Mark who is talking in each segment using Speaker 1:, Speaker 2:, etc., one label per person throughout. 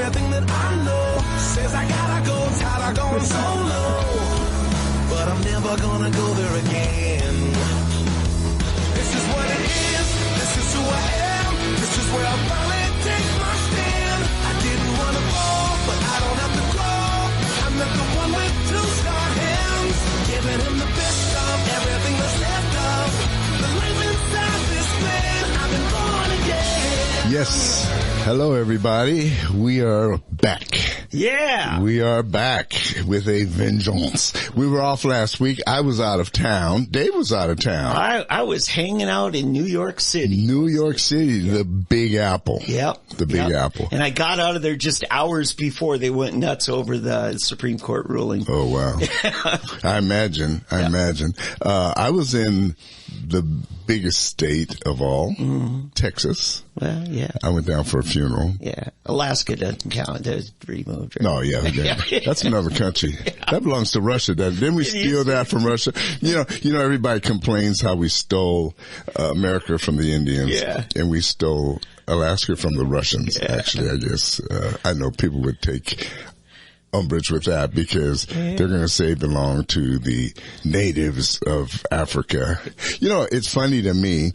Speaker 1: everything that I know. Says I gotta go, tired of going solo. But I'm never gonna go there again. This is what it is, this is who I am. This is where I finally take my stand. I didn't want to fall, but I don't have to crawl. I'm not the one with two star hands, giving him the best of everything that's left of the life inside this man. I've been born again.
Speaker 2: Yes. Hello, everybody. We are back.
Speaker 3: Yeah.
Speaker 2: We are back with a vengeance. We were off last week. I was out of town. Dave was out of town.
Speaker 3: I was hanging out in New York City.
Speaker 2: New York City, the Big Apple.
Speaker 3: Yep.
Speaker 2: The Big Apple.
Speaker 3: And I got out of there just hours before they went nuts over the Supreme Court ruling.
Speaker 2: Oh, wow. I imagine. I was in the biggest state of all, Texas.
Speaker 3: Well, yeah.
Speaker 2: I went down for a funeral.
Speaker 3: Yeah. Alaska doesn't count. That's removed. Right?
Speaker 2: No, yeah. That's another country. That belongs to Russia. Didn't we steal that from Russia? You know, everybody complains how we stole America from the Indians.
Speaker 3: Yeah.
Speaker 2: And we stole Alaska from the Russians, actually, I guess. I know people would take umbrage with that because they're going to say belong to the natives of Africa. You know, it's funny to me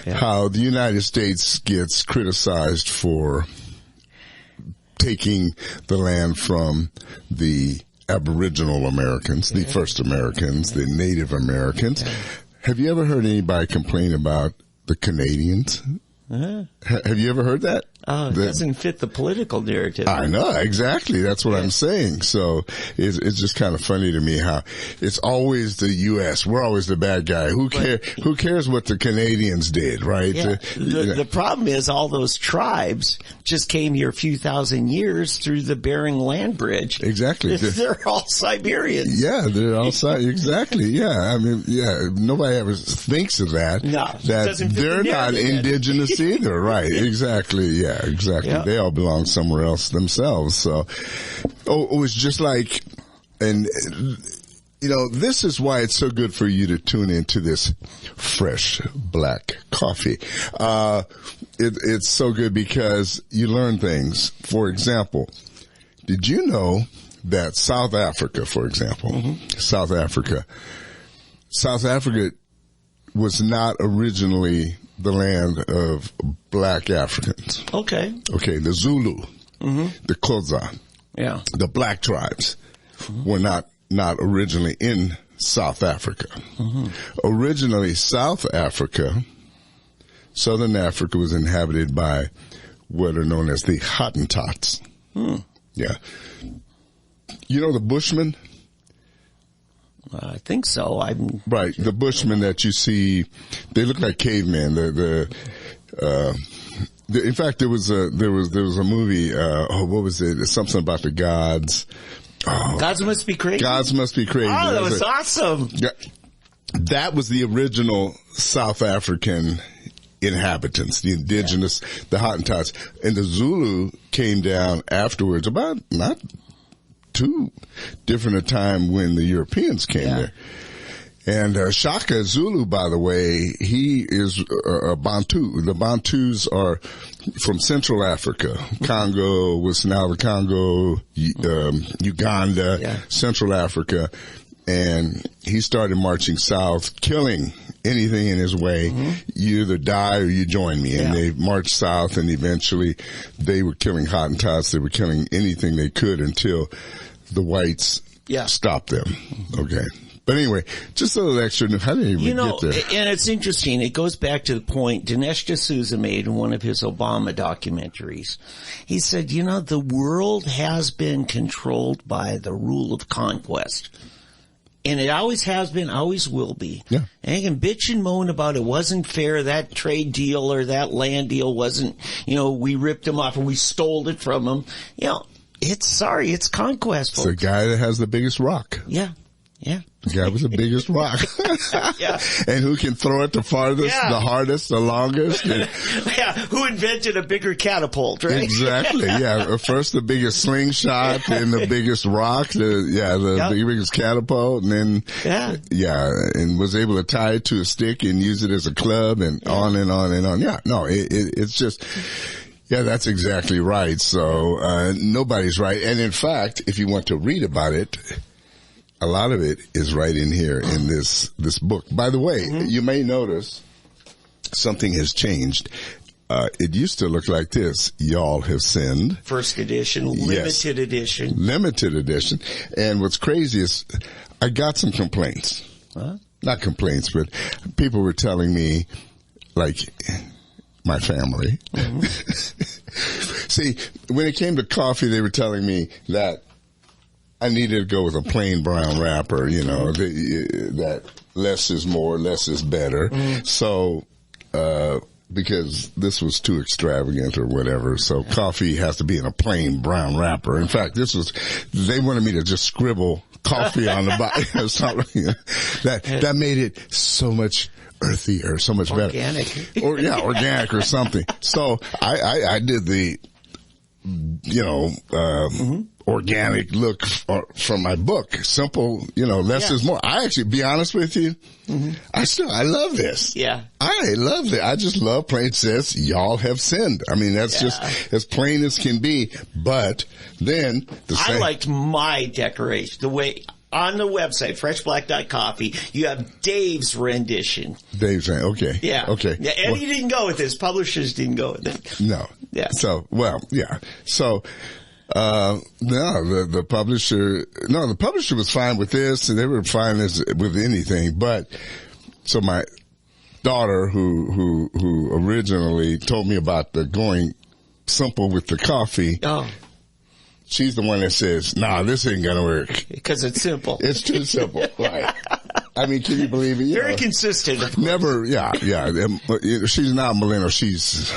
Speaker 2: how the United States gets criticized for taking the land from the Aboriginal Americans, the first Americans, the Native Americans. Have you ever heard anybody complain about the Canadians? Have you ever heard that?
Speaker 3: Oh, it doesn't fit the political narrative.
Speaker 2: I know, exactly. That's what I'm saying. So it's just kind of funny to me how it's always the U.S. We're always the bad guy. Who cares what the Canadians did, right?
Speaker 3: Yeah. The problem is all those tribes just came here a few thousand years through the Bering Land Bridge.
Speaker 2: Exactly.
Speaker 3: They're all Siberians.
Speaker 2: Yeah, they're all exactly. Yeah. I mean, nobody ever thinks of that.
Speaker 3: No,
Speaker 2: that they're not indigenous either. Right. Exactly. Yeah. Exactly. Yep. They all belong somewhere else themselves. So, it's just like, and you know, this is why it's so good for you to tune into this fresh black coffee. It's so good because you learn things. For example, did you know that South Africa, for example, South Africa was not originally the land of black Africans. Okay, the Zulu, the Xhosa, the black tribes were not originally in South Africa. Originally, South Africa, Southern Africa, was inhabited by what are known as the Hottentots. Yeah. You know the Bushmen?
Speaker 3: I think so.
Speaker 2: Right. The Bushmen that you see, they look like cavemen. In fact, there was a movie, what was it? Something about the gods. Oh,
Speaker 3: Gods Must Be Crazy?
Speaker 2: Gods Must Be Crazy.
Speaker 3: Oh, that was awesome.
Speaker 2: That was the original South African inhabitants, the indigenous, the Hottentots. And the Zulu came down afterwards, about not too different a time when the Europeans came there. And Shaka Zulu, by the way, he is a Bantu. The Bantus are from Central Africa. Congo was now the Congo, Uganda, Central Africa. And he started marching south, killing anything in his way. You either die or you join me. And they marched south, and eventually they were killing Hottentots. They were killing anything they could until the whites stopped them. Okay. But anyway, just a little extra. How did he get there?
Speaker 3: And it's interesting. It goes back to the point Dinesh D'Souza made in one of his Obama documentaries. He said, the world has been controlled by the rule of conquest. And it always has been, always will be. Yeah. And you can bitch and moan about it wasn't fair, that trade deal or that land deal wasn't, we ripped them off and we stole it from them. It's conquest, folks.
Speaker 2: It's the guy that has the biggest rock.
Speaker 3: Yeah.
Speaker 2: The guy with the biggest rock. And who can throw it the farthest, the hardest, the longest.
Speaker 3: Who invented a bigger catapult, right?
Speaker 2: Exactly, First the biggest slingshot, then the biggest rock, the biggest catapult, and then, and was able to tie it to a stick and use it as a club and on and on and on. Yeah, no, it's just, Yeah, that's exactly right. So, nobody's right. And in fact, if you want to read about it, a lot of it is right in here in this book. By the way, you may notice something has changed. It used to look like this. Y'all have sinned.
Speaker 3: First edition, limited edition.
Speaker 2: Limited edition. And what's crazy is I got some complaints.
Speaker 3: Huh?
Speaker 2: Not complaints, but people were telling me, like, my family. See, when it came to coffee, they were telling me that I needed to go with a plain brown wrapper, you know, that less is more, less is better. So, because this was too extravagant or whatever. So coffee has to be in a plain brown wrapper. In fact, they wanted me to just scribble coffee on the bottom or something. That made it so much earthier, so much
Speaker 3: organic.
Speaker 2: better. Organic or something. So I did the, organic look from my book. Simple, less is more. I actually, be honest with you, I love this.
Speaker 3: Yeah.
Speaker 2: I love it. I just love plain. It says, y'all have sinned. I mean, that's just as plain as can be. But then
Speaker 3: I liked my decoration, the way on the website, freshblack.coffee, you have Dave's rendition.
Speaker 2: Okay.
Speaker 3: Yeah.
Speaker 2: Okay.
Speaker 3: Yeah, and he didn't go with this. Publishers didn't go with it.
Speaker 2: No.
Speaker 3: Yeah.
Speaker 2: So, yeah. So, the publisher was fine with this, and they were fine with anything. But, so my daughter, who originally told me about the going simple with the coffee.
Speaker 3: Oh.
Speaker 2: She's the one that says, "Nah, this ain't gonna work
Speaker 3: because it's simple.
Speaker 2: It's too simple." Right? I mean, can you believe it?
Speaker 3: Very consistent.
Speaker 2: Never. Yeah. She's not millennial. She's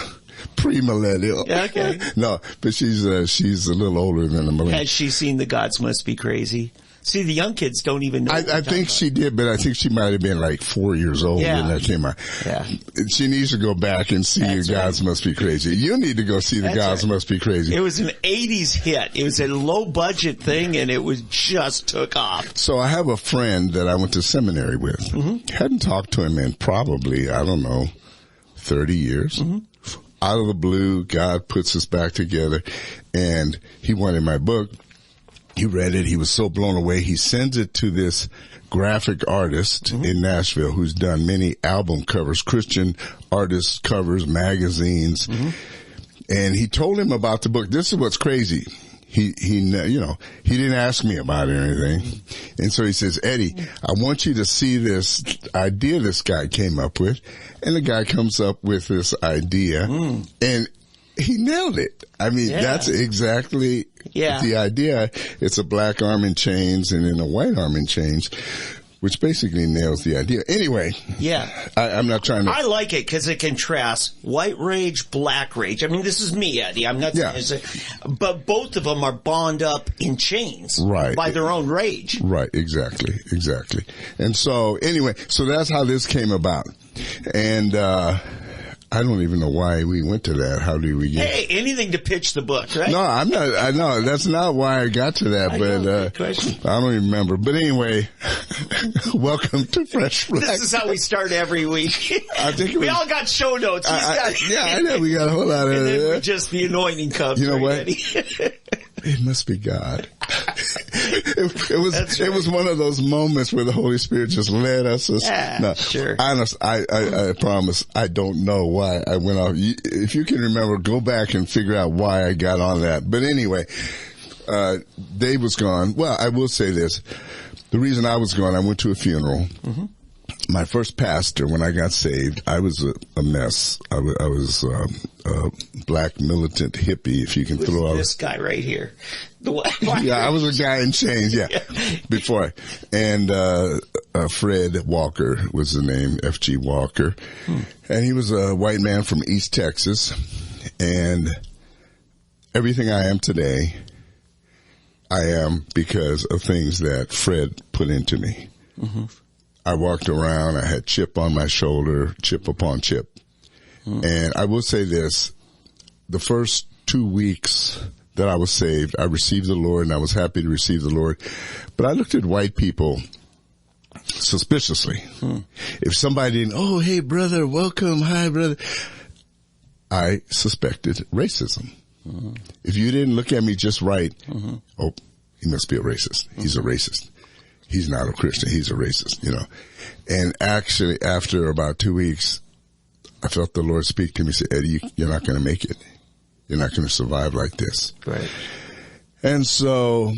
Speaker 2: pre-millennial.
Speaker 3: Yeah, okay.
Speaker 2: No, but she's a little older than a millennial.
Speaker 3: Has she seen The Gods Must Be Crazy? See, the young kids don't even know.
Speaker 2: I think she did, but I think she might have been like 4 years old when that came out. Yeah. She needs to go back and see The Gods Must Be Crazy. You need to go see The Gods Must Be Crazy.
Speaker 3: It was an 80s hit. It was a low budget thing, and it just took off.
Speaker 2: So I have a friend that I went to seminary with. Hadn't talked to him in probably, 30 years. Out of the blue, God puts us back together, and he wanted my book. He read it. He was so blown away. He sends it to this graphic artist in Nashville who's done many album covers, Christian artist covers, magazines. And he told him about the book. This is what's crazy. He didn't ask me about it or anything. And so he says, "Eddie, I want you to see this idea this guy came up with." And the guy comes up with this idea and he nailed it. I mean, that's exactly the idea. It's a black arm in chains and then a white arm in chains, which basically nails the idea. Anyway. Yeah. I'm not trying to.
Speaker 3: I like it because it contrasts white rage, black rage. I mean, this is me, Eddie. I'm not saying but both of them are bound up in chains.
Speaker 2: Right.
Speaker 3: By their own rage.
Speaker 2: Right. Exactly. And so anyway, so that's how this came about. And, I don't even know why we went to that. How do we get?
Speaker 3: Hey, anything to pitch the book, right?
Speaker 2: No, I'm not. I know that's not why I got to that, I don't even remember. But anyway, welcome to Fresh Black.
Speaker 3: This is how we start every week.
Speaker 2: I think
Speaker 3: we all got show notes.
Speaker 2: I know we got a whole lot of.
Speaker 3: And then just the anointing comes.
Speaker 2: You know what? It must be God. It was one of those moments where the Holy Spirit just led us.
Speaker 3: Sure.
Speaker 2: Honest, I promise I don't know why I went off. If you can remember, go back and figure out why I got on that. But anyway, Dave was gone. Well, I will say this. The reason I was gone, I went to a funeral. My first pastor, when I got saved, I was a mess. I was a black militant hippie, if you can throw out.
Speaker 3: This guy right here.
Speaker 2: I was a guy in chains, before. And Fred Walker was the name, F.G. Walker. And he was a white man from East Texas. And everything I am today, I am because of things that Fred put into me. I walked around, I had chip on my shoulder, chip upon chip. And I will say this, the first 2 weeks that I was saved, I received the Lord and I was happy to receive the Lord. But I looked at white people suspiciously. If somebody didn't, "Oh, hey brother, welcome, hi brother." I suspected racism. If you didn't look at me just right, oh, he must be a racist. He's a racist. He's not a Christian. He's a racist, you know. And actually, after about 2 weeks, I felt the Lord speak to me and say, Eddie, you're not going to make it. You're not going to survive like this.
Speaker 3: Right.
Speaker 2: And so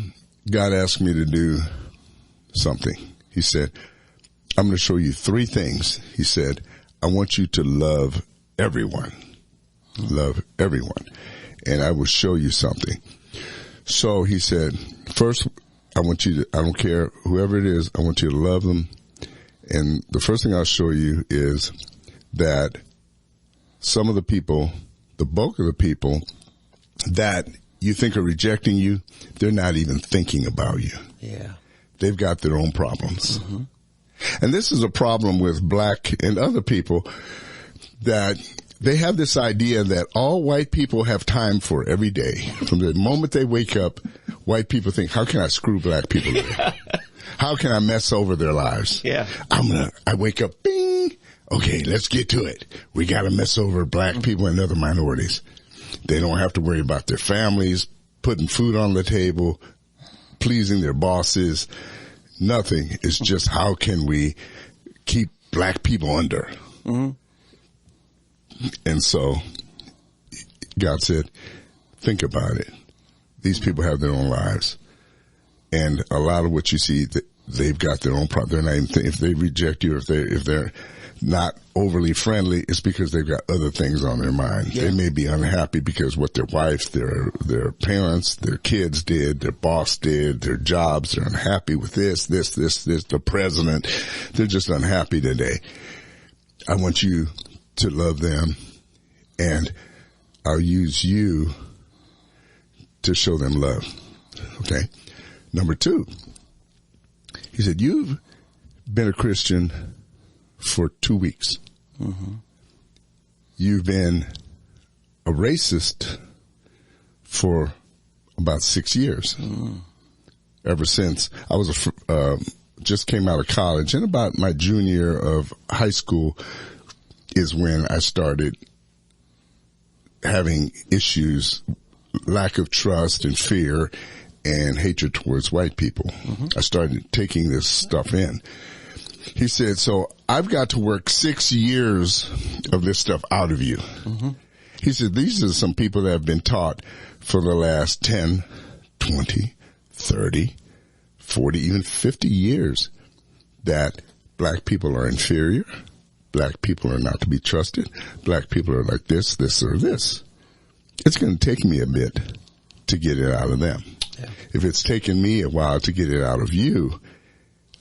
Speaker 2: God asked me to do something. He said, I'm going to show you 3 things. He said, I want you to love everyone. Love everyone. And I will show you something. So he said, first, I want you to, I don't care whoever it is, I want you to love them. And the first thing I'll show you is that some of the people, the bulk of the people that you think are rejecting you, they're not even thinking about you.
Speaker 3: Yeah.
Speaker 2: They've got their own problems. And this is a problem with black and other people, that they have this idea that all white people have time for every day. From the moment they wake up, white people think, how can I screw black people today? How can I mess over their lives?
Speaker 3: Yeah.
Speaker 2: I wake up, bing. Okay, let's get to it. We got to mess over black people and other minorities. They don't have to worry about their families, putting food on the table, pleasing their bosses. Nothing. It's just how can we keep black people under? And so God said, think about it. These people have their own lives. And a lot of what you see, they've got their own problem. They're not even if they reject you, if they're not overly friendly, it's because they've got other things on their mind. Yeah. They may be unhappy because what their wives, their parents, their kids did, their boss did, their jobs. They're unhappy with this, the president. They're just unhappy today. I want you to love them, and I'll use you to show them love. Okay. Number 2, he said, you've been a Christian for 2 weeks. You've been a racist for about 6 years. Ever since I was just came out of college, and about my junior year of high school is when I started having issues, lack of trust and fear and hatred towards white people. I started taking this stuff in. He said, so I've got to work 6 years of this stuff out of you. He said, these are some people that have been taught for the last 10, 20, 30, 40, even 50 years that black people are inferior. Black people are not to be trusted. Black people are like this, or this. It's going to take me a bit to get it out of them. Yeah. If it's taken me a while to get it out of you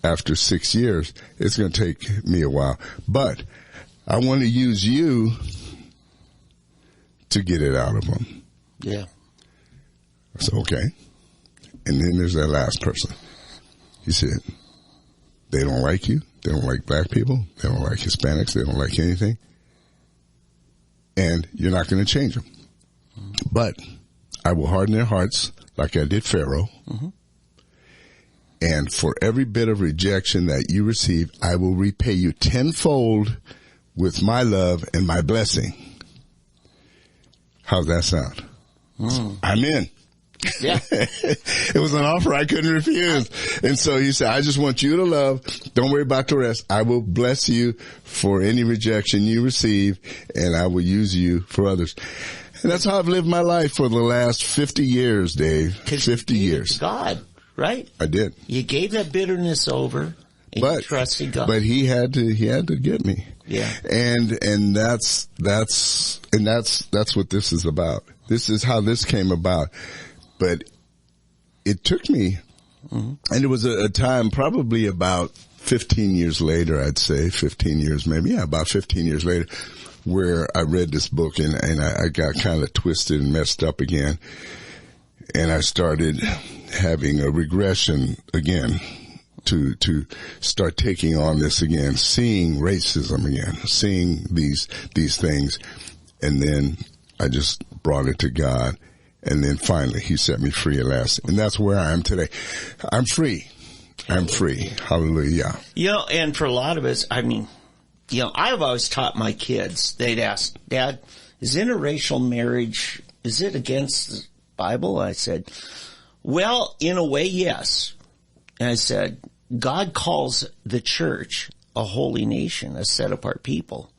Speaker 2: after 6 years, it's going to take me a while. But I want to use you to get it out of them.
Speaker 3: Yeah.
Speaker 2: I said, okay. And then there's that last person. He said, they don't like you. They don't like black people. They don't like Hispanics. They don't like anything. And you're not going to change them. But I will harden their hearts like I did Pharaoh. And for every bit of rejection that you receive, I will repay you tenfold with my love and my blessing. How's that sound? I'm in.
Speaker 3: Yeah.
Speaker 2: It was an offer I couldn't refuse. And so he said, I just want you to love. Don't worry about the rest. I will bless you for any rejection you receive, and I will use you for others. And that's how I've lived my life for the last 50 years, Dave. 50 years.
Speaker 3: God, right?
Speaker 2: I did.
Speaker 3: You gave that bitterness over, and you trusted God.
Speaker 2: But he had to get me.
Speaker 3: Yeah.
Speaker 2: And that's what this is about. This is how this came about. But it took me, and it was a time probably about 15 years later, I'd say, 15 years maybe, about 15 years later, where I read this book and I got kind of twisted and messed up again. And I started having a regression again to start taking on this again, seeing racism again, seeing these things. And then I just brought it to God. And then finally, he set me free at last. And that's where I am today. I'm free. I'm free. Hallelujah.
Speaker 3: You know, and for a lot of us, I mean, you know, I've always taught my kids, they'd ask, Dad, is interracial marriage, is it against the Bible? I said, well, in a way, yes. And I said, God calls the church a holy nation, a set-apart people.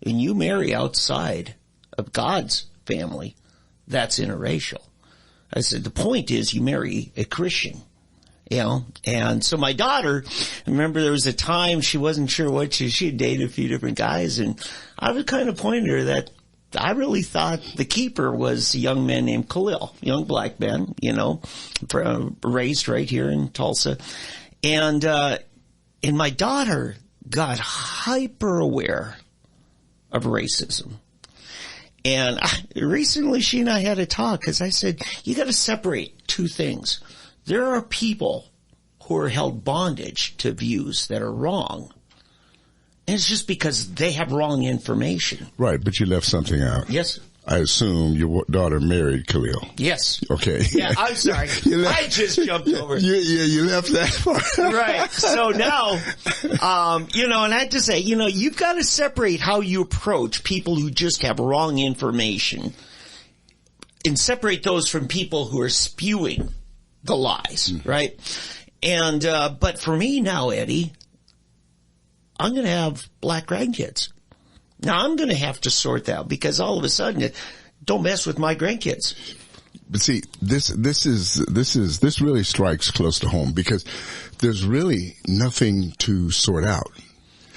Speaker 3: And you marry outside of God's family, that's interracial. I said, the point is you marry a Christian. You know, and so my daughter, I remember there was a time she wasn't sure what she had dated a few different guys, and I was kind of pointing her that I really thought the keeper was a young man named Khalil, young black man, you know, raised right here in Tulsa. And my daughter got hyper aware of racism. And recently she and I had a talk because I said, you got to separate two things. There are people who are held bondage to views that are wrong. And it's just because they have wrong information.
Speaker 2: Right, but you left something out.
Speaker 3: Yes.
Speaker 2: I assume your daughter married Khalil.
Speaker 3: Yes.
Speaker 2: Okay.
Speaker 3: Yeah, I'm sorry. I just jumped over.
Speaker 2: You left that part.
Speaker 3: Right. So now, you know, and I have to say, you know, you've got to separate how you approach people who just have wrong information and separate those from people who are spewing the lies, right? And, but for me now, Eddie, I'm going to have black grandkids. Now I'm going to have to sort that out because all of a sudden, don't mess with my grandkids.
Speaker 2: But see, this really strikes close to home because there's really nothing to sort out.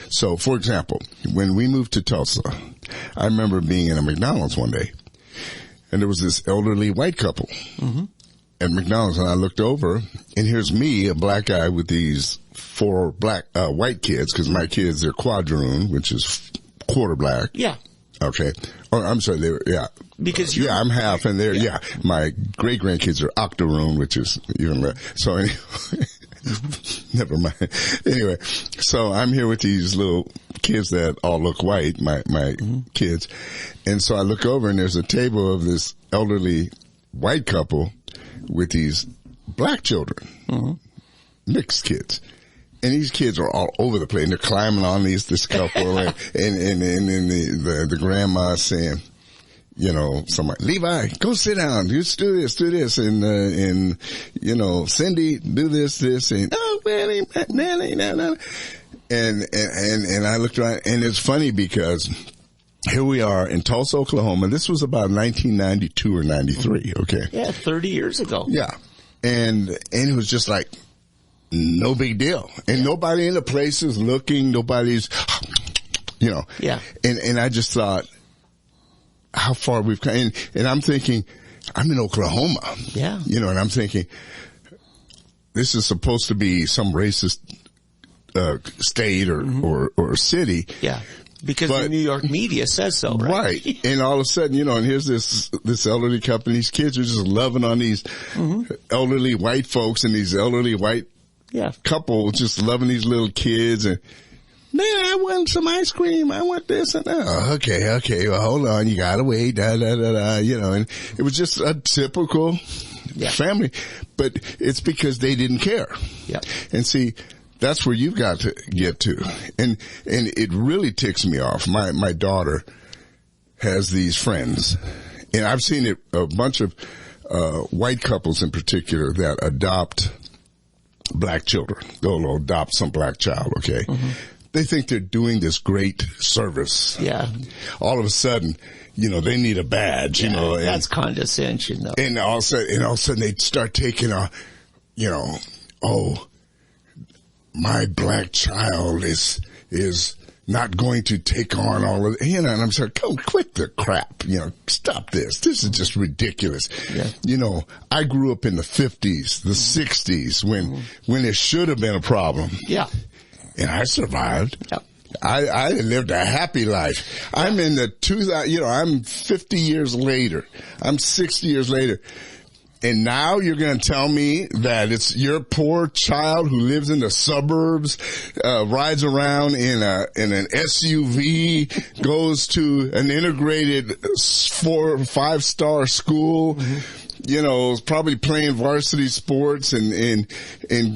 Speaker 2: So, for example, when we moved to Tulsa, I remember being in a McDonald's one day, and there was this elderly white couple. Mm-hmm. At McDonald's, and I looked over, and here's me, a black guy with these 4 white kids, because my kids, they're quadroon, which is quarter black.
Speaker 3: Yeah.
Speaker 2: Okay. Oh, I'm sorry,
Speaker 3: Because
Speaker 2: I'm half, and they're, my great-grandkids are octoroon, which is even less. So anyway, never mind. Anyway, so I'm here with these little kids that all look white, my kids, and so I look over, and there's a table of this elderly white couple with these black children, mixed kids. And these kids are all over the place. And they're climbing on this couple and the grandma saying, you know, somebody, Levi, go sit down. Just do this. And, you know, Cindy, do this. And, oh, well, no. And I looked around, and it's funny because here we are in Tulsa, Oklahoma. This was about 1992 or 93. Okay.
Speaker 3: Yeah, 30 years ago.
Speaker 2: Yeah. And it was just like no big deal. And nobody in the place is looking. Nobody's, you know.
Speaker 3: Yeah.
Speaker 2: And I just thought how far we've come. And I'm thinking, I'm in Oklahoma.
Speaker 3: Yeah.
Speaker 2: You know, and I'm thinking this is supposed to be some racist state or city.
Speaker 3: Yeah. Because the New York media says so, right?
Speaker 2: Right. And all of a sudden, you know, and here's this elderly couple, these kids are just loving on these elderly white folks and these elderly white couple just loving these little kids. And, man, I want some ice cream. I want this and that. Oh, okay. Well, hold on. You gotta wait. You know, and it was just a typical family. But it's because they didn't care. Yeah. And see, that's where you've got to get to. And it really ticks me off. My daughter has these friends, and I've seen it, a bunch of white couples in particular that adopt black children. They'll adopt some black child, okay? Mm-hmm. They think they're doing this great service. Yeah. All of a sudden, you know, they need a badge, you know.
Speaker 3: That's condescension, though.
Speaker 2: And all of a sudden they start taking you know, oh, my black child is not going to take on all of it. You know, and I'm saying, come quit the crap. You know, stop this. This is just ridiculous. Yeah. You know, I grew up in the 50s, the 60s when it should have been a problem. Yeah. And I survived. Yeah. I lived a happy life. Yeah. I'm in the 2000, you know, I'm 50 years later. I'm 60 years later. And now you're going to tell me that it's your poor child who lives in the suburbs, rides around in an SUV, goes to an integrated 4 or 5-star school, was probably playing varsity sports and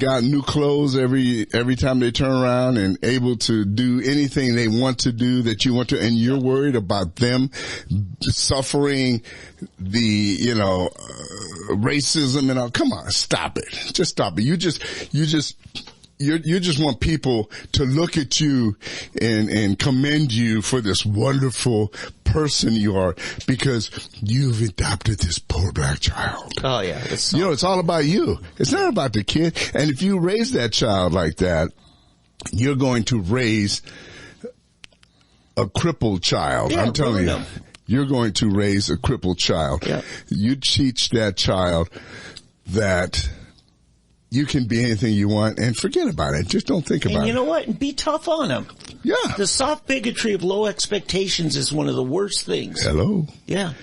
Speaker 2: got new clothes every time they turn around and able to do anything they want to do that you want to, and you're worried about them suffering the, racism and all. Come on, stop it. Just stop it. You just want people to look at you and commend you for this wonderful person you are because you've adopted this poor black child.
Speaker 3: Oh yeah.
Speaker 2: It's all about you. It's not about the kid. And if you raise that child like that, you're going to raise a crippled child.
Speaker 3: Yeah,
Speaker 2: I'm telling you.
Speaker 3: them.
Speaker 2: You're going to raise a crippled child.
Speaker 3: Yeah.
Speaker 2: You teach that child that you can be anything you want and forget about it. Just don't think about it.
Speaker 3: And you know what? Be tough on them.
Speaker 2: Yeah.
Speaker 3: The soft bigotry of low expectations is one of the worst things.
Speaker 2: Hello.
Speaker 3: Yeah.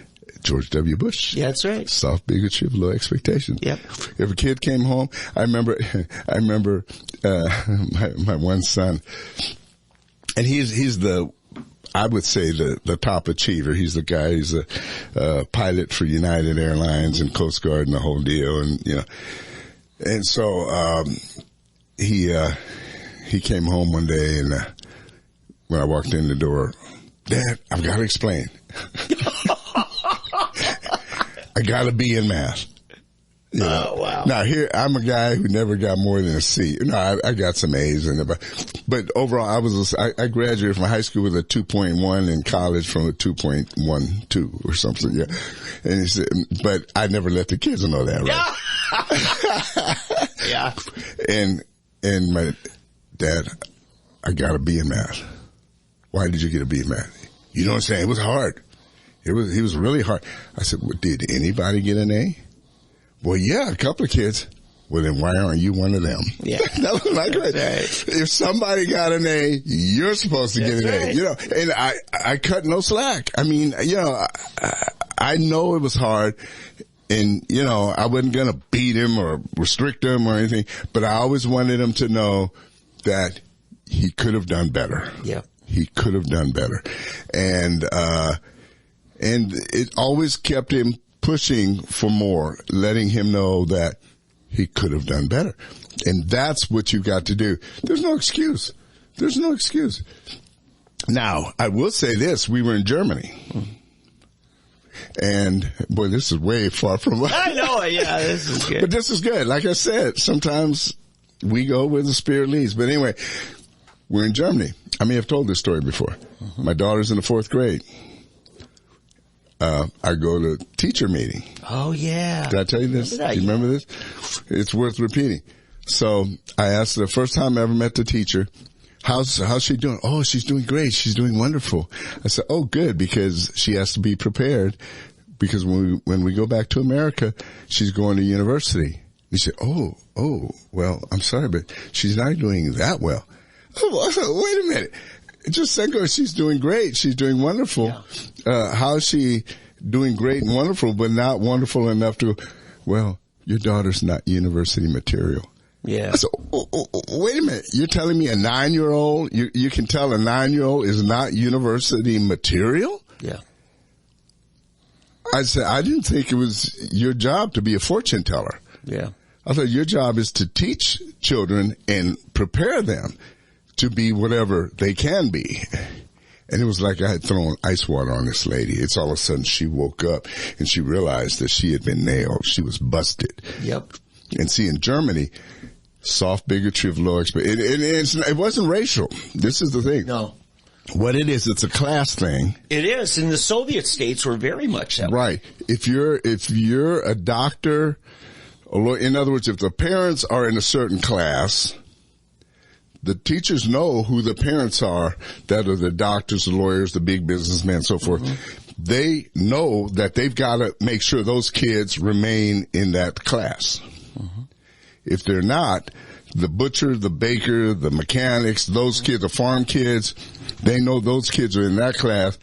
Speaker 2: George W. Bush.
Speaker 3: Yeah, that's right.
Speaker 2: Soft bigotry of low expectations.
Speaker 3: Yep.
Speaker 2: If a kid came home, I remember, my one son, and he's I would say the top achiever. He's the guy, he's a pilot for United Airlines and Coast Guard and the whole deal. And so, he came home one day and, when I walked in the door, Dad, I've got to explain. I got to be in math.
Speaker 3: Oh, wow.
Speaker 2: Now here, I'm a guy who never got more than a C. No, I got some A's in it, but overall I graduated from high school with a 2.1 and college from a 2.12 or something. Yeah. And he said, but I never let the kids know that, right?
Speaker 3: Yeah.
Speaker 2: And my dad, I got a B in math. Why did you get a B in math? You know what I'm saying? It was hard. He was really hard. I said, well, did anybody get an A? Well, yeah, a couple of kids. Well, then why aren't you one of them?
Speaker 3: Yeah.
Speaker 2: That was my great. Right. If somebody got an A, you're supposed to get an A. And I cut no slack. I mean, I know it was hard. And, I wasn't going to beat him or restrict him or anything, but I always wanted him to know that he could have done better.
Speaker 3: Yeah.
Speaker 2: He could have done better. And it always kept him pushing for more, letting him know that he could have done better. And that's what you got to do. There's no excuse. There's no excuse. Now, I will say this. We were in Germany. And, boy, this is way far from what
Speaker 3: I know. Yeah, this is good.
Speaker 2: But this is good. Like I said, sometimes we go where the Spirit leads. But anyway, we're in Germany. I may have told this story before. Mm-hmm. My daughter's in the 4th grade. I go to teacher meeting.
Speaker 3: Oh, yeah.
Speaker 2: Did I tell you this? Do you remember this? It's worth repeating. So I asked her the first time I ever met the teacher, how's she doing? Oh, she's doing great. She's doing wonderful. I said, oh, good, because she has to be prepared because when we go back to America, she's going to university. He said, oh, well, I'm sorry, but she's not doing that well. Oh, wait a minute. Just a second ago, she's doing great. She's doing wonderful. Yeah. How is she doing great and wonderful, but not wonderful enough to, well, your daughter's not university material.
Speaker 3: Yeah.
Speaker 2: So, wait a minute. You're telling me a 9-year-old, you can tell a 9-year-old is not university material?
Speaker 3: Yeah.
Speaker 2: I said, I didn't think it was your job to be a fortune teller.
Speaker 3: Yeah.
Speaker 2: I thought your job is to teach children and prepare them to be whatever they can be. And it was like I had thrown ice water on this lady. It's all of a sudden she woke up and she realized that she had been nailed. She was busted.
Speaker 3: Yep.
Speaker 2: And see, in Germany, soft bigotry of low expectations. It wasn't racial. This is the thing.
Speaker 3: No.
Speaker 2: What it is, it's a class thing.
Speaker 3: It is. And the Soviet states were very much that way.
Speaker 2: Right. If you're a doctor, in other words, if the parents are in a certain class, the teachers know who the parents are that are the doctors, the lawyers, the big businessmen, and so forth. Mm-hmm. They know that they've got to make sure those kids remain in that class. Mm-hmm. If they're not, the butcher, the baker, the mechanics, those kids, the farm kids, they know those kids are in that class.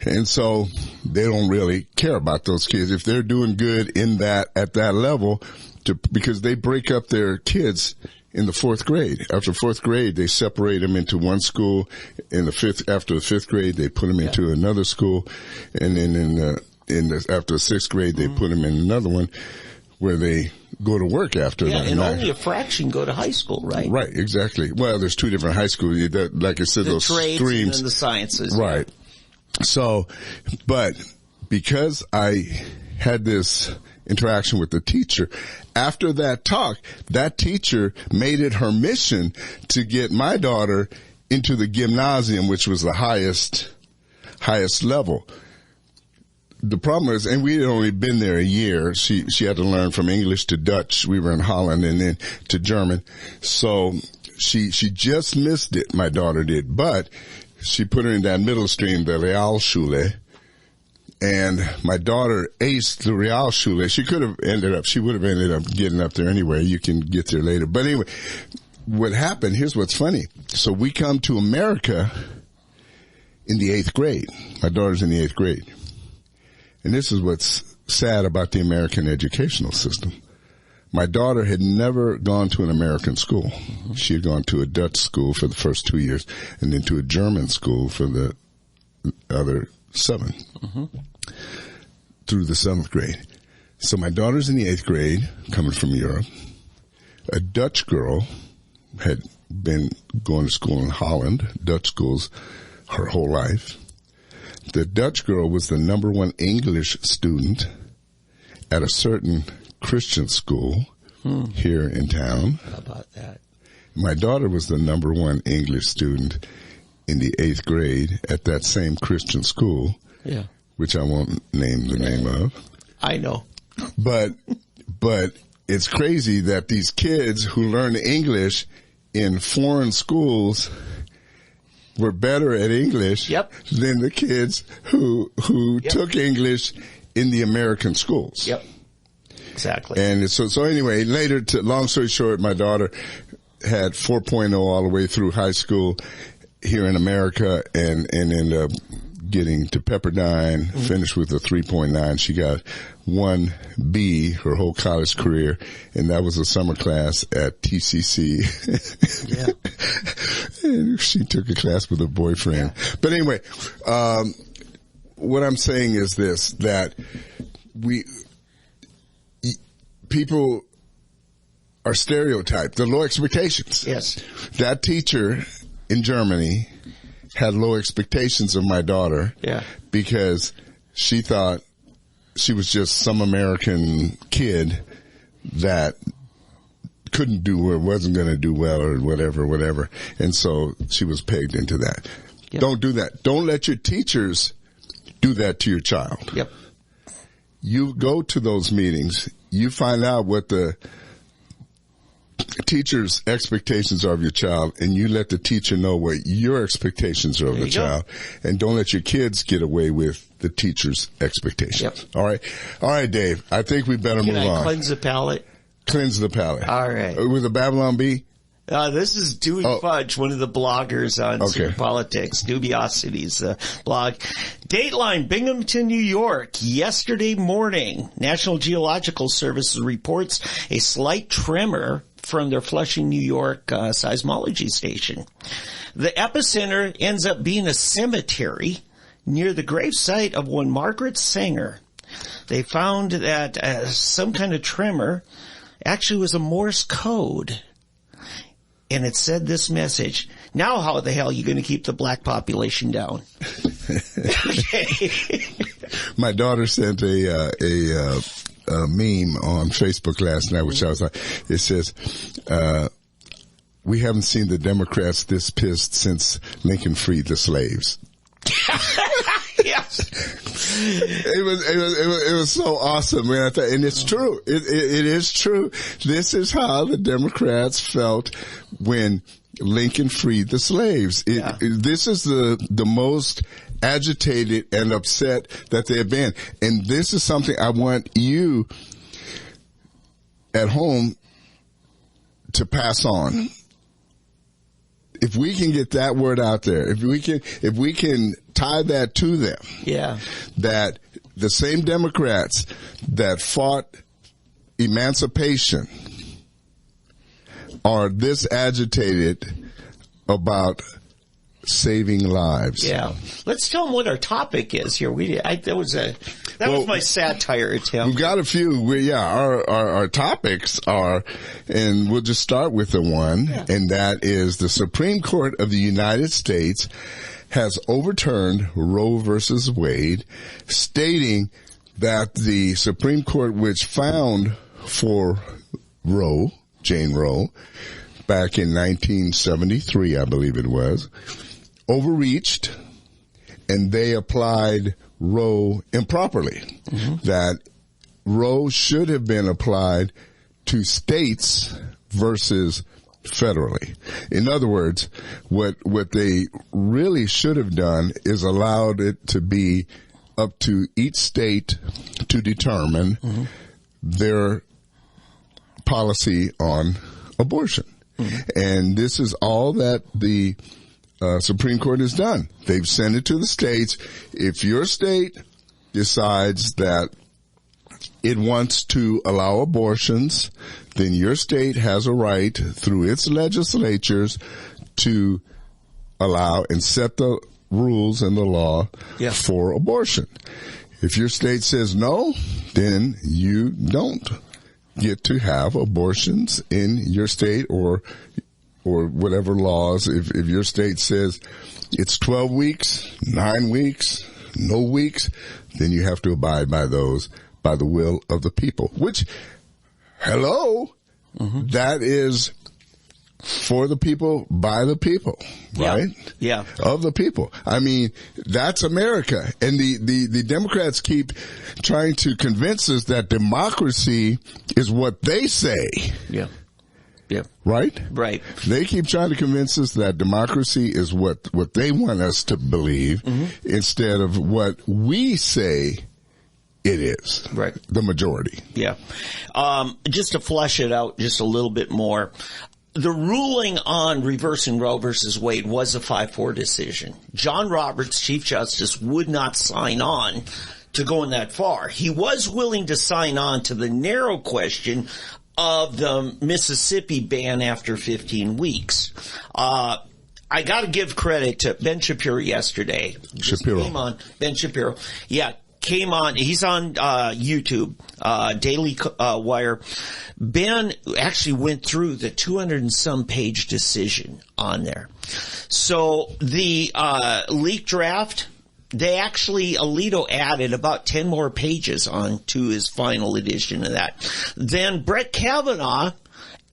Speaker 2: And so they don't really care about those kids. If they're doing good at that level, because they break up their kids in the 4th grade. After 4th grade, they separate them into one school. After the 5th grade, they put them into another school. And then after the 6th grade, they put them in another one where they go to work after that.
Speaker 3: And only a fraction go to high school, right?
Speaker 2: Right, exactly. Well, there's 2 different high schools. Like I said,
Speaker 3: the
Speaker 2: those
Speaker 3: trades
Speaker 2: streams.
Speaker 3: and the sciences.
Speaker 2: Right. Yeah. So, but because I had this interaction with the teacher, after that talk, that teacher made it her mission to get my daughter into the gymnasium, which was the highest level. The problem is, and we had only been there a year, she had to learn from English to Dutch. We were in Holland, and then to German. So she just missed it, my daughter did. But she put her in that middle stream, the Realschule. And my daughter aced the Realschule. She would have ended up getting up there anyway. You can get there later. But anyway, what happened, here's what's funny. So we come to America in the 8th grade. My daughter's in the 8th grade. And this is what's sad about the American educational system. My daughter had never gone to an American school. She had gone to a Dutch school for the first 2 years and then to a German school for the other 7 through the 7th grade. So my daughter's in the 8th grade, coming from Europe. A Dutch girl had been going to school in Holland, Dutch schools, her whole life. The Dutch girl was the #1 English student at a certain Christian school here in town.
Speaker 3: How about that?
Speaker 2: My daughter was the #1 English student in the 8th grade at that same Christian school, which I won't name the name of.
Speaker 3: I know.
Speaker 2: But it's crazy that these kids who learn English in foreign schools were better at English than the kids who took English in the American schools.
Speaker 3: Yep. Exactly.
Speaker 2: And so anyway, later, long story short, my daughter had 4.0 all the way through high school here in America and ended up getting to Pepperdine, finished with a 3.9. She got 1B her whole college career, and that was a summer class at TCC. And she took a class with her boyfriend. But anyway, what I'm saying is this, that people are stereotyped. They're low expectations.
Speaker 3: Yes.
Speaker 2: That teacher in Germany had low expectations of my daughter because she thought she was just some American kid that couldn't do or wasn't going to do well or whatever. And so she was pegged into that. Yep. Don't do that. Don't let your teachers do that to your child.
Speaker 3: Yep.
Speaker 2: You go to those meetings. You find out what the teacher's expectations are of your child, and you let the teacher know what your expectations are of the child. And don't let your kids get away with the teacher's expectations.
Speaker 3: Yep.
Speaker 2: All right, Dave. I think we better move on.
Speaker 3: Cleanse the palate.
Speaker 2: Cleanse the palate.
Speaker 3: All right.
Speaker 2: With the Babylon Bee?
Speaker 3: This is Dewey Fudge, one of the bloggers on Super Politics, Dubiosity's blog. Dateline, Binghamton, New York, yesterday morning. National Geological Services reports a slight tremor from their Flushing, New York seismology station. The epicenter ends up being a cemetery near the gravesite of one Margaret Sanger. They found that some kind of tremor actually was a Morse code. And it said this message: now how the hell are you going to keep the black population down? Okay.
Speaker 2: My daughter sent a meme on Facebook last night, which I was like, it says, we haven't seen the Democrats this pissed since Lincoln freed the slaves.
Speaker 3: Yes.
Speaker 2: It was so awesome, man. And it's true. It is true. This is how the Democrats felt when Lincoln freed the slaves. This is the most agitated and upset that they have been. And this is something I want you at home to pass on. If we can get that word out there, if we can tie that to them, that the same Democrats that fought emancipation are this agitated about saving lives.
Speaker 3: Yeah. Let's tell them what our topic is here. That was my satire attempt.
Speaker 2: We've got a few. Our topics are, and we'll just start with the one, and that is the Supreme Court of the United States has overturned Roe versus Wade, stating that the Supreme Court, which found for Roe, Jane Roe, back in 1973, I believe it was, overreached, and they applied Roe improperly. That Roe should have been applied to states versus federally. In other words, what they really should have done is allowed it to be up to each state to determine their policy on abortion. And this is all that the Supreme Court has done. They've sent it to the states. If your state decides that it wants to allow abortions, then your state has a right through its legislatures to allow and set the rules and the law for abortion. If your state says no, then you don't get to have abortions in your state or whatever laws. If your state says it's 12 weeks, 9 weeks, no weeks, then you have to abide by those by the will of the people, which, that is for the people, by the people, right?
Speaker 3: Yeah.
Speaker 2: Of the people. I mean, that's America. And the Democrats keep trying to convince us that democracy is what they say.
Speaker 3: Yeah.
Speaker 2: Right?
Speaker 3: Right.
Speaker 2: They keep trying to convince us that democracy is what they want us to believe instead of what we say it is.
Speaker 3: Right.
Speaker 2: The majority.
Speaker 3: Yeah. Just to flesh it out just a little bit more, the ruling on reversing Roe versus Wade was a 5-4 decision. John Roberts, Chief Justice, would not sign on to going that far. He was willing to sign on to the narrow question of the Mississippi ban after 15 weeks. I got to give credit to Ben Shapiro yesterday. Ben Shapiro. Yeah. Came on, he's on YouTube, Daily Wire. Ben actually went through the 200 and some page decision on there. So the leaked draft, Alito added about 10 more pages on to his final edition of that. Then Brett Kavanaugh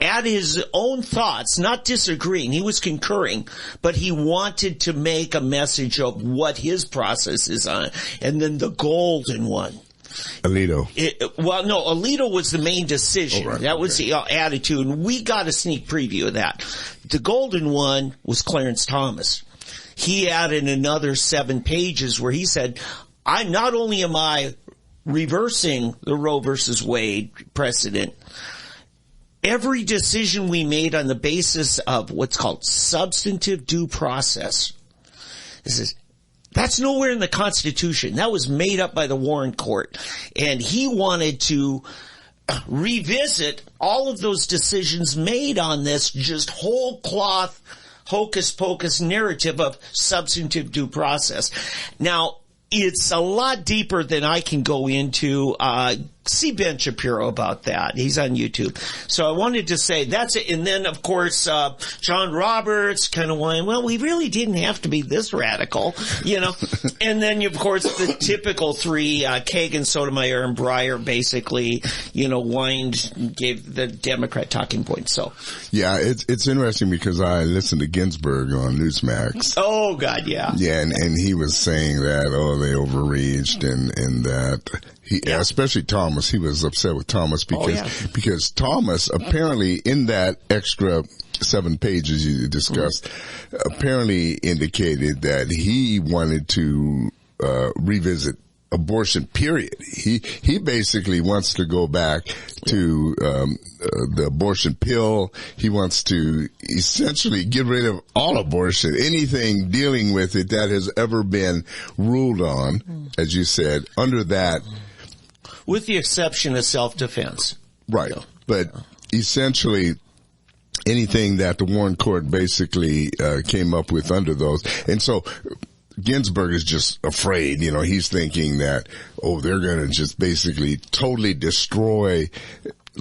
Speaker 3: add his own thoughts, not disagreeing. He was concurring, but he wanted to make a message of what his process is on. And then the golden one.
Speaker 2: Alito.
Speaker 3: Alito was the main decision. That was the attitude, and we got a sneak preview of that. The golden one was Clarence Thomas. He added another 7 pages where he said, not only am I reversing the Roe versus Wade precedent, every decision we made on the basis of what's called substantive due process. That's nowhere in the Constitution. That was made up by the Warren Court. And he wanted to revisit all of those decisions made on this just whole cloth, hocus pocus narrative of substantive due process. Now, it's a lot deeper than I can go into. See Ben Shapiro about that. He's on YouTube. So I wanted to say that's it. And then, of course, John Roberts kind of went, well, we really didn't have to be this radical, And then, of course, the typical 3, Kagan, Sotomayor, and Breyer basically, gave the Democrat talking points. So. Yeah,
Speaker 2: it's interesting because I listened to Ginsburg on Newsmax.
Speaker 3: Oh, God, yeah.
Speaker 2: Yeah, and he was saying that, they overreached and that especially Thomas, he was upset with Thomas because Thomas apparently in that extra 7 pages you discussed apparently indicated that he wanted to revisit abortion, period. He basically wants to go back to the abortion pill. He wants to essentially get rid of all abortion, anything dealing with it that has ever been ruled on, as you said, under that.
Speaker 3: With the exception of self-defense.
Speaker 2: Right. But essentially anything that the Warren Court basically came up with under those. And so Ginsburg is just afraid. You know, he's thinking that, they're going to just basically totally destroy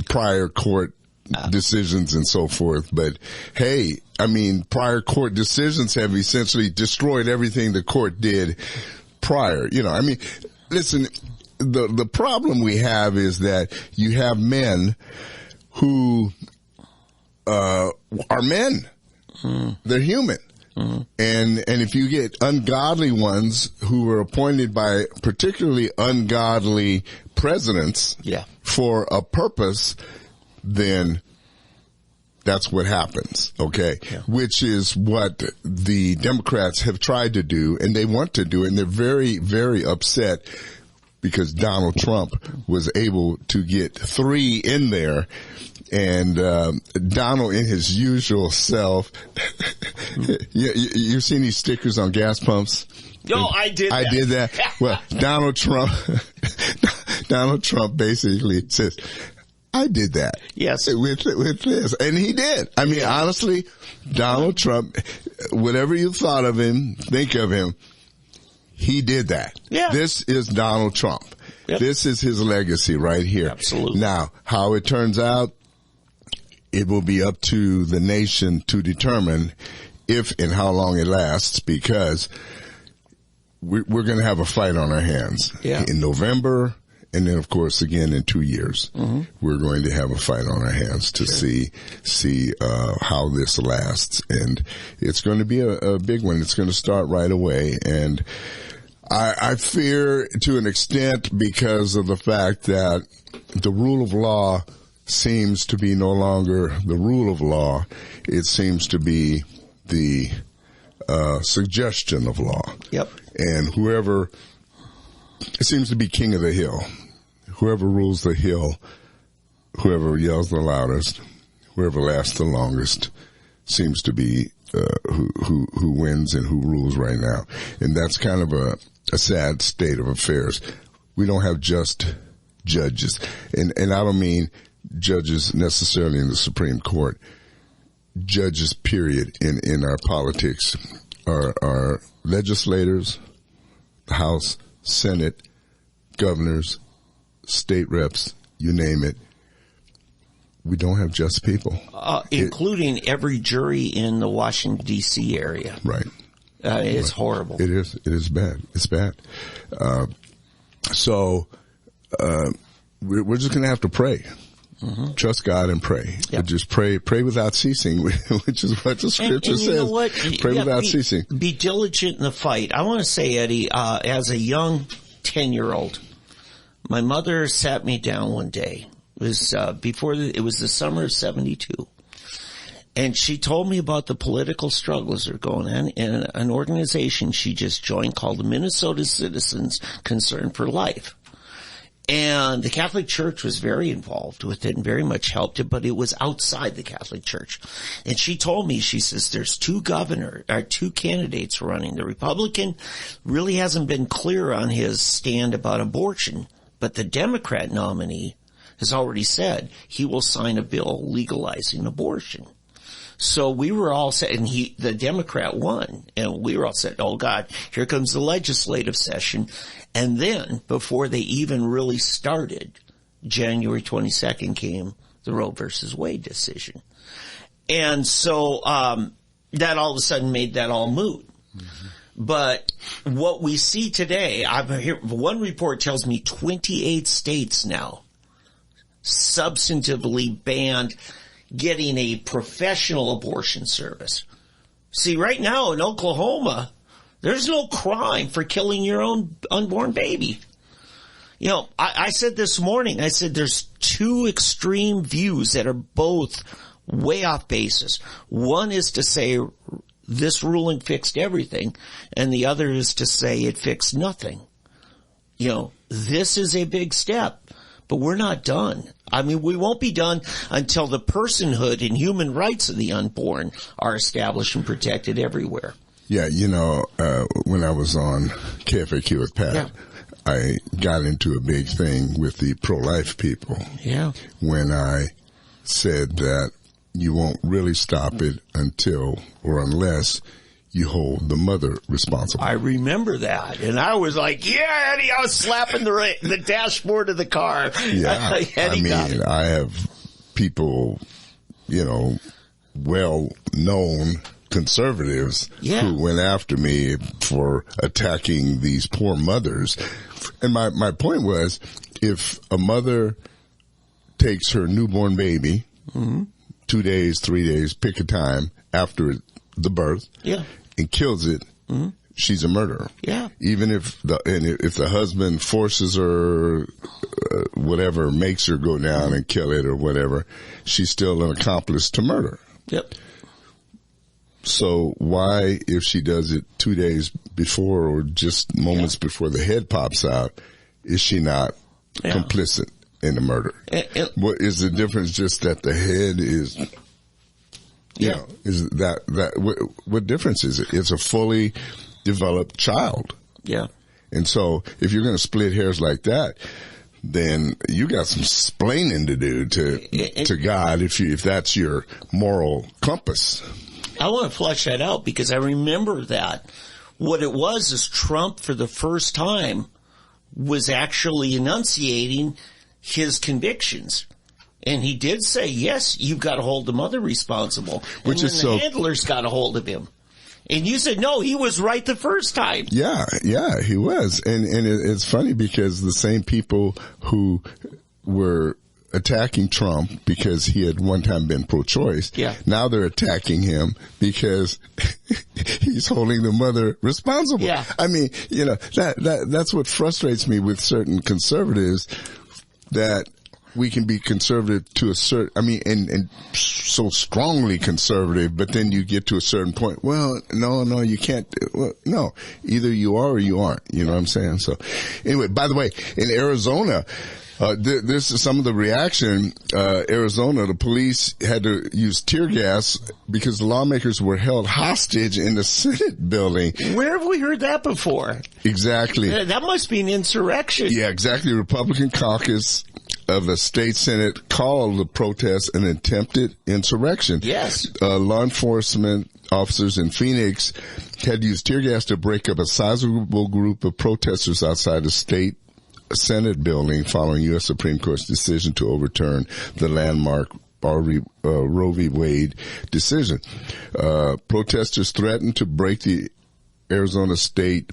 Speaker 2: prior court decisions and so forth. But hey, I mean, prior court decisions have essentially destroyed everything the court did prior. You know, I mean, listen, the problem we have is that you have men who are men. They're human. And if you get ungodly ones who were appointed by particularly ungodly presidents for a purpose, then that's what happens, okay? Yeah. Which is what the Democrats have tried to do, and they want to do, and they're very, very upset because Donald Trump was able to get 3 in there. And Donald, in his usual self, you've seen these stickers on gas pumps?
Speaker 3: No, I did that.
Speaker 2: I did that. Well, Donald Trump basically says, I did that.
Speaker 3: Yes.
Speaker 2: With this. And he did. I mean, honestly, Donald Trump, whatever you thought of him, think of him, he did that.
Speaker 3: Yeah.
Speaker 2: This is Donald Trump. Yep. This is his legacy right here.
Speaker 3: Absolutely.
Speaker 2: Now, how it turns out, it will be up to the nation to determine if and how long it lasts, because we're going to have a fight on our hands in November. And then, of course, again, in 2 years, we're going to have a fight on our hands to see how this lasts. And it's going to be a big one. It's going to start right away. And I fear to an extent because of the fact that the rule of law seems to be no longer the rule of law. It seems to be the suggestion of law.
Speaker 3: Yep.
Speaker 2: And whoever, it seems to be king of the hill. Whoever rules the hill, whoever yells the loudest, whoever lasts the longest, seems to be who wins and who rules right now. And that's kind of a sad state of affairs. We don't have just judges, and I don't mean judges necessarily in the Supreme Court. Judges, period, in our politics are legislators, the House, Senate, governors, state reps, you name it. We don't have just people.
Speaker 3: Including every jury in the Washington, D.C. area.
Speaker 2: Right.
Speaker 3: It's horrible.
Speaker 2: It is. It is bad. It's bad. So we're just going to have to pray. Trust God and pray. Yep. Just pray without ceasing, which is what the scripture says. You know what? Pray without ceasing.
Speaker 3: Be diligent in the fight. I want to say, Eddie, as a young 10-year-old, my mother sat me down one day. It was it was the summer of '72, and she told me about the political struggles that are going on in an organization she just joined called the Minnesota Citizens Concern for Life. And the Catholic Church was very involved with it and very much helped it, but it was outside the Catholic Church. And she told me, she says, there's two candidates running. The Republican really hasn't been clear on his stand about abortion, but the Democrat nominee has already said he will sign a bill legalizing abortion. So we were all set, and the Democrat won, and we were all set, oh God, here comes the legislative session. And then, before they even really started, January 22nd came the Roe versus Wade decision. And so, that all of a sudden made that all moot. Mm-hmm. But what we see today, one report tells me 28 states now substantively banned getting a professional abortion service. See, right now in Oklahoma, there's no crime for killing your own unborn baby. You know, I said this morning, I said there's two extreme views that are both way off basis. One is to say this ruling fixed everything, and the other is to say it fixed nothing. You know, this is a big step, but we're not done. I mean, we won't be done until the personhood and human rights of the unborn are established and protected everywhere.
Speaker 2: Yeah, you know, when I was on KFAQ with Pat, I got into a big thing with the pro-life people.
Speaker 3: Yeah.
Speaker 2: When I said that you won't really stop it until or unless you hold the mother responsible.
Speaker 3: I remember that, and I was like, "Yeah, Eddie!" I was slapping the dashboard of the car.
Speaker 2: Yeah, I have people, well-known conservatives who went after me for attacking these poor mothers. And my point was, if a mother takes her newborn baby, 2 days, 3 days, pick a time after the birth, and kills it, she's a murderer. Yeah. Even if the husband forces her, whatever, makes her go down and kill it or whatever, she's still an accomplice to murder. Yep. So why, if she does it 2 days before or just moments before the head pops out, is she not complicit in the murder? What is the difference? Just that the head is, is what difference is it? It's a fully developed child. Yeah. And so if you're going to split hairs like that, then you got some splaining to do to God if that's your moral compass.
Speaker 3: I want to flesh that out because I remember that. What it was is Trump, for the first time, was actually enunciating his convictions. And he did say, yes, you've got to hold the mother responsible. The handlers got a hold of him. And you said, no, he was right the first time. Yeah,
Speaker 2: he was. And it's funny because the same people who were attacking Trump because he had one time been pro-choice, now they're attacking him because he's holding the mother responsible. Yeah. I mean, that's what frustrates me with certain conservatives, that we can be conservative to a certain, and so strongly conservative, but then you get to a certain point. Well, no, you can't. Well, no, either you are or you aren't. You know what I'm saying? So anyway, by the way, in Arizona, this is some of the reaction. Arizona, the police had to use tear gas because the lawmakers were held hostage in the Senate building.
Speaker 3: Where have we heard that before?
Speaker 2: Exactly.
Speaker 3: That must be an insurrection.
Speaker 2: Yeah, exactly. Republican caucus of the state Senate called the protest an attempted insurrection. Yes. Law enforcement officers in Phoenix had used tear gas to break up a sizable group of protesters outside the state Senate building following U.S. Supreme Court's decision to overturn the landmark Roe v. Wade decision. Protesters threatened to break the Arizona state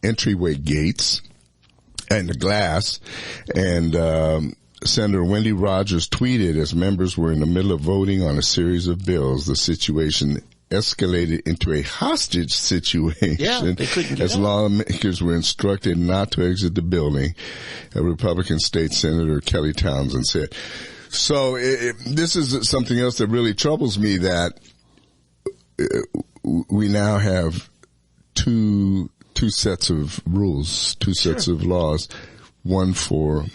Speaker 2: entryway gates and the glass, and Senator Wendy Rogers tweeted as members were in the middle of voting on a series of bills, the situation escalated into a hostage situation as lawmakers were instructed not to exit the building, a Republican state Senator Kelly Townsend said. So this is something else that really troubles me, that we now have two sets of rules, two sets of laws, one for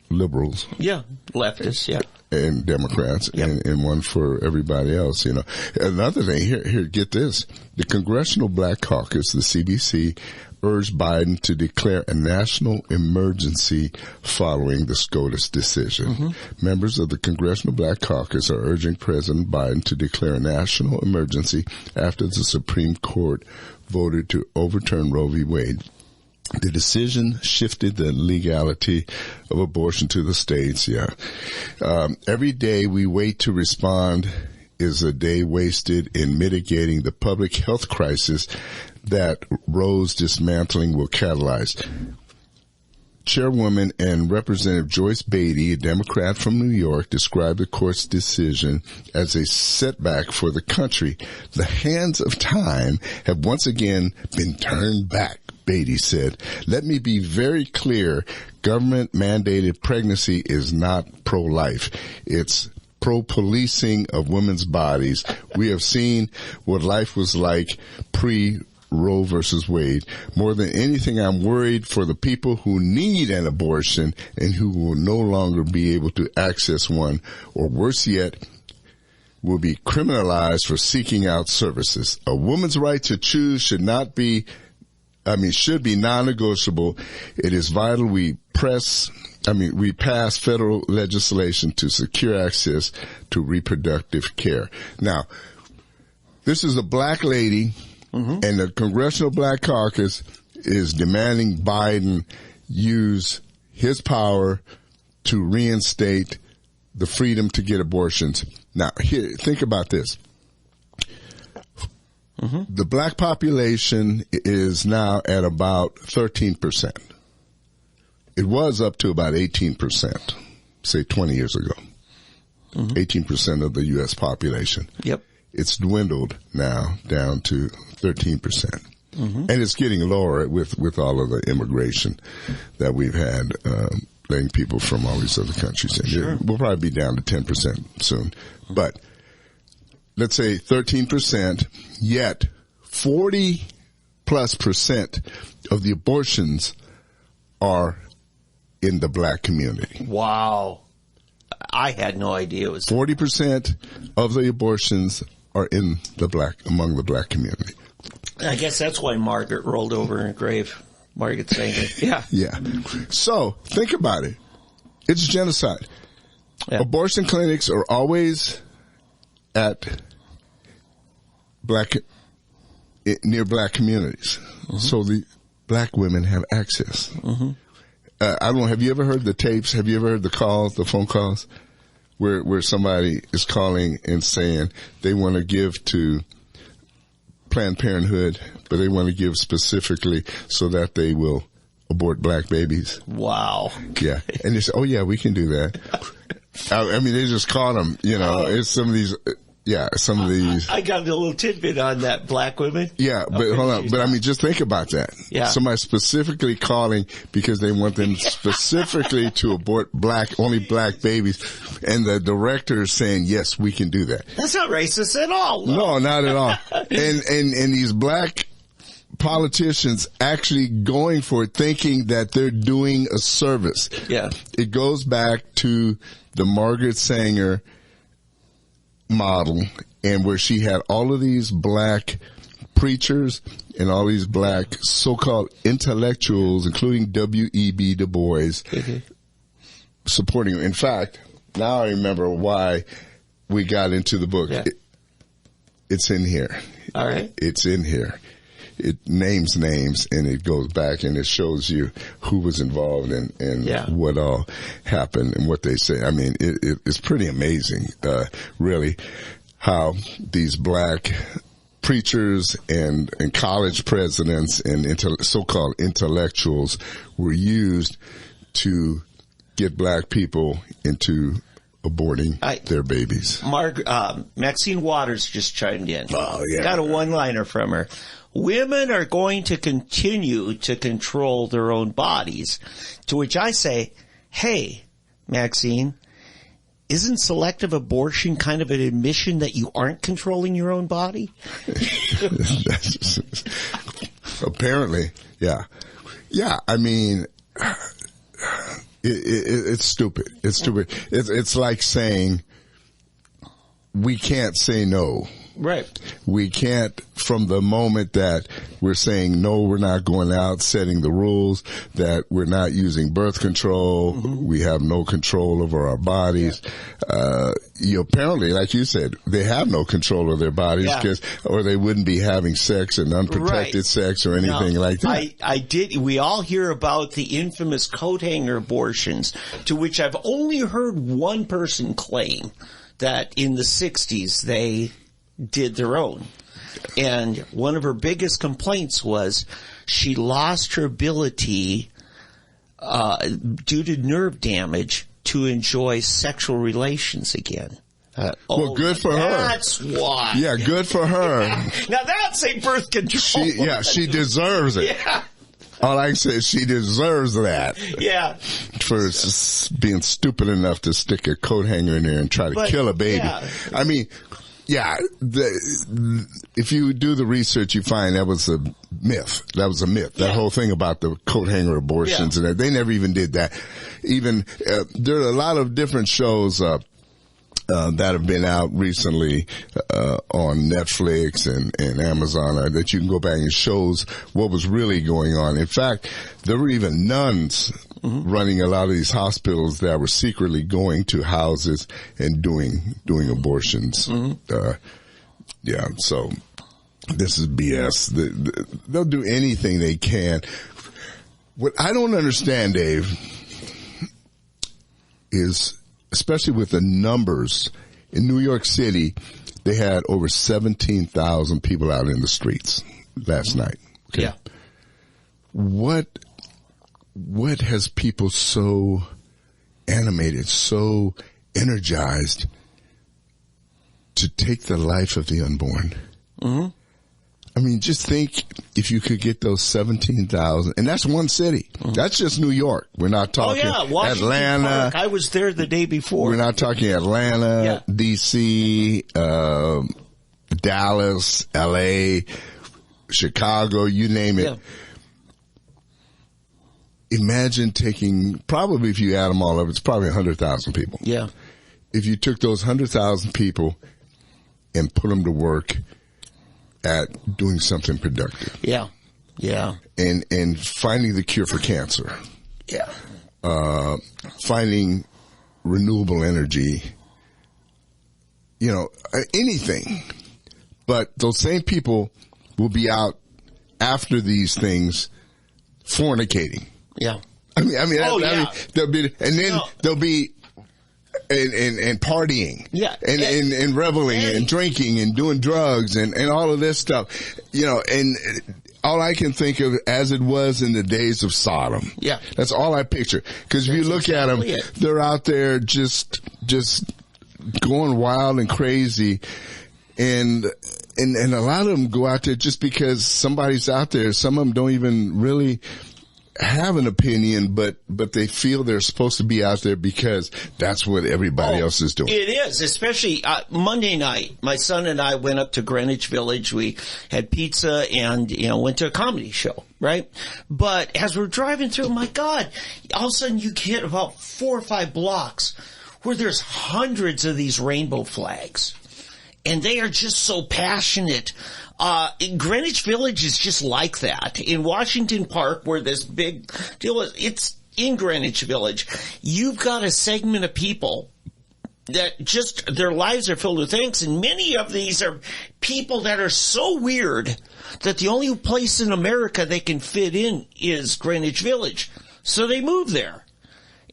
Speaker 2: liberals.
Speaker 3: Yeah, leftists,
Speaker 2: and Democrats, and one for everybody else, Another thing, here, get this. The Congressional Black Caucus, the CBC, urged Biden to declare a national emergency following the SCOTUS decision. Members of the Congressional Black Caucus are urging President Biden to declare a national emergency after the Supreme Court voted to overturn Roe v. Wade. The decision shifted the legality of abortion to the states. Every day we wait to respond is a day wasted in mitigating the public health crisis that Roe's dismantling will catalyze. Chairwoman and Representative Joyce Beatty, a Democrat from New York, described the court's decision as a setback for the country. The hands of time have once again been turned back, Beatty said. Let me be very clear. Government-mandated pregnancy is not pro-life. It's pro-policing of women's bodies. We have seen what life was like pre-Roe versus Wade. More than anything, I'm worried for the people who need an abortion and who will no longer be able to access one, or worse yet, will be criminalized for seeking out services. A woman's right to choose should be non-negotiable. It is vital we pass federal legislation to secure access to reproductive care. Now, this is a black lady And the Congressional Black Caucus is demanding Biden use his power to reinstate the freedom to get abortions. Now, here, think about this. The black population is now at about 13%. It was up to about 18%, say 20 years ago. 18% of the U.S. population.
Speaker 3: Yep.
Speaker 2: It's dwindled now down to 13%. And it's getting lower with all of the immigration that we've had, letting people from all these other countries in.
Speaker 3: Sure.
Speaker 2: We'll probably be down to 10% soon. But let's say 13%, yet 40+% of the abortions are in the black community.
Speaker 3: Wow. I had no idea it was
Speaker 2: 40% of the abortions are among the black community.
Speaker 3: I guess that's why Margaret rolled over in her grave. Margaret Sanger. Yeah.
Speaker 2: Yeah. So think about it. It's genocide.
Speaker 3: Yeah.
Speaker 2: Abortion clinics are always at near black communities. So the black women have access. I don't know. Have you ever heard the tapes? Have you ever heard the calls, the phone calls, where somebody is calling and saying they want to give to Planned Parenthood, but they want to give specifically so that they will abort black babies?
Speaker 3: Wow.
Speaker 2: Yeah. And they say, oh yeah, we can do that. I mean, they just caught them, it's some of these,
Speaker 3: I got a little tidbit on that, black women.
Speaker 2: Yeah, but hold on. But I mean, just think about that.
Speaker 3: Yeah.
Speaker 2: Somebody specifically calling because they want them specifically to abort only black babies. And the director is saying, yes, we can do that.
Speaker 3: That's not racist at all.
Speaker 2: No, not at all. And these black politicians actually going for it, thinking that they're doing a service.
Speaker 3: Yeah.
Speaker 2: It goes back to the Margaret Sanger model, and where she had all of these black preachers and all these black so-called intellectuals, including W.E.B. Du Bois, supporting her. In fact, now I remember why we got into the book.
Speaker 3: Yeah.
Speaker 2: It's in here.
Speaker 3: All right.
Speaker 2: It's in here. It names names, and it goes back and it shows you who was involved and what all happened and what they say. I mean, it's pretty amazing, really, how these black preachers and college presidents and so-called intellectuals were used to get black people into aborting their babies.
Speaker 3: Maxine Waters just chimed in.
Speaker 2: Oh, yeah.
Speaker 3: Got a one-liner from her. Women are going to continue to control their own bodies. To which I say, hey, Maxine, isn't selective abortion kind of an admission that you aren't controlling your own body?
Speaker 2: Apparently, yeah. Yeah, I mean, it's stupid. It's stupid. It's like saying we can't say no.
Speaker 3: Right.
Speaker 2: We can't, from the moment that we're saying, no, we're not going out, setting the rules, that we're not using birth control, we have no control over our bodies. Apparently, like you said, they have no control of their bodies or they wouldn't be having sex and unprotected sex or anything like that.
Speaker 3: We all hear about the infamous coat hanger abortions, to which I've only heard one person claim that in the 60s they did their own. And one of her biggest complaints was she lost her ability due to nerve damage to enjoy sexual relations again.
Speaker 2: Well, good for her.
Speaker 3: That's why.
Speaker 2: Yeah, good for her.
Speaker 3: Now that's a birth control.
Speaker 2: She deserves it. Yeah. All I can say is she deserves that.
Speaker 3: Yeah.
Speaker 2: For being stupid enough to stick a coat hanger in there and try to kill a baby. Yeah. I mean, yeah, if you do the research, you find that was a myth. That was a myth. That whole thing about the coat hanger abortions and that, they never even did that. Even there are a lot of different shows that have been out recently on Netflix and Amazon that you can go back and shows what was really going on. In fact, there were even nuns running a lot of these hospitals that were secretly going to houses and doing abortions. So This is BS. They'll do anything they can. What I don't understand, Dave, is especially with the numbers in New York City, they had over 17,000 people out in the streets last night. Okay?
Speaker 3: Yeah.
Speaker 2: What has people so animated, so energized to take the life of the unborn?
Speaker 3: Mm-hmm.
Speaker 2: I mean, just think if you could get those 17,000, and that's one city. Mm-hmm. That's just New York. We're not talking
Speaker 3: Washington
Speaker 2: Atlanta.
Speaker 3: Park. I was there the day before.
Speaker 2: We're not talking Atlanta, D.C., Dallas, L.A., Chicago, you name it.
Speaker 3: Yeah.
Speaker 2: Imagine taking, probably if you add them all up, it's probably 100,000 people.
Speaker 3: Yeah.
Speaker 2: If you took those 100,000 people and put them to work at doing something productive.
Speaker 3: Yeah. Yeah.
Speaker 2: And finding the cure for cancer.
Speaker 3: Yeah.
Speaker 2: Finding renewable energy. You know, anything. But those same people will be out after these things fornicating.
Speaker 3: Yeah.
Speaker 2: I mean, they'll be, and then they'll be, and partying.
Speaker 3: Yeah.
Speaker 2: And reveling and drinking and doing drugs and all of this stuff, you know, and all I can think of as it was in the days of Sodom. Yeah. That's all I picture. Cause if you look at them, they're out there just going wild and crazy. And a lot of them go out there just because somebody's out there. Some of them don't even really have an opinion, but they feel they're supposed to be out there because that's what everybody else is doing.
Speaker 3: It is, especially Monday night. My son and I went up to Greenwich Village. We had pizza and, you know, went to a comedy show, right? But as we're driving through, my God, all of a sudden you hit about 4 or 5 blocks where there's hundreds of these rainbow flags. And they are just so passionate. In Greenwich Village is just like that. In Washington Park, where this big deal is, it's in Greenwich Village. You've got a segment of people that just, their lives are filled with things, and many of these are people that are so weird that the only place in America they can fit in is Greenwich Village. So they move there.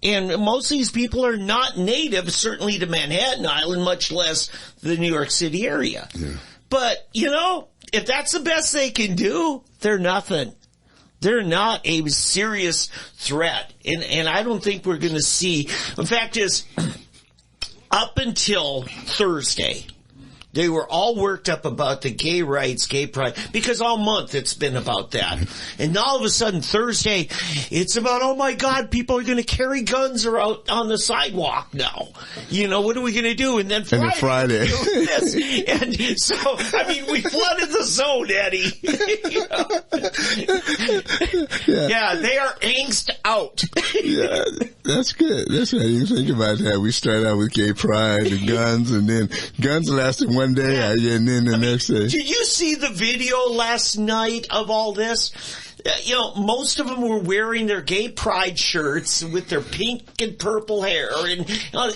Speaker 3: And most of these people are not native, certainly to Manhattan Island, much less the New York City area. Yeah. But, you know, if that's the best they can do, they're nothing. They're not a serious threat. And I don't think we're going to see. The fact is, up until Thursday, they were all worked up about the gay rights, gay pride, because all month it's been about that. And all of a sudden Thursday, it's about, oh my God, people are going to carry guns out on the sidewalk now. You know, what are we going to do? And then Friday. This. And so, I mean, we flooded the zone, Eddie. You know? Yeah, they are angst out.
Speaker 2: Yeah, that's good. That's right. You think about that. We started out with gay pride and guns, and then guns lasted one day, and then the next day.
Speaker 3: Did you see the video last night of all this? You know, most of them were wearing their gay pride shirts with their pink and purple hair, and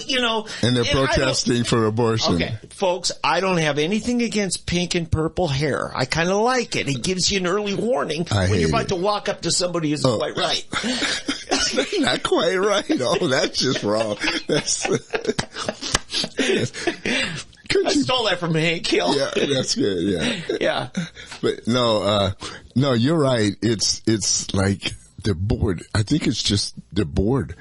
Speaker 3: you know,
Speaker 2: and they're protesting for abortion.
Speaker 3: Okay, folks, I don't have anything against pink and purple hair. I kind of like it. It gives you an early warning when you're about to walk up to somebody who's quite right.
Speaker 2: Not quite right. Oh, that's just wrong. That's
Speaker 3: I stole that from Hank Hill.
Speaker 2: Yeah, that's good. Yeah.
Speaker 3: Yeah.
Speaker 2: But no, you're right. It's like they're bored. I think it's just they're bored.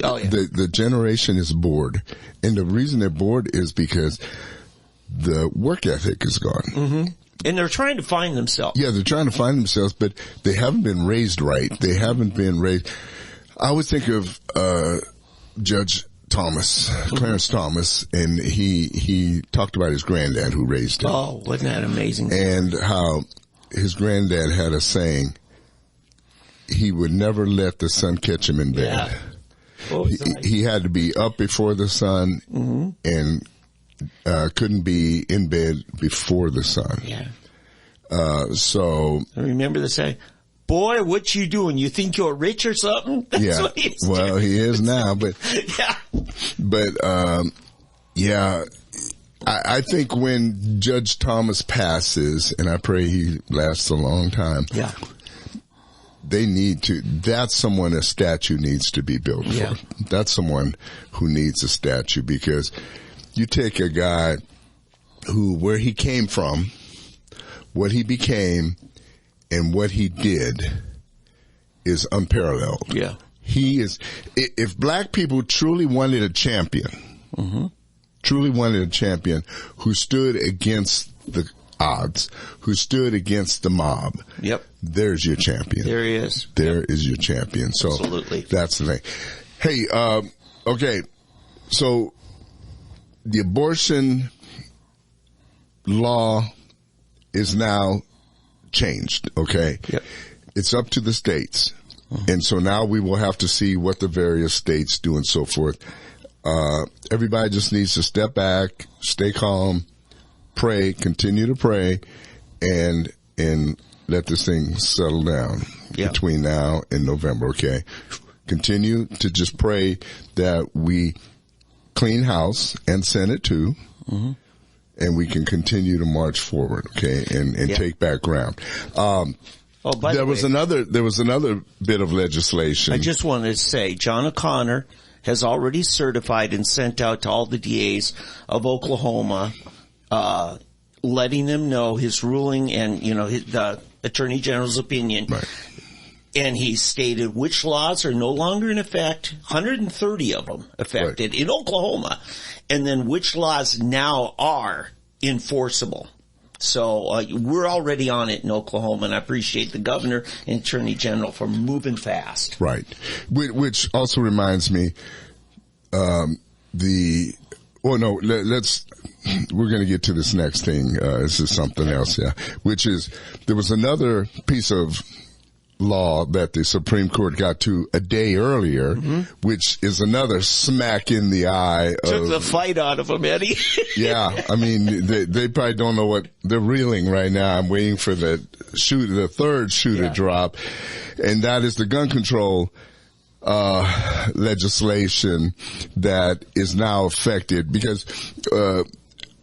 Speaker 3: Oh, yeah.
Speaker 2: The generation is bored. And the reason they're bored is because the work ethic is gone.
Speaker 3: Mm-hmm. And they're trying to find themselves.
Speaker 2: Yeah, they're trying to find themselves, but they haven't been raised right. They haven't been raised. I always think of, Judge Thomas, Clarence Thomas, and he talked about his granddad who raised him.
Speaker 3: Oh, wasn't that amazing?
Speaker 2: And how his granddad had a saying, he would never let the sun catch him in bed. Yeah. He had to be up before the sun and couldn't be in bed before the sun.
Speaker 3: Yeah.
Speaker 2: So
Speaker 3: I remember the saying, boy, what you doing? You think you're rich or something? That's what he is doing.
Speaker 2: He is now, but,
Speaker 3: yeah.
Speaker 2: But, I think when Judge Thomas passes, and I pray he lasts a long time.
Speaker 3: Yeah.
Speaker 2: They need to, that's someone a statue needs to be built for. That's someone who needs a statue, because you take a guy who, where he came from, what he became, and what he did is unparalleled.
Speaker 3: Yeah.
Speaker 2: He is, if black people truly wanted a champion, truly wanted a champion who stood against the odds, who stood against the mob.
Speaker 3: Yep.
Speaker 2: There's your champion.
Speaker 3: There he is.
Speaker 2: There is your champion. So
Speaker 3: absolutely.
Speaker 2: That's the thing. Hey, okay. So the abortion law is now changed. Okay.
Speaker 3: Yep.
Speaker 2: It's up to the states. And so now we will have to see what the various states do and so forth. Everybody just needs to step back, stay calm, pray, continue to pray, and let this thing settle down between now and November, okay? Continue to just pray that we clean House and Senate too, and we can continue to march forward, okay, and take back ground. There was another bit of legislation.
Speaker 3: I just wanted to say, John O'Connor has already certified and sent out to all the DAs of Oklahoma, letting them know his ruling and, the Attorney General's opinion.
Speaker 2: Right.
Speaker 3: And he stated which laws are no longer in effect, 130 of them affected in Oklahoma, and then which laws now are enforceable. So we're already on it in Oklahoma, and I appreciate the governor and attorney general for moving fast.
Speaker 2: Right. Which also reminds me, we're going to get to this next thing. This is something else, which is there was another piece of law that the Supreme Court got to a day earlier, which is another smack in the eye.
Speaker 3: Took the fight out of them, Eddie.
Speaker 2: Yeah, I mean, they probably don't know what they're reeling right now. I'm waiting for the third shoe to drop, and that is the gun control legislation that is now affected because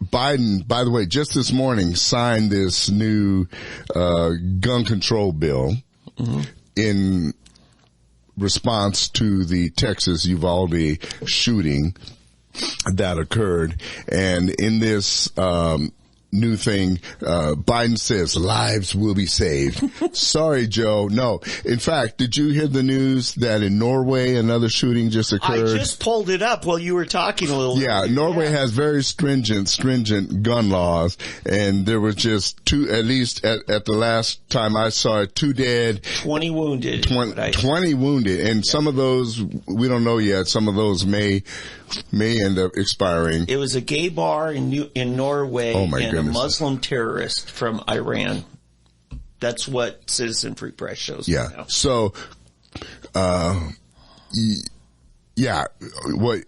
Speaker 2: Biden, by the way, just this morning signed this new gun control bill in response to the Texas Uvalde shooting that occurred. And in this new thing, Biden says lives will be saved. Sorry, Joe. No. In fact, did you hear the news that in Norway another shooting just occurred?
Speaker 3: I just pulled it up while you were talking a little.
Speaker 2: Yeah, Norway has very stringent gun laws, and there was just at least at the last time I saw it, 2 dead,
Speaker 3: 20 wounded.
Speaker 2: 20 wounded, and some of those we don't know yet. Some of those may end up expiring.
Speaker 3: It was a gay bar in Norway.
Speaker 2: Oh my goodness.
Speaker 3: A Muslim terrorist from Iran. That's what Citizen Free Press shows.
Speaker 2: Yeah.
Speaker 3: Now.
Speaker 2: So, what,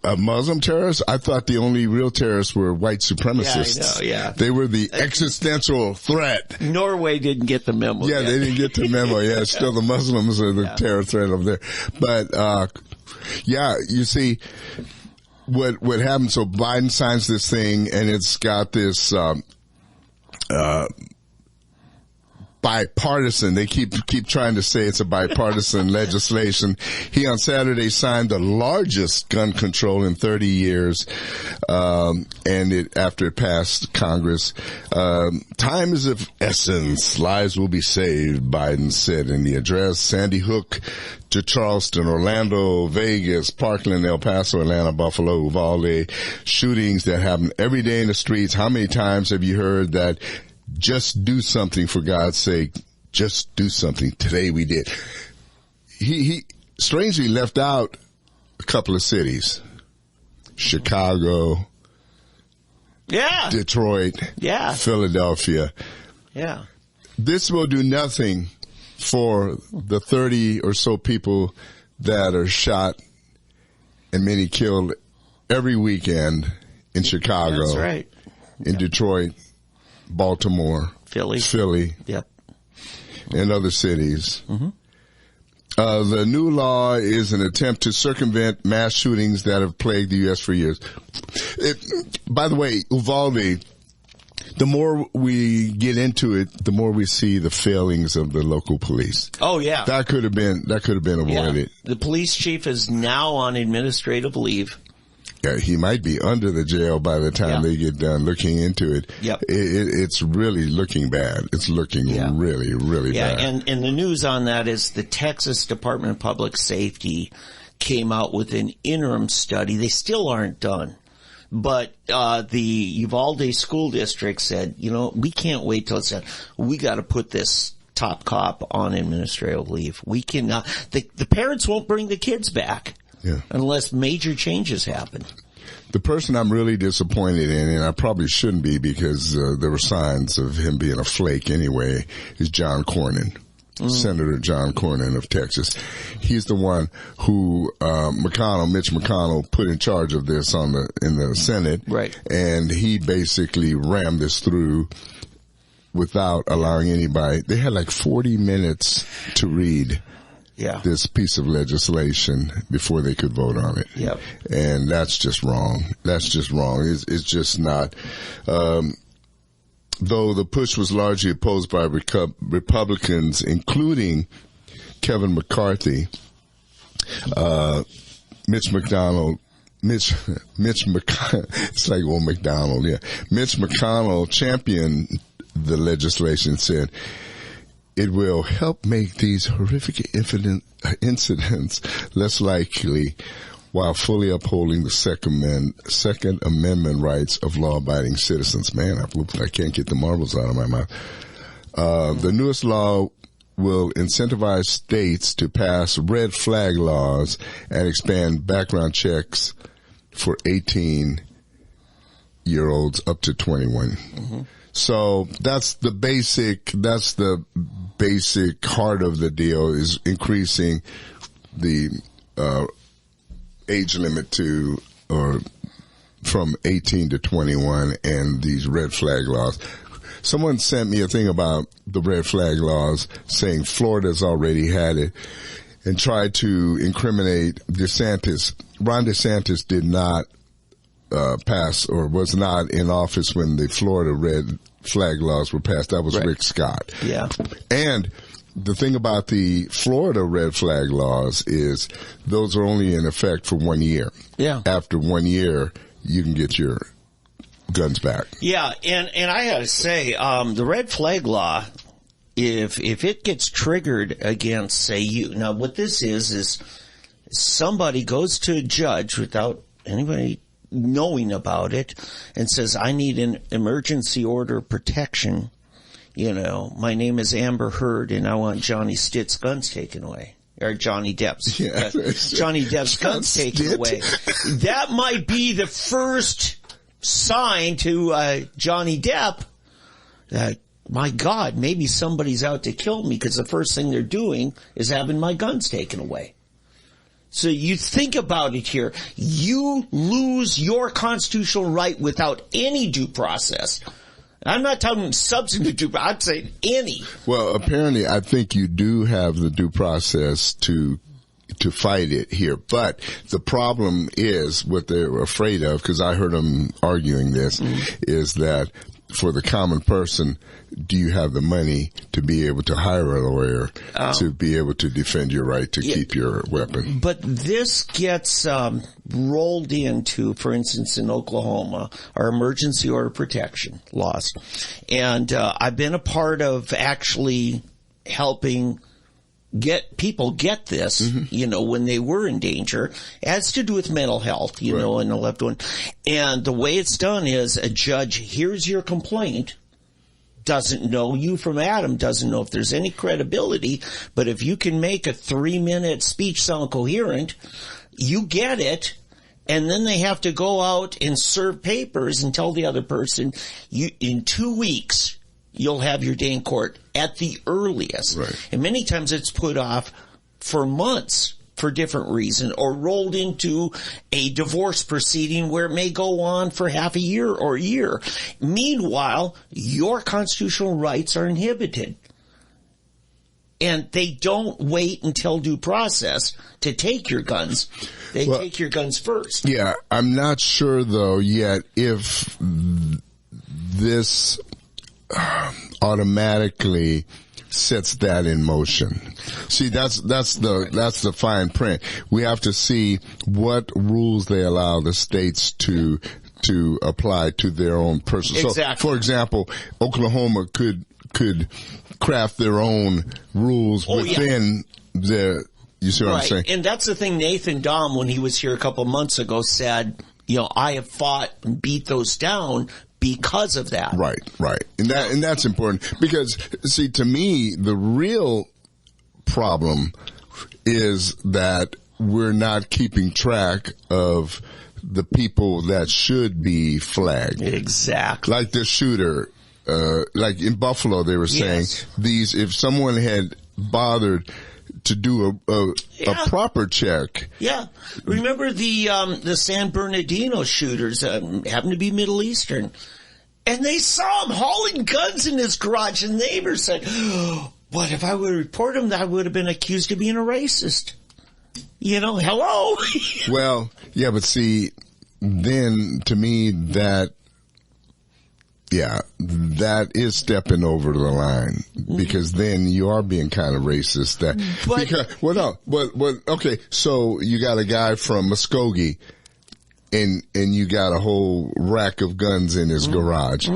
Speaker 2: a Muslim terrorist? I thought the only real terrorists were white supremacists.
Speaker 3: Yeah, I know,
Speaker 2: They were the existential threat.
Speaker 3: Norway didn't get the memo.
Speaker 2: Yeah, they didn't get the memo. Yeah, still the Muslims are the terror threat over there. But, you see, what happened, so Biden signs this thing and it's got this, bipartisan. They keep trying to say it's a bipartisan legislation. He on Saturday signed the largest gun control in 30 years, and after it passed Congress. Time is of essence. Lives will be saved, Biden said in the address. Sandy Hook to Charleston, Orlando, Vegas, Parkland, El Paso, Atlanta, Buffalo, Uvalde, shootings that happen every day in the streets. How many times have you heard that? Just do something, for God's sake. Just do something. Today we did. He strangely left out a couple of cities. Chicago.
Speaker 3: Yeah.
Speaker 2: Detroit.
Speaker 3: Yeah.
Speaker 2: Philadelphia.
Speaker 3: Yeah.
Speaker 2: This will do nothing for the 30 or so people that are shot and many killed every weekend in Chicago.
Speaker 3: That's right.
Speaker 2: In Detroit. Baltimore,
Speaker 3: Philly,
Speaker 2: yep, and other cities. The new law is an attempt to circumvent mass shootings that have plagued the U.S. for years. By the way, Uvalde, the more we get into it, the more we see the failings of the local police.
Speaker 3: Oh yeah.
Speaker 2: That could have been avoided.
Speaker 3: Yeah. The police chief is now on administrative leave.
Speaker 2: Yeah, he might be under the jail by the time they get done looking into it.
Speaker 3: Yep.
Speaker 2: It's really looking bad. It's looking really, really bad.
Speaker 3: Yeah, and the news on that is the Texas Department of Public Safety came out with an interim study. They still aren't done. But the Uvalde School District said, we can't wait till it's done. We got to put this top cop on administrative leave. We cannot. The parents won't bring the kids back unless major changes happen.
Speaker 2: The person I'm really disappointed in, and I probably shouldn't be because there were signs of him being a flake anyway, is John Cornyn. Senator John Cornyn of Texas. He's the one who Mitch McConnell put in charge of this in the Senate.
Speaker 3: Right.
Speaker 2: And he basically rammed this through without allowing anybody. They had like 40 minutes to read this piece of legislation before they could vote on it.
Speaker 3: Yep.
Speaker 2: And that's just wrong. That's just wrong. It's just not. Though the push was largely opposed by Republicans, including Kevin McCarthy, Mitch McConnell, it's like old McDonald, Mitch McConnell championed the legislation, said it will help make these horrific incidents less likely while fully upholding the Second Amendment rights of law-abiding citizens. Man, I can't get the marbles out of my mouth. The newest law will incentivize states to pass red flag laws and expand background checks for 18-year-olds up to 21. Mm-hmm. So that's the basic heart of the deal, is increasing the age limit from 18 to 21 and these red flag laws. Someone sent me a thing about the red flag laws saying Florida's already had it and tried to incriminate DeSantis. Ron DeSantis did not pass or was not in office when the Florida red flag laws were passed. That was Rick Scott.
Speaker 3: Yeah.
Speaker 2: And the thing about the Florida red flag laws is those are only in effect for 1 year.
Speaker 3: Yeah.
Speaker 2: After 1 year, you can get your guns back.
Speaker 3: Yeah, and I gotta say, the red flag law, if it gets triggered against, say, now what this is somebody goes to a judge without anybody knowing about it and says, I need an emergency order of protection. My name is Amber Heard and I want Johnny Stitt's guns taken away. Or Johnny Depp's. Yeah. Johnny Depp's guns taken away. That might be the first sign to Johnny Depp that, my God, maybe somebody's out to kill me, because the first thing they're doing is having my guns taken away. So you think about it here. You lose your constitutional right without any due process. I'm not talking substantive due process. I'd say any.
Speaker 2: Well, apparently, I think you do have the due process to fight it here. But the problem is what they're afraid of, because I heard them arguing this, is that for the common person, do you have the money to be able to hire a lawyer to be able to defend your right to keep your weapon?
Speaker 3: But this gets rolled into, for instance, in Oklahoma, our emergency order protection laws. And I've been a part of actually helping people get this, when they were in danger. It has to do with mental health, and the left one. And the way it's done is a judge hears your complaint, doesn't know you from Adam, doesn't know if there's any credibility, but if you can make a 3-minute speech sound coherent, you get it. And then they have to go out and serve papers and tell the other person, in 2 weeks, you'll have your day in court at the earliest. Right. And many times it's put off for months for different reasons, or rolled into a divorce proceeding where it may go on for half a year or a year. Meanwhile, your constitutional rights are inhibited. And they don't wait until due process to take your guns. They take your guns first.
Speaker 2: Yeah, I'm not sure though yet if this automatically sets that in motion. See, that's the fine print. We have to see what rules they allow the states to apply to their own personal.
Speaker 3: Exactly.
Speaker 2: So, for example, Oklahoma could craft their own rules within their. You see what I'm saying?
Speaker 3: And that's the thing. Nathan Dahm, when he was here a couple months ago, said, I have fought and beat those down because of that. Right.
Speaker 2: And that's important because, see, to me, the real problem is that we're not keeping track of the people that should be flagged.
Speaker 3: Exactly.
Speaker 2: Like the shooter, like in Buffalo, they were saying if someone had bothered to do a proper check.
Speaker 3: Yeah. Remember the San Bernardino shooters, happened to be Middle Eastern. And they saw him hauling guns in his garage, and the neighbors said, what if I would report him? I would have been accused of being a racist. Hello?
Speaker 2: Well, yeah, but see, then to me that is stepping over the line because then you are being kind of racist. Okay, so you got a guy from Muskogee and you got a whole rack of guns in his garage.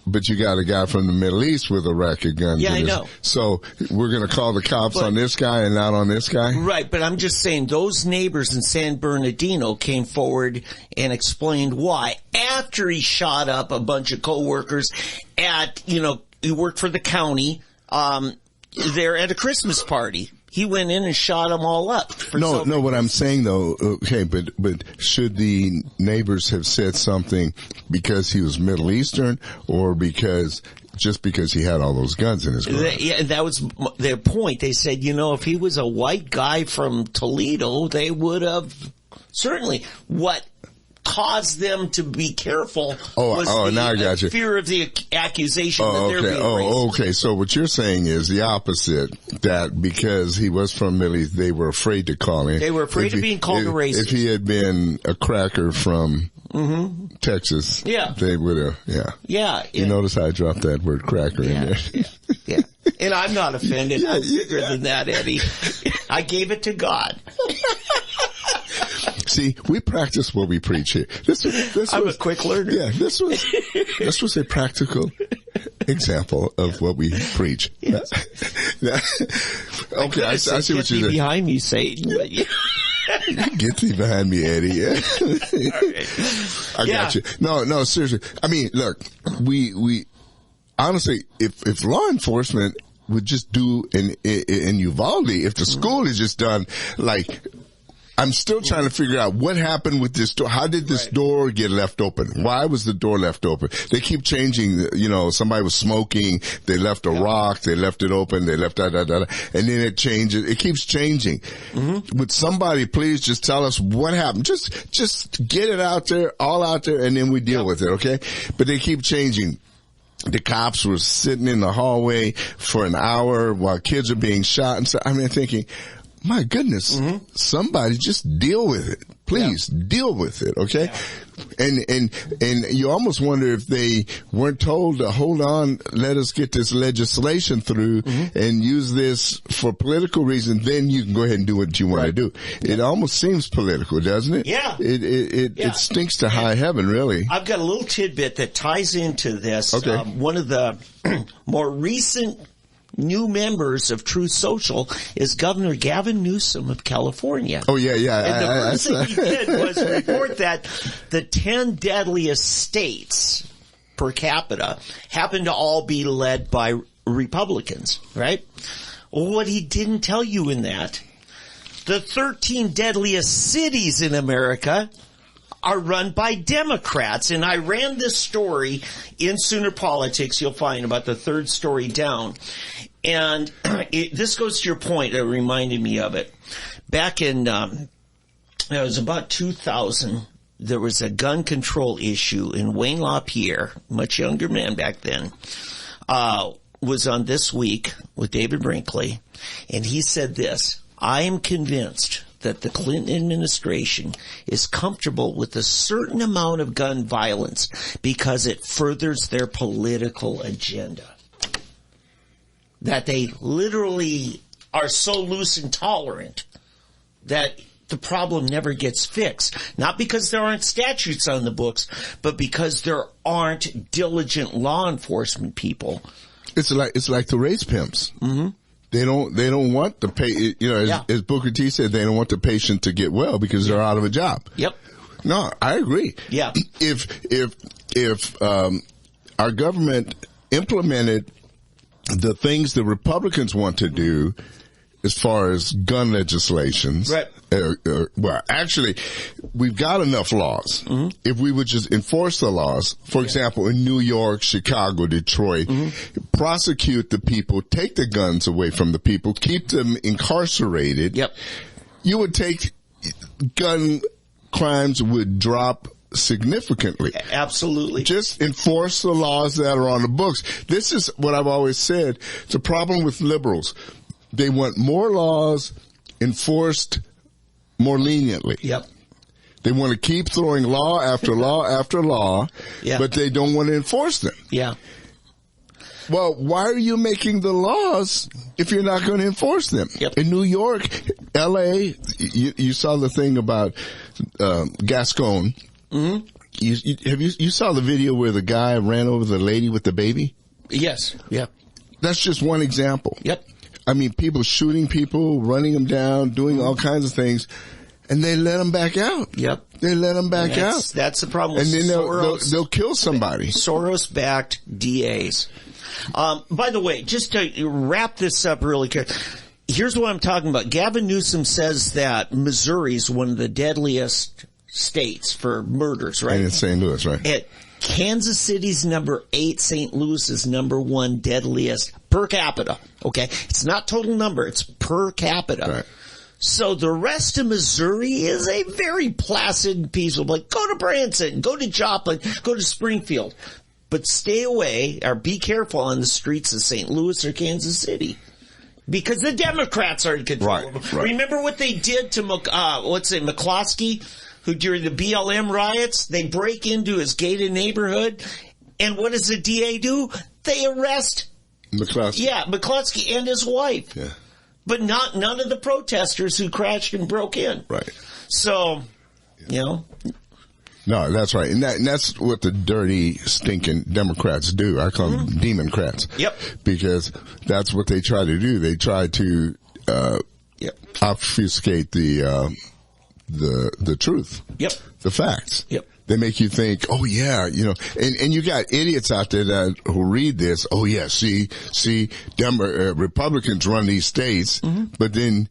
Speaker 2: But you got a guy from the Middle East with a rack of guns.
Speaker 3: Yeah, I know.
Speaker 2: So we're going to call the cops on this guy and not on this guy?
Speaker 3: Right, but I'm just saying those neighbors in San Bernardino came forward and explained why. After he shot up a bunch of coworkers he worked for the county, there at a Christmas party. He went in and shot them all up.
Speaker 2: No, what I'm saying though, okay, but should the neighbors have said something because he was Middle Eastern or just because he had all those guns in his garage?
Speaker 3: Yeah, that was their point. They said, if he was a white guy from Toledo, they would have certainly. What caused them to be careful was
Speaker 2: now I got you.
Speaker 3: Fear of the accusation that they're being racist.
Speaker 2: Okay. So what you're saying is the opposite, that because he was from Middle East, they were afraid to call him.
Speaker 3: They were afraid of being called a racist.
Speaker 2: If he had been a cracker from Texas, they would have,
Speaker 3: Yeah.
Speaker 2: You notice how I dropped that word cracker in there?
Speaker 3: Yeah. And I'm not offended. I'm bigger than that, Eddie. I gave it to God.
Speaker 2: See, we practice what we preach here.
Speaker 3: I'm a quick learner.
Speaker 2: Yeah, this was a practical example of what we preach.
Speaker 3: Yes.
Speaker 2: Okay, I see what you're doing.
Speaker 3: Behind me, Satan.
Speaker 2: Get thee behind me, Eddie. I got you. No, seriously. I mean, look, we honestly, if law enforcement would just do in Uvalde, if the school is just done like. I'm still trying to figure out what happened with this door. How did this door get left open? Why was the door left open? They keep changing, somebody was smoking, they left a rock, they left it open, they left and then it changes. It keeps changing. Would somebody please just tell us what happened? Just get it out there, all out there, and then we deal with it, okay? But they keep changing. The cops were sitting in the hallway for an hour while kids are being shot, and so I'm thinking, my goodness, somebody just deal with it. Please deal with it, okay? And you almost wonder if they weren't told to hold on, let us get this legislation through and use this for political reasons, then you can go ahead and do what you want to do. It almost seems political, doesn't it?
Speaker 3: Yeah.
Speaker 2: It stinks to high heaven, really.
Speaker 3: I've got a little tidbit that ties into this.
Speaker 2: Okay.
Speaker 3: One of the more recent new members of Truth Social is Governor Gavin Newsom of California.
Speaker 2: Oh, yeah.
Speaker 3: And the first thing he did was report that the 10 deadliest states per capita happen to all be led by Republicans, right? Well, what he didn't tell you in that, the 13 deadliest cities in America are run by Democrats. And I ran this story in Sooner Politics, you'll find, about the third story down. And this goes to your point. It reminded me of it. Back in, it was about 2000, there was a gun control issue in Wayne LaPierre, much younger man back then, was on This Week with David Brinkley, and he said this: I am convinced that the Clinton administration is comfortable with a certain amount of gun violence because it furthers their political agenda. That they literally are so loose and tolerant that the problem never gets fixed. Not because there aren't statutes on the books, but because there aren't diligent law enforcement people.
Speaker 2: It's like the race pimps. Mm-hmm. They don't want the as Booker T said, they don't want the patient to get well because they're out of a job.
Speaker 3: Yep.
Speaker 2: No, I agree.
Speaker 3: Yeah.
Speaker 2: If our government implemented the things the Republicans want to do as far as gun legislations,
Speaker 3: right?
Speaker 2: Well, actually, we've got enough laws. Mm-hmm. If we would just enforce the laws, for example, in New York, Chicago, Detroit, prosecute the people, take the guns away from the people, keep them incarcerated.
Speaker 3: Yep.
Speaker 2: You would take gun crimes would drop significantly.
Speaker 3: Absolutely.
Speaker 2: Just enforce the laws that are on the books. This is what I've always said. It's a problem with liberals. They want more laws enforced more leniently.
Speaker 3: Yep.
Speaker 2: They want to keep throwing law after law after law, but they don't want to enforce them.
Speaker 3: Yeah.
Speaker 2: Well, why are you making the laws if you're not going to enforce them?
Speaker 3: Yep.
Speaker 2: In New York, L.A., you saw the thing about Gascon. Mm-hmm. You saw the video where the guy ran over the lady with the baby?
Speaker 3: Yes. Yep.
Speaker 2: That's just one example.
Speaker 3: Yep.
Speaker 2: I mean, people shooting people, running them down, doing all kinds of things, and they let them back out. Yep. They let them back out.
Speaker 3: That's the problem with
Speaker 2: and then they'll kill somebody.
Speaker 3: Soros-backed DAs. By the way, just to wrap this up really quick, here's what I'm talking about. Gavin Newsom says that Missouri is one of the deadliest states for murders, right?
Speaker 2: And it's St. Louis, right?
Speaker 3: Kansas City's number 8, St. Louis is number 1 deadliest per capita. Okay? It's not total number, it's per capita.
Speaker 2: Right.
Speaker 3: So the rest of Missouri is a very placid and peaceful. Like, go to Branson, go to Joplin, go to Springfield. But stay away or be careful on the streets of St. Louis or Kansas City. Because the Democrats are in control of them. Right. Remember what they did to McCloskey? Who during the BLM riots, they break into his gated neighborhood, and what does the DA do? They arrest
Speaker 2: McCloskey.
Speaker 3: Yeah, McCloskey and his wife.
Speaker 2: Yeah.
Speaker 3: But none of the protesters who crashed and broke in.
Speaker 2: Right.
Speaker 3: So, you know.
Speaker 2: No, that's right. And that's what the dirty, stinking Democrats do. I call them Democrats.
Speaker 3: Yep.
Speaker 2: Because that's what they try to do. They try to obfuscate the truth.
Speaker 3: Yep.
Speaker 2: The facts.
Speaker 3: Yep.
Speaker 2: They make you think, oh yeah, and you got idiots out there who read this. Oh yeah, see, Republicans run these states, but then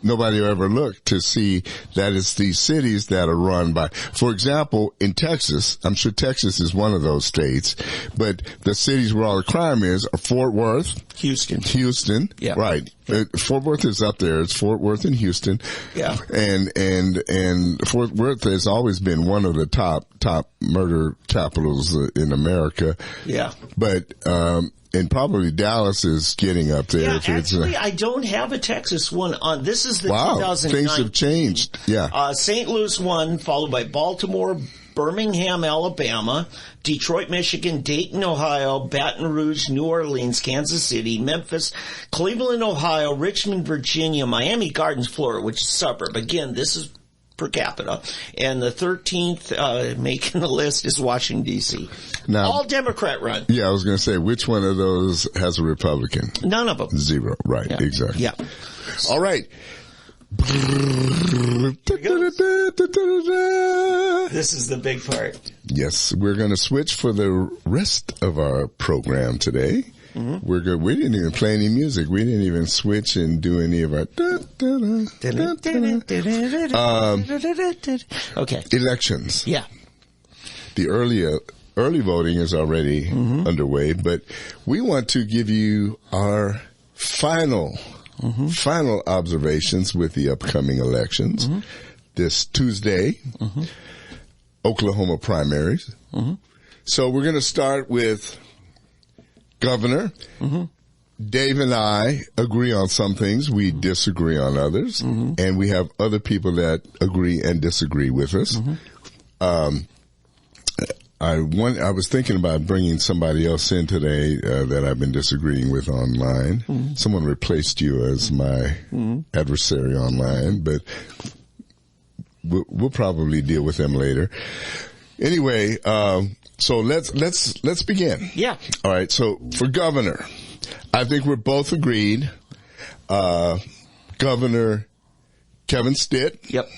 Speaker 2: nobody ever looked to see that it's these cities that are run by, for example, in Texas, I'm sure Texas is one of those states, but the cities where all the crime is are Fort Worth, Houston,
Speaker 3: yeah.
Speaker 2: Right. Fort Worth is up there. It's Fort Worth and Houston.
Speaker 3: Yeah.
Speaker 2: And Fort Worth has always been one of the top murder capitals in America.
Speaker 3: Yeah.
Speaker 2: But, and probably Dallas is getting up there.
Speaker 3: Yeah, actually, I don't have a Texas one on. This is the 2009.
Speaker 2: Things have changed. Yeah.
Speaker 3: St. Louis one, followed by Baltimore, Birmingham, Alabama, Detroit, Michigan, Dayton, Ohio, Baton Rouge, New Orleans, Kansas City, Memphis, Cleveland, Ohio, Richmond, Virginia, Miami Gardens, Florida, which is a suburb. Again, this is per capita. And the 13th making the list is Washington, D.C. Now, all Democrat run.
Speaker 2: Yeah, I was going to say, which one of those has a Republican?
Speaker 3: None of them.
Speaker 2: 0. Right,
Speaker 3: yeah.
Speaker 2: Exactly.
Speaker 3: Yeah.
Speaker 2: All right.
Speaker 3: This is the big part.
Speaker 2: Yes, we're going to switch for the rest of our program today. We're good. We didn't even play any music. We didn't even switch and do any of our
Speaker 3: okay.
Speaker 2: Elections.
Speaker 3: Yeah.
Speaker 2: The early voting is already underway, but we want to give you our final observations with the upcoming elections. This Tuesday, Oklahoma primaries. So we're going to start with governor, Dave and I agree on some things. We disagree on others. And we have other people that agree and disagree with us. I was thinking about bringing somebody else in today that I've been disagreeing with online. Someone replaced you as my adversary online, but we'll probably deal with them later. Anyway, so let's begin.
Speaker 3: Yeah.
Speaker 2: All right. So for governor, I think we're both agreed. Governor Kevin Stitt.
Speaker 3: Yep.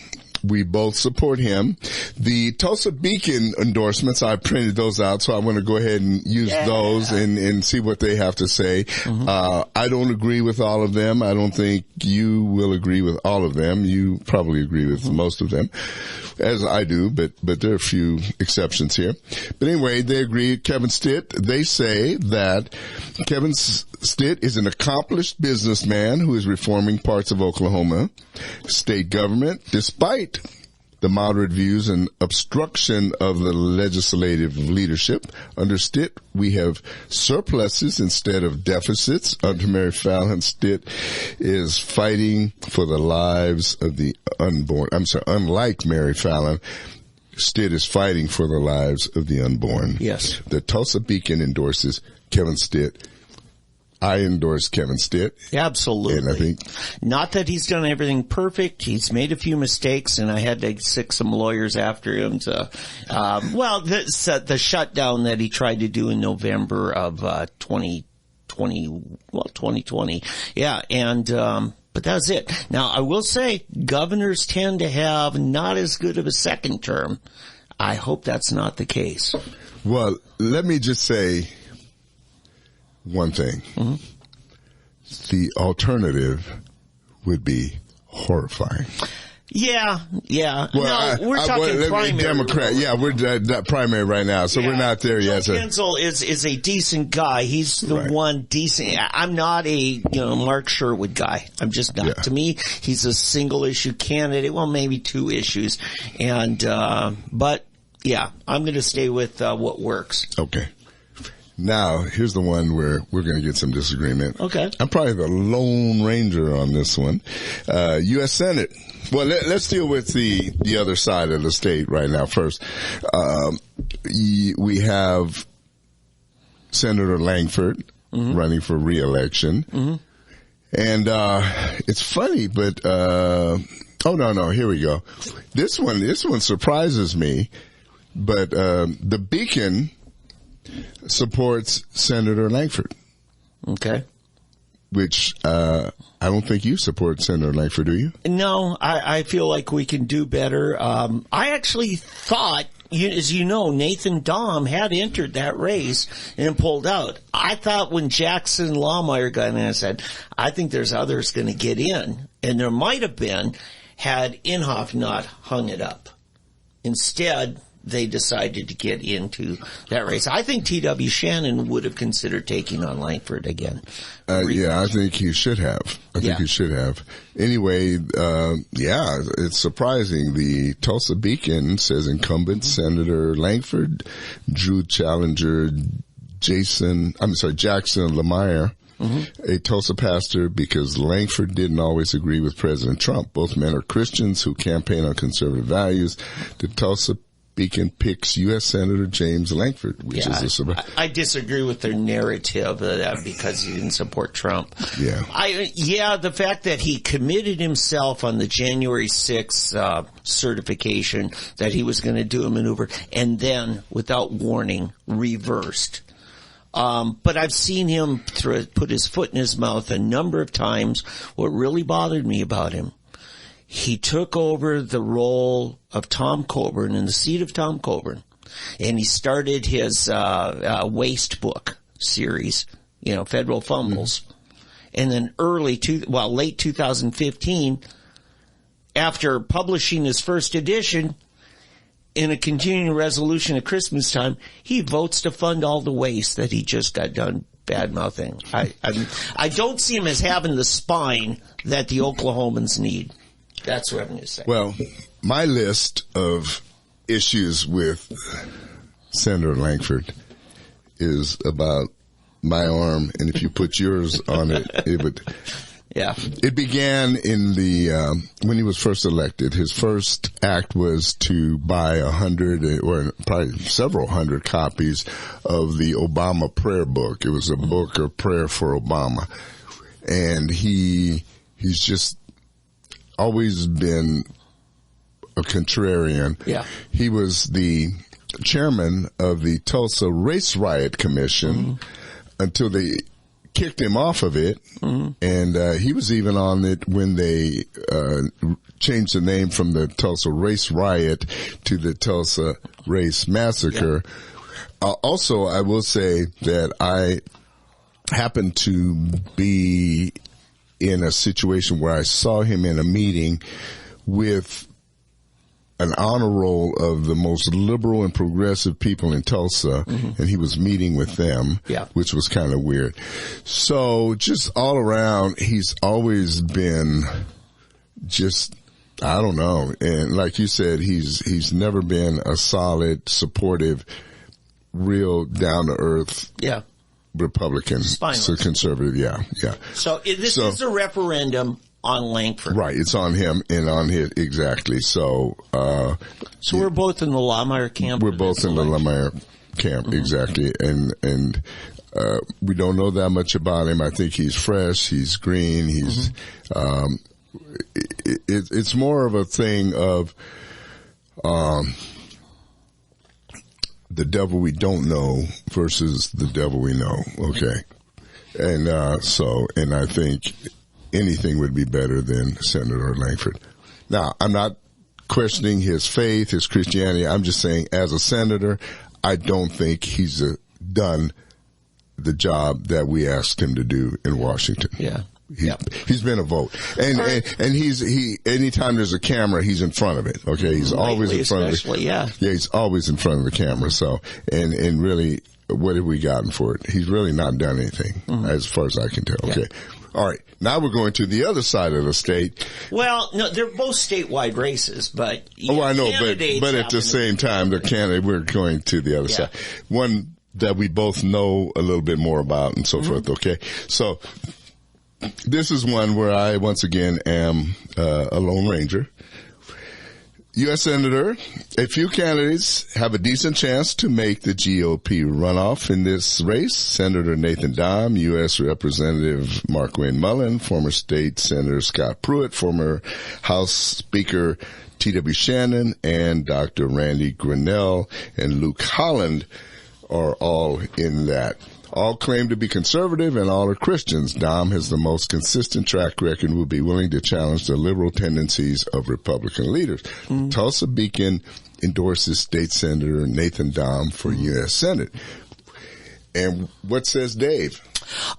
Speaker 2: We both support him. The Tulsa Beacon endorsements, I printed those out, so I want to go ahead and use those and see what they have to say. I don't agree with all of them. I don't think you will agree with all of them. You probably agree with most of them, as I do, but there are a few exceptions here. But anyway, they agree. Kevin Stitt, they say that Kevin Stitt is an accomplished businessman who is reforming parts of Oklahoma state government, despite the moderate views and obstruction of the legislative leadership. Under Stitt, we have surpluses instead of deficits. Under Mary Fallon, Stitt is fighting for the lives of the unborn. Unlike Mary Fallon, Stitt is fighting for the lives of the unborn.
Speaker 3: Yes.
Speaker 2: The Tulsa Beacon endorses Kevin Stitt. I endorse Kevin Stitt.
Speaker 3: Absolutely.
Speaker 2: And I think,
Speaker 3: not that he's done everything perfect. He's made a few mistakes, and I had to sick some lawyers after him to, the shutdown that he tried to do in November of 2020. Yeah, and but that's it. Now, I will say, governors tend to have not as good of a second term. I hope that's not the case.
Speaker 2: well, let me just say one thing. The alternative would be horrifying.
Speaker 3: Yeah.
Speaker 2: Well,
Speaker 3: no, we're talking primary.
Speaker 2: Democrat. Yeah, we're that primary right now, so we're not there yet.
Speaker 3: Joe Gensel is a decent guy. He's the one decent. I'm not a Mark Sherwood guy. I'm just not.
Speaker 2: Yeah.
Speaker 3: To me, he's a single issue candidate. Well, maybe two issues, and but yeah, I'm going to stay with what works.
Speaker 2: Okay. Now, here's the one where we're going to get some disagreement.
Speaker 3: Okay.
Speaker 2: I'm probably the lone ranger on this one. U.S. Senate. Well, let's deal with the other side of the state right now first. We have Senator Langford running for re-election. And it's funny, but no, here we go. This one surprises me, but the Beacon supports Senator Langford.
Speaker 3: Okay.
Speaker 2: Which I don't think you support Senator Langford, do you?
Speaker 3: No, I feel like we can do better. I actually thought, as you know, Nathan Dahm had entered that race and pulled out. I thought when Jackson Lawmeyer got in, I said, I think there's others going to get in. And there might have been had Inhofe not hung it up. Instead, they decided to get into that race. I think T.W. Shannon would have considered taking on Langford again.
Speaker 2: Yeah, I think he should have. I think he should have. Anyway, it's surprising. The Tulsa Beacon says incumbent Senator Langford drew challenger Jackson Lawmeyer, a Tulsa pastor, because Langford didn't always agree with President Trump. Both men are Christians who campaign on conservative values. The Tulsa Beacon picks U.S. Senator James Langford, which is a surprise.
Speaker 3: I disagree with their narrative because he didn't support Trump.
Speaker 2: Yeah.
Speaker 3: The fact that he committed himself on the January 6th certification that he was going to do a maneuver and then, without warning, reversed. But I've seen him put his foot in his mouth a number of times. What really bothered me about him, he took over the role of Tom Coburn in the seat of Tom Coburn, and he started his waste book series, Federal Fumbles. And then late 2015, after publishing his first edition, in a continuing resolution at Christmas time, he votes to fund all the waste that he just got done bad-mouthing. I don't see him as having the spine that the Oklahomans need. That's what I'm going to say.
Speaker 2: Well, my list of issues with Senator Langford is about my arm, and if you put yours on it, it would.
Speaker 3: Yeah.
Speaker 2: It began in when he was first elected. His first act was to buy 100 or probably several hundred copies of the Obama prayer book. It was a book of prayer for Obama. And he's just always been a contrarian.
Speaker 3: Yeah.
Speaker 2: He was the chairman of the Tulsa Race Riot Commission until they kicked him off of it, and he was even on it when they changed the name from the Tulsa Race Riot to the Tulsa Race Massacre. Yeah. Also, I will say that I happened to be in a situation where I saw him in a meeting with an honor roll of the most liberal and progressive people in Tulsa, and he was meeting with them, which was kind of weird. So just all around, he's always been just, I don't know. And like you said, he's never been a solid, supportive, real down-to-earth Republican, so conservative. Yeah.
Speaker 3: So this is a referendum on Langford.
Speaker 2: Right, it's on him and on his, exactly. So
Speaker 3: we're both in the Lamar camp.
Speaker 2: We're both in the Lamar camp, exactly. And we don't know that much about him. I think he's fresh, he's green, he's it's more of a thing of the devil we don't know versus the devil we know. Okay. And and I think anything would be better than Senator Langford. Now, I'm not questioning his faith, his Christianity. I'm just saying, as a senator, I don't think he's done the job that we asked him to do in Washington.
Speaker 3: Yeah.
Speaker 2: He's been a vote. And anytime there's a camera, he's in front of it. Okay. He's always in front of it. Yeah, he's always in front of the camera. So, and really, what have we gotten for it? He's really not done anything as far as I can tell. Okay. All right. Now we're going to the other side of the state.
Speaker 3: Well, no, they're both statewide races, but
Speaker 2: I know, but at the same time, we're going to the other side. One that we both know a little bit more about and so forth. Okay. So this is one where I once again am a Lone Ranger. U.S. Senator, a few candidates have a decent chance to make the GOP runoff in this race. Senator Nathan Dahm, U.S. Representative Markwayne Mullin, former State Senator Scott Pruitt, former House Speaker T.W. Shannon, and Dr. Randy Grinnell and Luke Holland are all in that. All claim to be conservative and all are Christians. Dahm has the most consistent track record and will be willing to challenge the liberal tendencies of Republican leaders. Tulsa Beacon endorses State Senator Nathan Dahm for U.S. Senate. And what says Dave?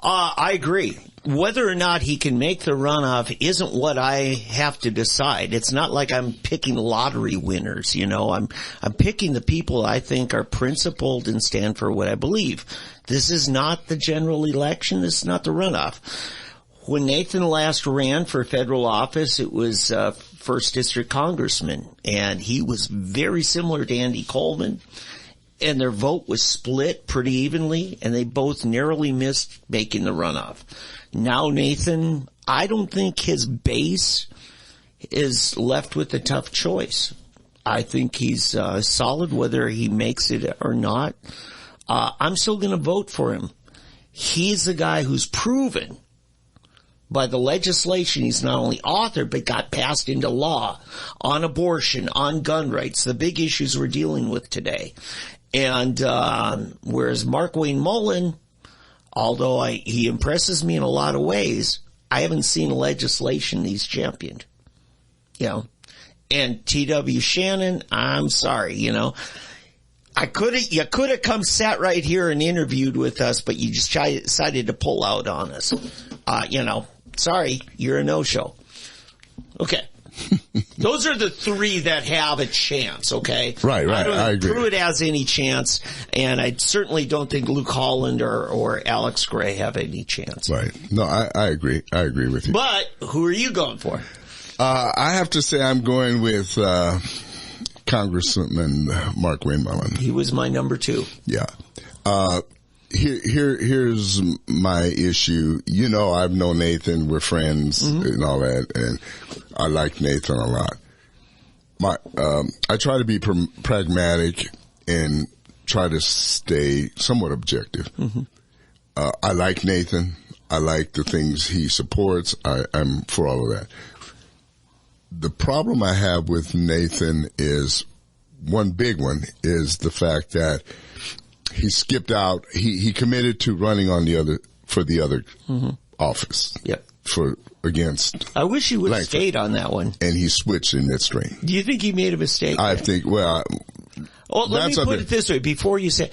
Speaker 3: I agree. Whether or not he can make the runoff isn't what I have to decide. It's not like I'm picking lottery winners, you know. I'm picking the people I think are principled and stand for what I believe. This is not the general election. This is not the runoff. When Nathan last ran for federal office, it was 1st District Congressman, and he was very similar to Andy Coleman. And their vote was split pretty evenly, and they both narrowly missed making the runoff. Now Nathan, I don't think his base is left with a tough choice. I think he's solid whether he makes it or not. I'm still going to vote for him. He's the guy who's proven by the legislation he's not only authored but got passed into law on abortion, on gun rights, the big issues we're dealing with today. And whereas Markwayne Mullin, although he impresses me in a lot of ways, I haven't seen legislation he's championed. You know, and T.W. Shannon, I'm sorry, you know, you could have come sat right here and interviewed with us, but you just decided to pull out on us. You know, sorry, you're a no-show. Okay. Those are the three that have a chance, okay?
Speaker 2: Right. I agree.
Speaker 3: Pruitt has any chance, and I certainly don't think Luke Holland or Alex Gray have any chance.
Speaker 2: Right. No, I agree. I agree with you.
Speaker 3: But who are you going for?
Speaker 2: I have to say I'm going with Congressman Markwayne Mullin.
Speaker 3: He was my number 2.
Speaker 2: Yeah. here's my issue. You know, I've known Nathan. We're friends and all that, and I like Nathan a lot. I try to be pragmatic and try to stay somewhat objective. I like Nathan. I like the things he supports. I'm for all of that. The problem I have with Nathan is, one big one is the fact that he skipped out. He committed to running for the other office.
Speaker 3: Yep.
Speaker 2: Against.
Speaker 3: I wish he would have stayed on that one.
Speaker 2: And he switched in midstream.
Speaker 3: Do you think he made a mistake?
Speaker 2: I think, well,
Speaker 3: let me put it this way before you say,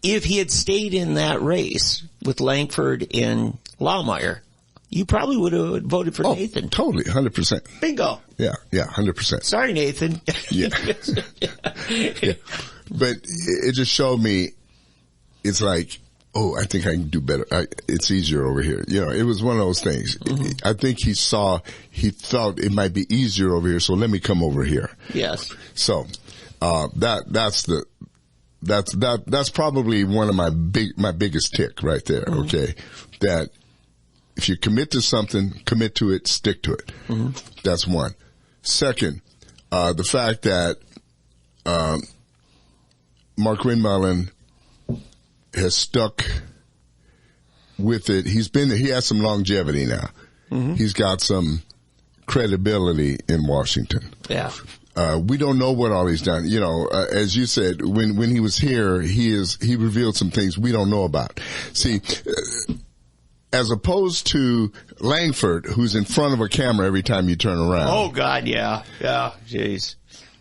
Speaker 3: if he had stayed in that race with Langford and Lohmeyer, you probably would have voted for Nathan.
Speaker 2: Totally, 100%.
Speaker 3: Bingo.
Speaker 2: Yeah, 100%.
Speaker 3: Sorry, Nathan.
Speaker 2: Yeah. But it just showed me, it's like, I think I can do better. It's easier over here. You know, it was one of those things. I think he thought it might be easier over here, so let me come over here.
Speaker 3: Yes.
Speaker 2: So, that's probably one of my biggest tick right there. Okay. That if you commit to something, commit to it, stick to it. That's one. Second, the fact that, Mark Winmullen has stuck with it. He has some longevity now. He's got some credibility in Washington.
Speaker 3: Yeah.
Speaker 2: We don't know what all he's done. You know, as you said, when he was here, he revealed some things we don't know about. See, as opposed to Langford, who's in front of a camera every time you turn around.
Speaker 3: Oh God, yeah. Yeah, jeez.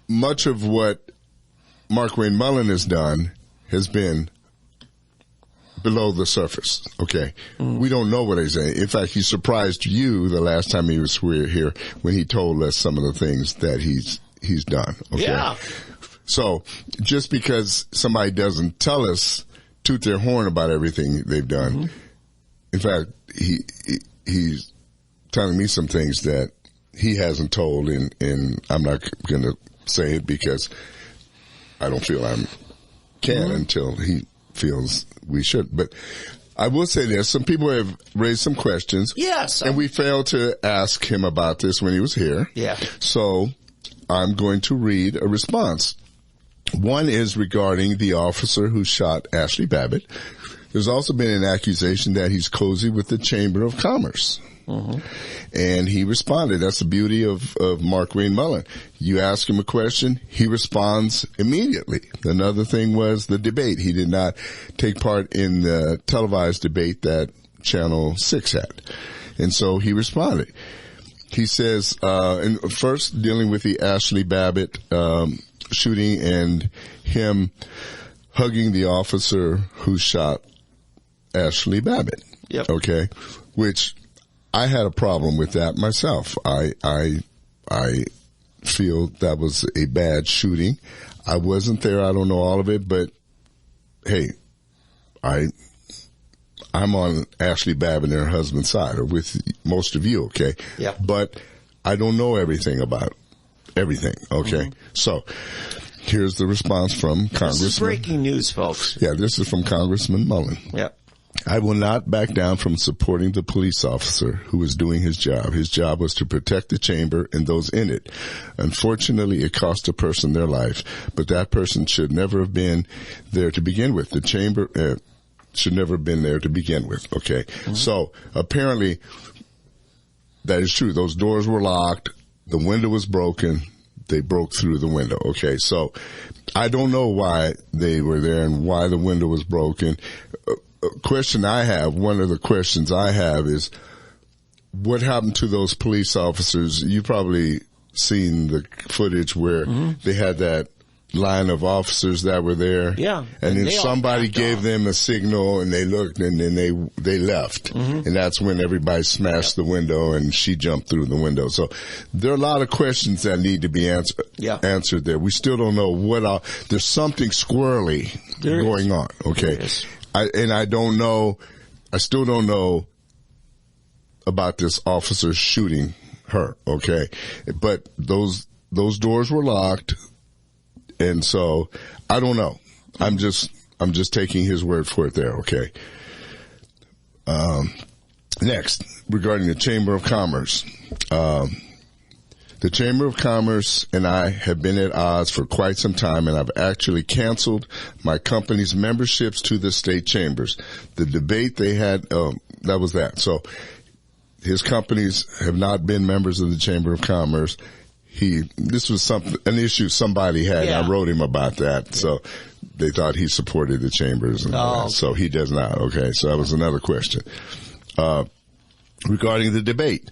Speaker 2: Much of what Mark Winmullen has done has been below the surface. Okay. We don't know what he's saying. In fact, he surprised you the last time he was here when he told us some of the things that he's done. Okay.
Speaker 3: Yeah.
Speaker 2: So just because somebody doesn't tell us, toot their horn about everything they've done. In fact, he's telling me some things that he hasn't told, and I'm not going to say it because I don't feel I can until he feels we should. But I will say this. Some people have raised some questions.
Speaker 3: Yes.
Speaker 2: And we failed to ask him about this when he was here.
Speaker 3: Yeah.
Speaker 2: So I'm going to read a response. One is regarding the officer who shot Ashley Babbitt. There's also been an accusation that he's cozy with the Chamber of Commerce. And he responded. That's the beauty of Mark Winmullen. You ask him a question, he responds immediately. Another thing was the debate. He did not take part in the televised debate that Channel 6 had. And so he responded. He says, and first dealing with the Ashley Babbitt shooting and him hugging the officer who shot Ashley Babbitt.
Speaker 3: Yep.
Speaker 2: Okay. Which I had a problem with that myself. I feel that was a bad shooting. I wasn't there. I don't know all of it, but hey, I'm on Ashley Babbitt and her husband's side, or with most of you. Okay.
Speaker 3: Yeah.
Speaker 2: But I don't know everything about everything. Okay. So here's the response from Congressman.
Speaker 3: This is breaking news, folks.
Speaker 2: Yeah, this is from Congressman Mullen.
Speaker 3: Yep.
Speaker 2: I will not back down from supporting the police officer who was doing his job. His job was to protect the chamber and those in it. Unfortunately, it cost a person their life, but that person should never have been there to begin with. The chamber should never have been there to begin with. Okay. So apparently that is true. Those doors were locked. The window was broken. They broke through the window. Okay. So I don't know why they were there and why the window was broken. One of the questions I have is, what happened to those police officers? You probably seen the footage where they had that line of officers that were there.
Speaker 3: Yeah.
Speaker 2: And then somebody gave them a signal and they looked and then they left. And that's when everybody smashed the window and she jumped through the window. So there are a lot of questions that need to be answered there. We still don't know there's something squirrely going on. Okay. I still don't know about this officer shooting her, okay? But those doors were locked, and so I don't know. I'm just taking his word for it there, okay? Next, regarding the Chamber of Commerce. The Chamber of Commerce and I have been at odds for quite some time, and I've actually canceled my company's memberships to the state chambers. The debate they had, that was that. So his companies have not been members of the Chamber of Commerce. This was an issue somebody had.
Speaker 3: Yeah.
Speaker 2: I wrote him about that. So they thought he supported the chambers. And so he does not. Okay. So that was another question. Regarding the debate.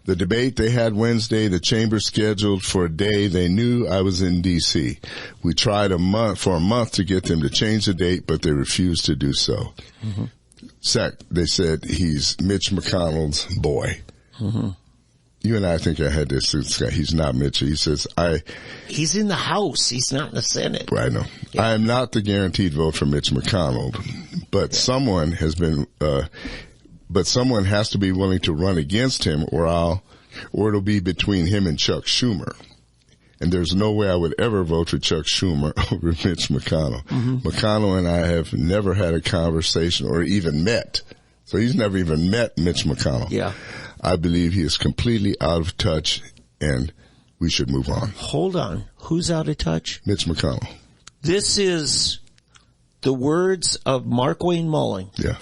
Speaker 2: The debate they had Wednesday, the chamber scheduled for a day. They knew I was in D.C. We tried for a month to get them to change the date, but they refused to do so. Mm-hmm. They said he's Mitch McConnell's boy. Mm-hmm. You and I think I had this. He's not Mitch. He says, he's in the House. He's not in the Senate. Right, I know. Yeah. I am not the guaranteed vote for Mitch McConnell, but someone has been, but someone has to be willing to run against him or it'll be between him and Chuck Schumer. And there's no way I would ever vote for Chuck Schumer over Mitch McConnell. Mm-hmm. McConnell and I have never had a conversation or even met. So he's never even met Mitch McConnell. Yeah. I believe he is completely out of touch and we should move on. Hold on. Who's out of touch? Mitch McConnell. This is the words of Mark Wayne Mullen. Yeah.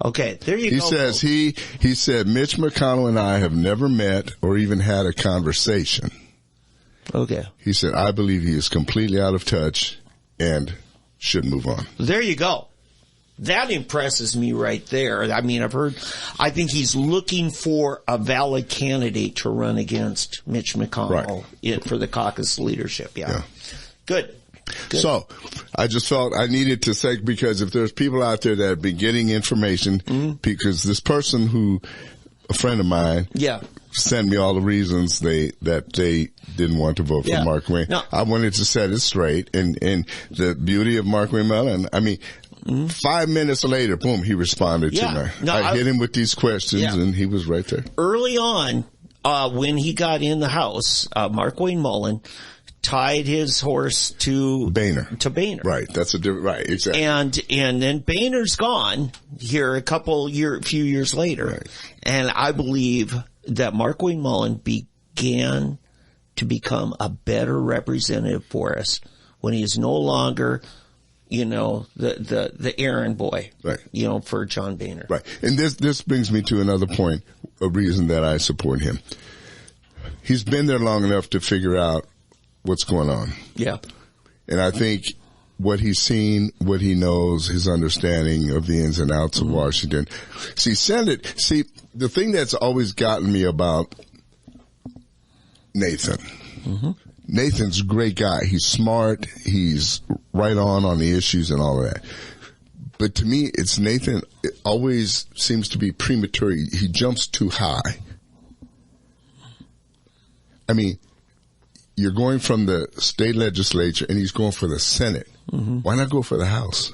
Speaker 2: Okay, there you go. He says he said Mitch McConnell and I have never met or even had a conversation. Okay. He said, I believe he is completely out of touch and should move on. There you go. That impresses me right there. I mean, I think he's looking for a valid candidate to run against Mitch McConnell for the caucus leadership. Yeah. Good. So, I just felt I needed to say, because if there's people out there that have been getting information, because this person a friend of mine, sent me all the reasons that they didn't want to vote for Mark Wayne. No. I wanted to set it straight, and the beauty of Mark Wayne Mullen, I mean, 5 minutes later, boom, he responded to me. No, I hit him with these questions, and he was right there. Early on, when he got in the House, Mark Wayne Mullen tied his horse to Boehner. Right. That's right. Exactly. And then Boehner's gone here a few years later. Right. And I believe that Mark Wayne Mullen began to become a better representative for us when he is no longer, the errand boy, right, for John Boehner. Right. And this brings me to another point, a reason that I support him. He's been there long enough to figure out what's going on. Yeah. And I think what he's seen, what he knows, his understanding of the ins and outs of Washington. The thing that's always gotten me about Nathan. Mm-hmm. Nathan's a great guy. He's smart. He's right on the issues and all of that. But to me, Nathan always seems to be premature. He jumps too high. I mean, you're going from the state legislature and he's going for the Senate. Mm-hmm. Why not go for the House?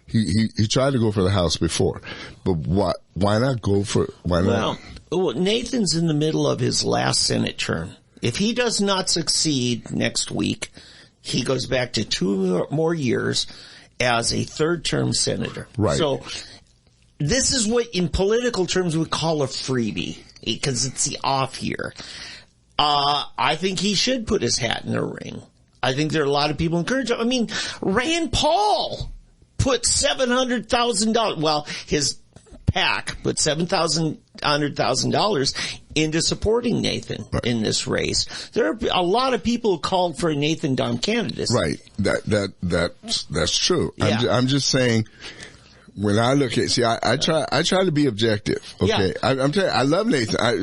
Speaker 2: He tried to go for the House before, but why not go for, why not? Well, Nathan's in the middle of his last Senate term. If he does not succeed next week, he goes back to 2 more years as a third-term senator. Right. So this is what, in political terms, we call a freebie, because it's the off year. I think he should put his hat in the ring. I think there are a lot of people encouraged him. I mean, Rand Paul put $700,000. Well, his PAC put $700,000 into supporting Nathan in this race. There are a lot of people who called for a Nathan Dunn candidacy. Right. That's true. Yeah. I'm just saying, when I look at, I try to be objective. Okay. Yeah. I'm telling you, I love Nathan. I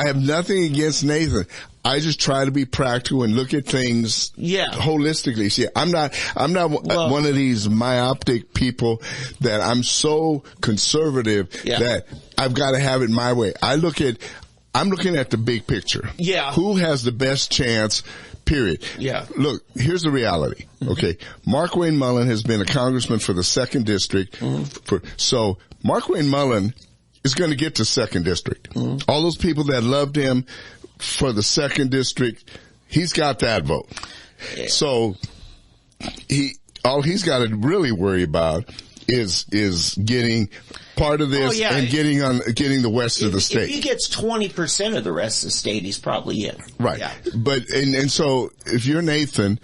Speaker 2: have nothing against Nathan. I just try to be practical and look at things holistically. See, I'm not one of these myopic people that I'm so conservative that I've got to have it my way. I'm looking at the big picture. Yeah. Who has the best chance? Period. Yeah. Look, here's the reality. Okay. Mark Wayne Mullen has been a congressman for the 2nd District. So Mark Wayne Mullen is going to get to 2nd District. All those people that loved him for the 2nd District, he's got that vote. Yeah. So all he's got to really worry about is getting part of this and getting the west of the state.
Speaker 3: If he gets 20% of the rest of the state, he's probably in.
Speaker 2: Right.
Speaker 3: Yeah.
Speaker 2: But, and so if you're Nathan,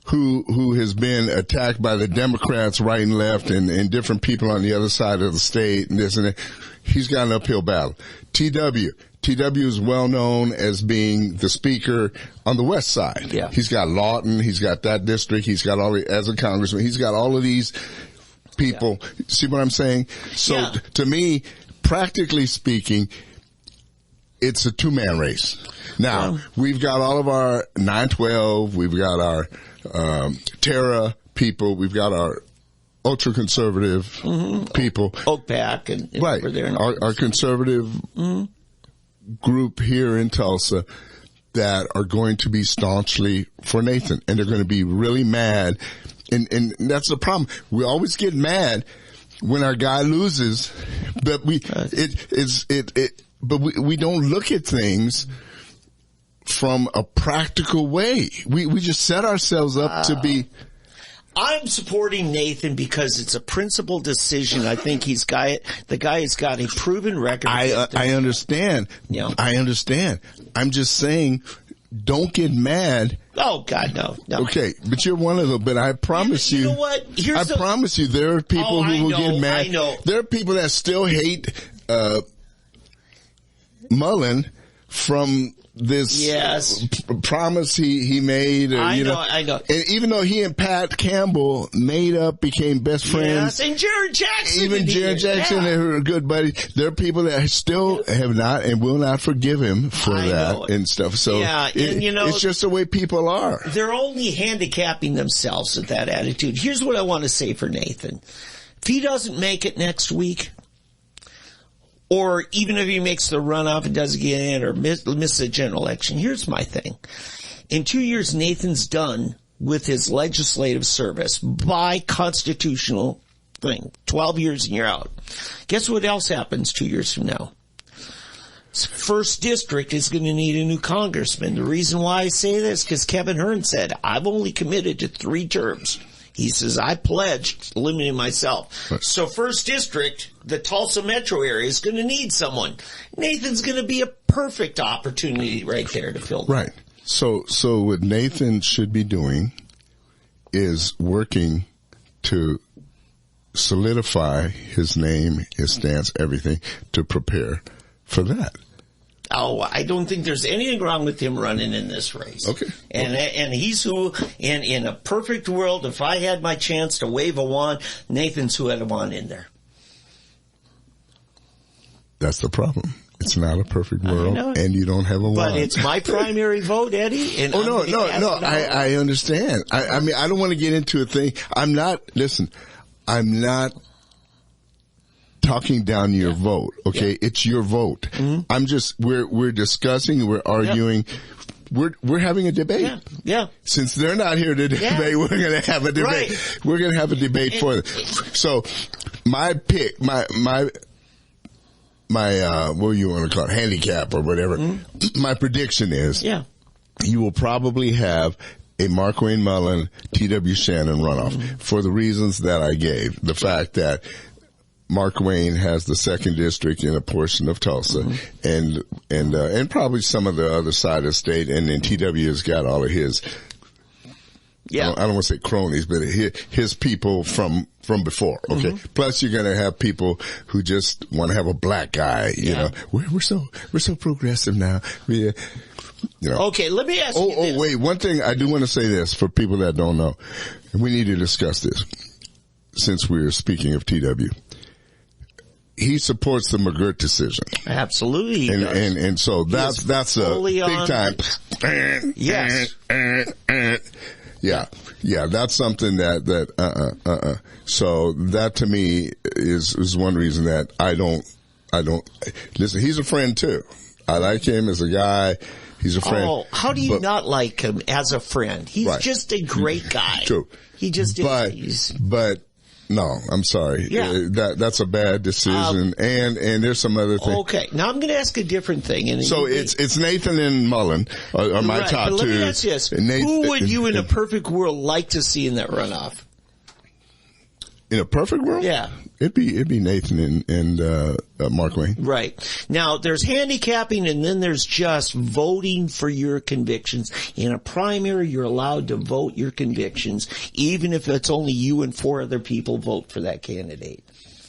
Speaker 2: who has been attacked by the Democrats right and left and different people on the other side of the state and this and that, he's got an uphill battle. TW is well known as being the speaker on the west side.
Speaker 3: Yeah.
Speaker 2: He's got Lawton, he's got that district, he's got as a congressman, he's got all of these people. Yeah. See what I'm saying? So to me, practically speaking, it's a two-man race. Now, we've got all of our 912, we've got our Terra people, we've got our ultra-conservative people.
Speaker 3: OPAC and
Speaker 2: right. Our conservative group here in Tulsa that are going to be staunchly for Nathan, and they're going to be really mad. And that's the problem. We always get mad when our guy loses, but we don't look at things from a practical way. We just set ourselves up to be.
Speaker 3: I'm supporting Nathan because it's a principled decision. I think the guy has got a proven record.
Speaker 2: I understand.
Speaker 3: Yeah.
Speaker 2: I understand. I'm just saying, don't get mad.
Speaker 3: Oh God, no.
Speaker 2: Okay, but you're one of them. But I promise you,
Speaker 3: know what?
Speaker 2: I promise you, there are people who will get mad.
Speaker 3: I know.
Speaker 2: There are people that still hate Mullen from this promise he made.
Speaker 3: I know.
Speaker 2: And even though he and Pat Campbell became best friends.
Speaker 3: Yes, and Jared Jackson.
Speaker 2: Even Jared Jackson, they were good buddies. There are people that still have not and will not forgive him for that and stuff. So it's just the way people are.
Speaker 3: They're only handicapping themselves with that attitude. Here's what I want to say for Nathan. If he doesn't make it next week, or even if he makes the runoff and doesn't get in or miss the general election, here's my thing. In 2 years, Nathan's done with his legislative service by constitutional thing. 12 years and you're out. Guess what else happens 2 years from now? First district is going to need a new congressman. The reason why I say this, because Kevin Hearn said, I've only committed to 3 terms. He says, I pledged limiting myself. Right. So first district, the Tulsa metro area is going to need someone. Nathan's going to be a perfect opportunity right there to fill that.
Speaker 2: Right. So what Nathan should be doing is working to solidify his name, his stance, everything to prepare for that.
Speaker 3: Oh, I don't think there's anything wrong with him running in this race.
Speaker 2: Okay.
Speaker 3: And he's who, and in a perfect world, if I had my chance to wave a wand, Nathan's who had a wand in there.
Speaker 2: That's the problem. It's not a perfect world, and you don't have a wand.
Speaker 3: But it's my primary vote, Eddie. And
Speaker 2: no. I understand. I mean, I don't want to get into a thing. I'm not talking down your vote, okay? Yeah. It's your vote. Mm-hmm. We're discussing, we're arguing, we're having a debate.
Speaker 3: Yeah.
Speaker 2: Since they're not here to debate, we're going to have a debate. Right. We're going to have a debate for them. So, my pick, my what do you want to call it, handicap or whatever, my prediction is, you will probably have a Mark Wayne Mullen, T.W. Shannon runoff for the reasons that I gave. The fact that Mark Wayne has the second district in a portion of Tulsa, and probably some of the other side of the state, and then TW has got all of his. Yeah, I don't want to say cronies, but his people from before. Okay, plus you're going to have people who just want to have a black guy. You know, we're so progressive now. You know. Okay, let me ask you this. Wait, one thing I do want to say this for people that don't know, and we need to discuss this since we're speaking of TW. He supports the McGirt decision. Absolutely. And so that's a big time. Yes. Yeah, that's something that So that to me is one reason that I don't listen, he's a friend too. I like him as a guy. He's a friend. Oh, how do you not like him as a friend? He's just a great guy. True. He just is. But no, I'm sorry. Yeah. That's a bad decision. And there's some other things. Okay. Now I'm going to ask a different thing. And so it's Nathan and Mullen are my top two. Let me ask you this. Who would you in a perfect world like to see in that runoff? In a perfect world?
Speaker 3: Yeah.
Speaker 2: It'd be Nathan and Mark Wayne.
Speaker 3: Right. Now, there's handicapping, and then there's just voting for your convictions. In a primary, you're allowed to vote your convictions, even if it's only you and 4 other people vote for that candidate.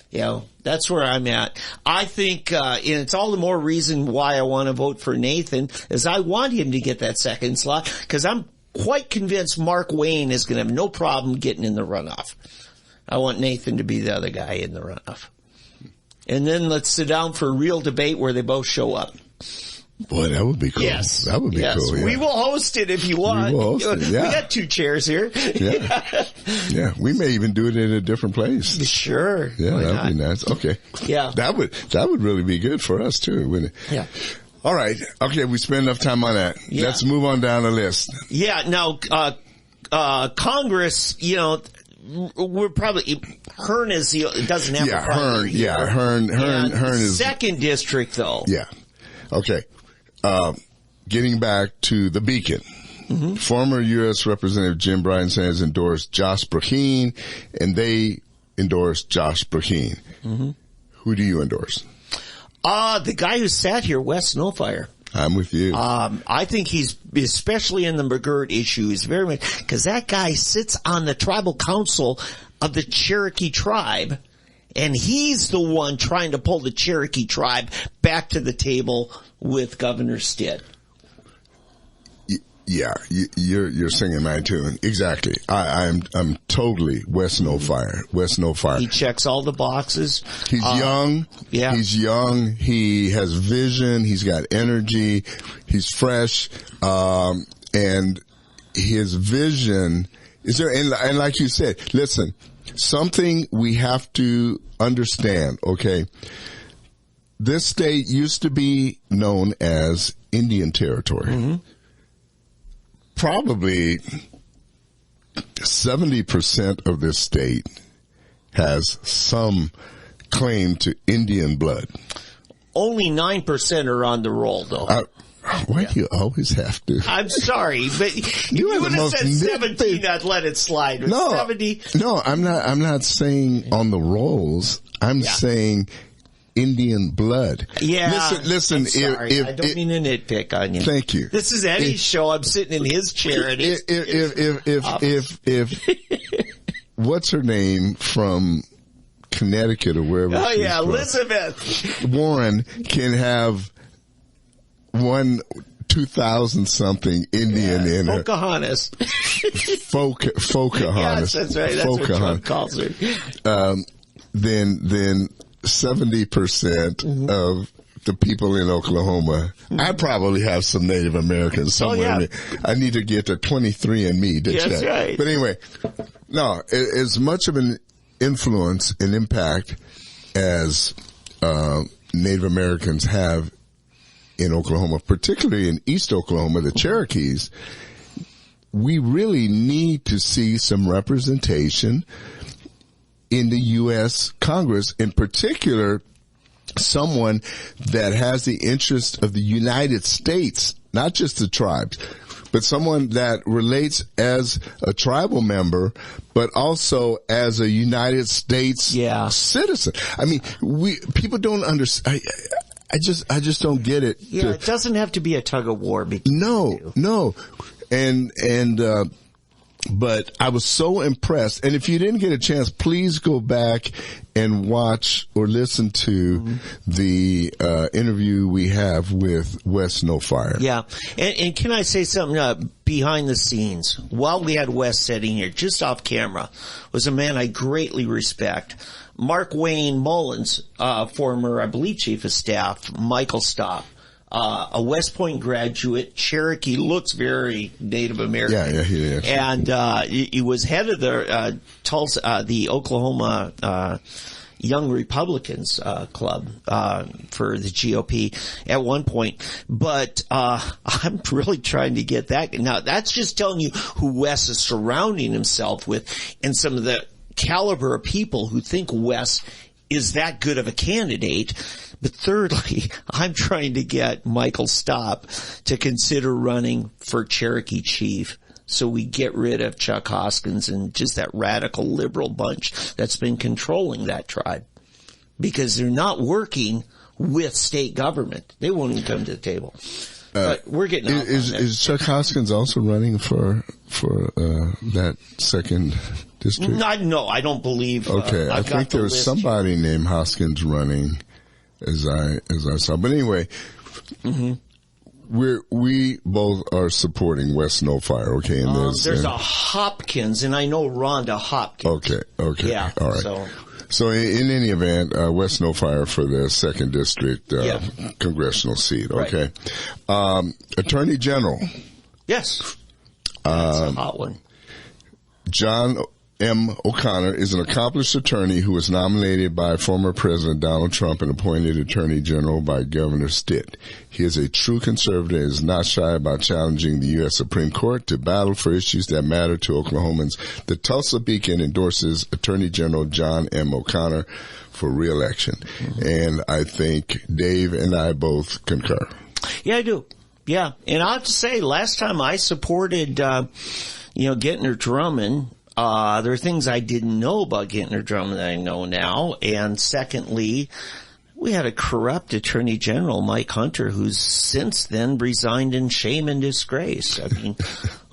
Speaker 3: You know, that's where I'm at. I think, and it's all the more reason why I want to vote for Nathan, is I want him to get that second slot, because I'm quite convinced Mark Wayne is going to have no problem getting in the runoff. I want Nathan to be the other guy in the runoff. And then let's sit down for a real debate where they both show up.
Speaker 2: Boy, that would be cool.
Speaker 3: Yes.
Speaker 2: That would be cool. Yeah.
Speaker 3: We will host it if you want.
Speaker 2: We will host it, yeah.
Speaker 3: We got 2 chairs here.
Speaker 2: Yeah. Yeah. We may even do it in a different place.
Speaker 3: Sure.
Speaker 2: Yeah, that would be nice. Okay.
Speaker 3: Yeah.
Speaker 2: That would really be good for us too, wouldn't it?
Speaker 3: Yeah.
Speaker 2: All right. Okay, we spent enough time on that.
Speaker 3: Yeah.
Speaker 2: Let's move on down the list.
Speaker 3: Yeah. Now, Congress, you know, we're probably Hearn doesn't have a primary.
Speaker 2: Hearn is
Speaker 3: second district though.
Speaker 2: Yeah. Okay. Getting back to the Beacon. Mm-hmm. Former U.S. Representative Jim Brian Sanders endorsed Josh Brecheen, and they endorsed Josh Brecheen. Mm-hmm. Who do you endorse?
Speaker 3: The guy who sat here, Wes Snowfire.
Speaker 2: I'm with you.
Speaker 3: I think he's, especially in the McGirt issue, is very much, because that guy sits on the tribal council of the Cherokee tribe, and he's the one trying to pull the Cherokee tribe back to the table with Governor Stitt.
Speaker 2: Yeah, you're singing my tune. Exactly. I'm totally Wes Snowfire. Wes Snowfire.
Speaker 3: He checks all the boxes.
Speaker 2: He's young.
Speaker 3: Yeah.
Speaker 2: He's young. He has vision. He's got energy. He's fresh. And his vision is there. And like you said, listen, something we have to understand, okay? This state used to be known as Indian Territory. Mm-hmm. Probably 70% of this state has some claim to Indian blood.
Speaker 3: Only 9% are on the roll, though.
Speaker 2: Why do you always have to?
Speaker 3: I'm sorry, but you would have said 17, I'd let it slide.
Speaker 2: No,
Speaker 3: 70.
Speaker 2: No, I'm not saying on the rolls. I'm saying Indian blood.
Speaker 3: Yeah.
Speaker 2: Listen.
Speaker 3: I'm sorry. I don't mean to nitpick on you.
Speaker 2: Thank you.
Speaker 3: This is Eddie's show. I'm sitting in his chair. And
Speaker 2: if what's her name from Connecticut or wherever?
Speaker 3: Oh yeah,
Speaker 2: from,
Speaker 3: Elizabeth
Speaker 2: Warren can have 2,000 something Indian in her.
Speaker 3: Pocahontas.
Speaker 2: Pocahontas.
Speaker 3: Yes, that's right. That's what Trump calls her.
Speaker 2: Then 70% of the people in Oklahoma, I probably have some Native Americans somewhere.
Speaker 3: Oh, yeah.
Speaker 2: I need to get to 23andMe to check.
Speaker 3: That's right.
Speaker 2: But anyway, no, as much of an influence and impact as Native Americans have in Oklahoma, particularly in East Oklahoma, the Cherokees, we really need to see some representation in the U.S. Congress, in particular, someone that has the interest of the United States, not just the tribes, but someone that relates as a tribal member, but also as a United States citizen. I mean, people don't understand. I just don't get it.
Speaker 3: Yeah, it doesn't have to be a tug of war.
Speaker 2: No. But I was so impressed. And if you didn't get a chance, please go back and watch or listen to the interview we have with Wes Snowfire.
Speaker 3: Yeah. And can I say something behind the scenes? While we had Wes sitting here, just off camera, was a man I greatly respect. Mark Wayne Mullins, former, I believe, chief of staff, Michael Stopp. A West Point graduate, Cherokee, looks very Native American.
Speaker 2: Yeah, he is.
Speaker 3: And he was head of the Tulsa, the Oklahoma Young Republicans Club for the GOP at one point. But I'm really trying to get that. Now, that's just telling you who Wes is surrounding himself with and some of the caliber of people who think Wes is that good of a candidate. But thirdly, I'm trying to get Michael Stopp to consider running for Cherokee chief so we get rid of Chuck Hoskins and just that radical liberal bunch that's been controlling that tribe, because they're not working with state government. They won't even come to the table. But we're getting off on that.
Speaker 2: Is Chuck Hoskins also running for that second district?
Speaker 3: No, I don't believe.
Speaker 2: Okay, I think there was somebody named Hoskins running, as I saw. But anyway, we both are supporting West No Fire. Okay, and
Speaker 3: there's a Hopkins, and I know Rhonda Hopkins.
Speaker 2: Okay,
Speaker 3: yeah,
Speaker 2: all right. So in any event, West No Fire for the second district congressional seat. Okay, Attorney General.
Speaker 3: Yes, that's a hot one.
Speaker 2: John M. O'Connor is an accomplished attorney who was nominated by former President Donald Trump and appointed Attorney General by Governor Stitt. He is a true conservative and is not shy about challenging the U.S. Supreme Court to battle for issues that matter to Oklahomans. The Tulsa Beacon endorses Attorney General John M. O'Connor for re-election. And I think Dave and I both concur.
Speaker 3: Yeah, I do. Yeah. And I have to say, last time I supported, Gentner Drummond, there are things I didn't know about Gentner Drummond that I know now. And secondly, we had a corrupt Attorney General, Mike Hunter, who's since then resigned in shame and disgrace. I mean,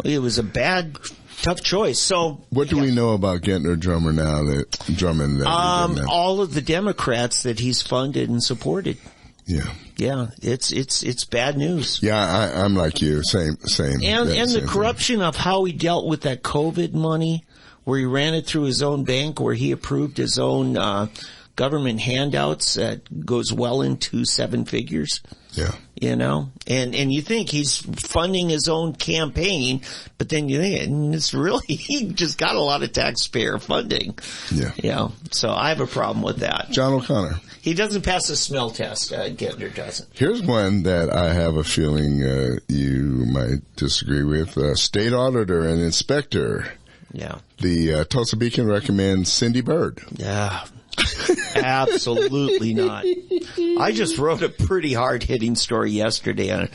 Speaker 3: it was a bad, tough choice. So,
Speaker 2: what do we know about Gentner Drummond now? All
Speaker 3: of the Democrats that he's funded and supported. Yeah, it's bad news.
Speaker 2: Yeah, I'm like you, same.
Speaker 3: And the corruption of how he dealt with that COVID money, where he ran it through his own bank, where he approved his own government handouts that goes well into 7 figures.
Speaker 2: Yeah.
Speaker 3: And you think he's funding his own campaign, but then you think it's really, he just got a lot of taxpayer funding.
Speaker 2: Yeah.
Speaker 3: So I have a problem with that.
Speaker 2: John O'Connor.
Speaker 3: He doesn't pass the smell test. Gentner doesn't.
Speaker 2: Here's one that I have a feeling you might disagree with. State auditor and inspector.
Speaker 3: Yeah.
Speaker 2: The Tulsa Beacon recommends Cindy Byrd.
Speaker 3: Yeah. Absolutely not. I just wrote a pretty hard-hitting story yesterday on it.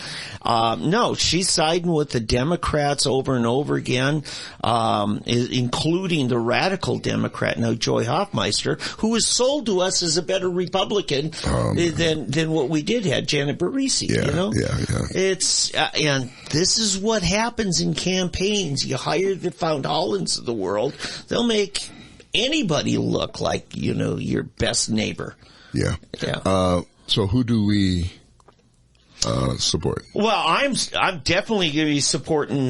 Speaker 3: No, she's siding with the Democrats over and over again, including the radical Democrat, now Joy Hoffmeister, who was sold to us as a better Republican than what we did have, Janet Barisi.
Speaker 2: Yeah.
Speaker 3: It's and this is what happens in campaigns. You hire the Found Hollands of the world. They'll make anybody look like, your best neighbor.
Speaker 2: Yeah. So who do we support?
Speaker 3: Well, I'm definitely going to be supporting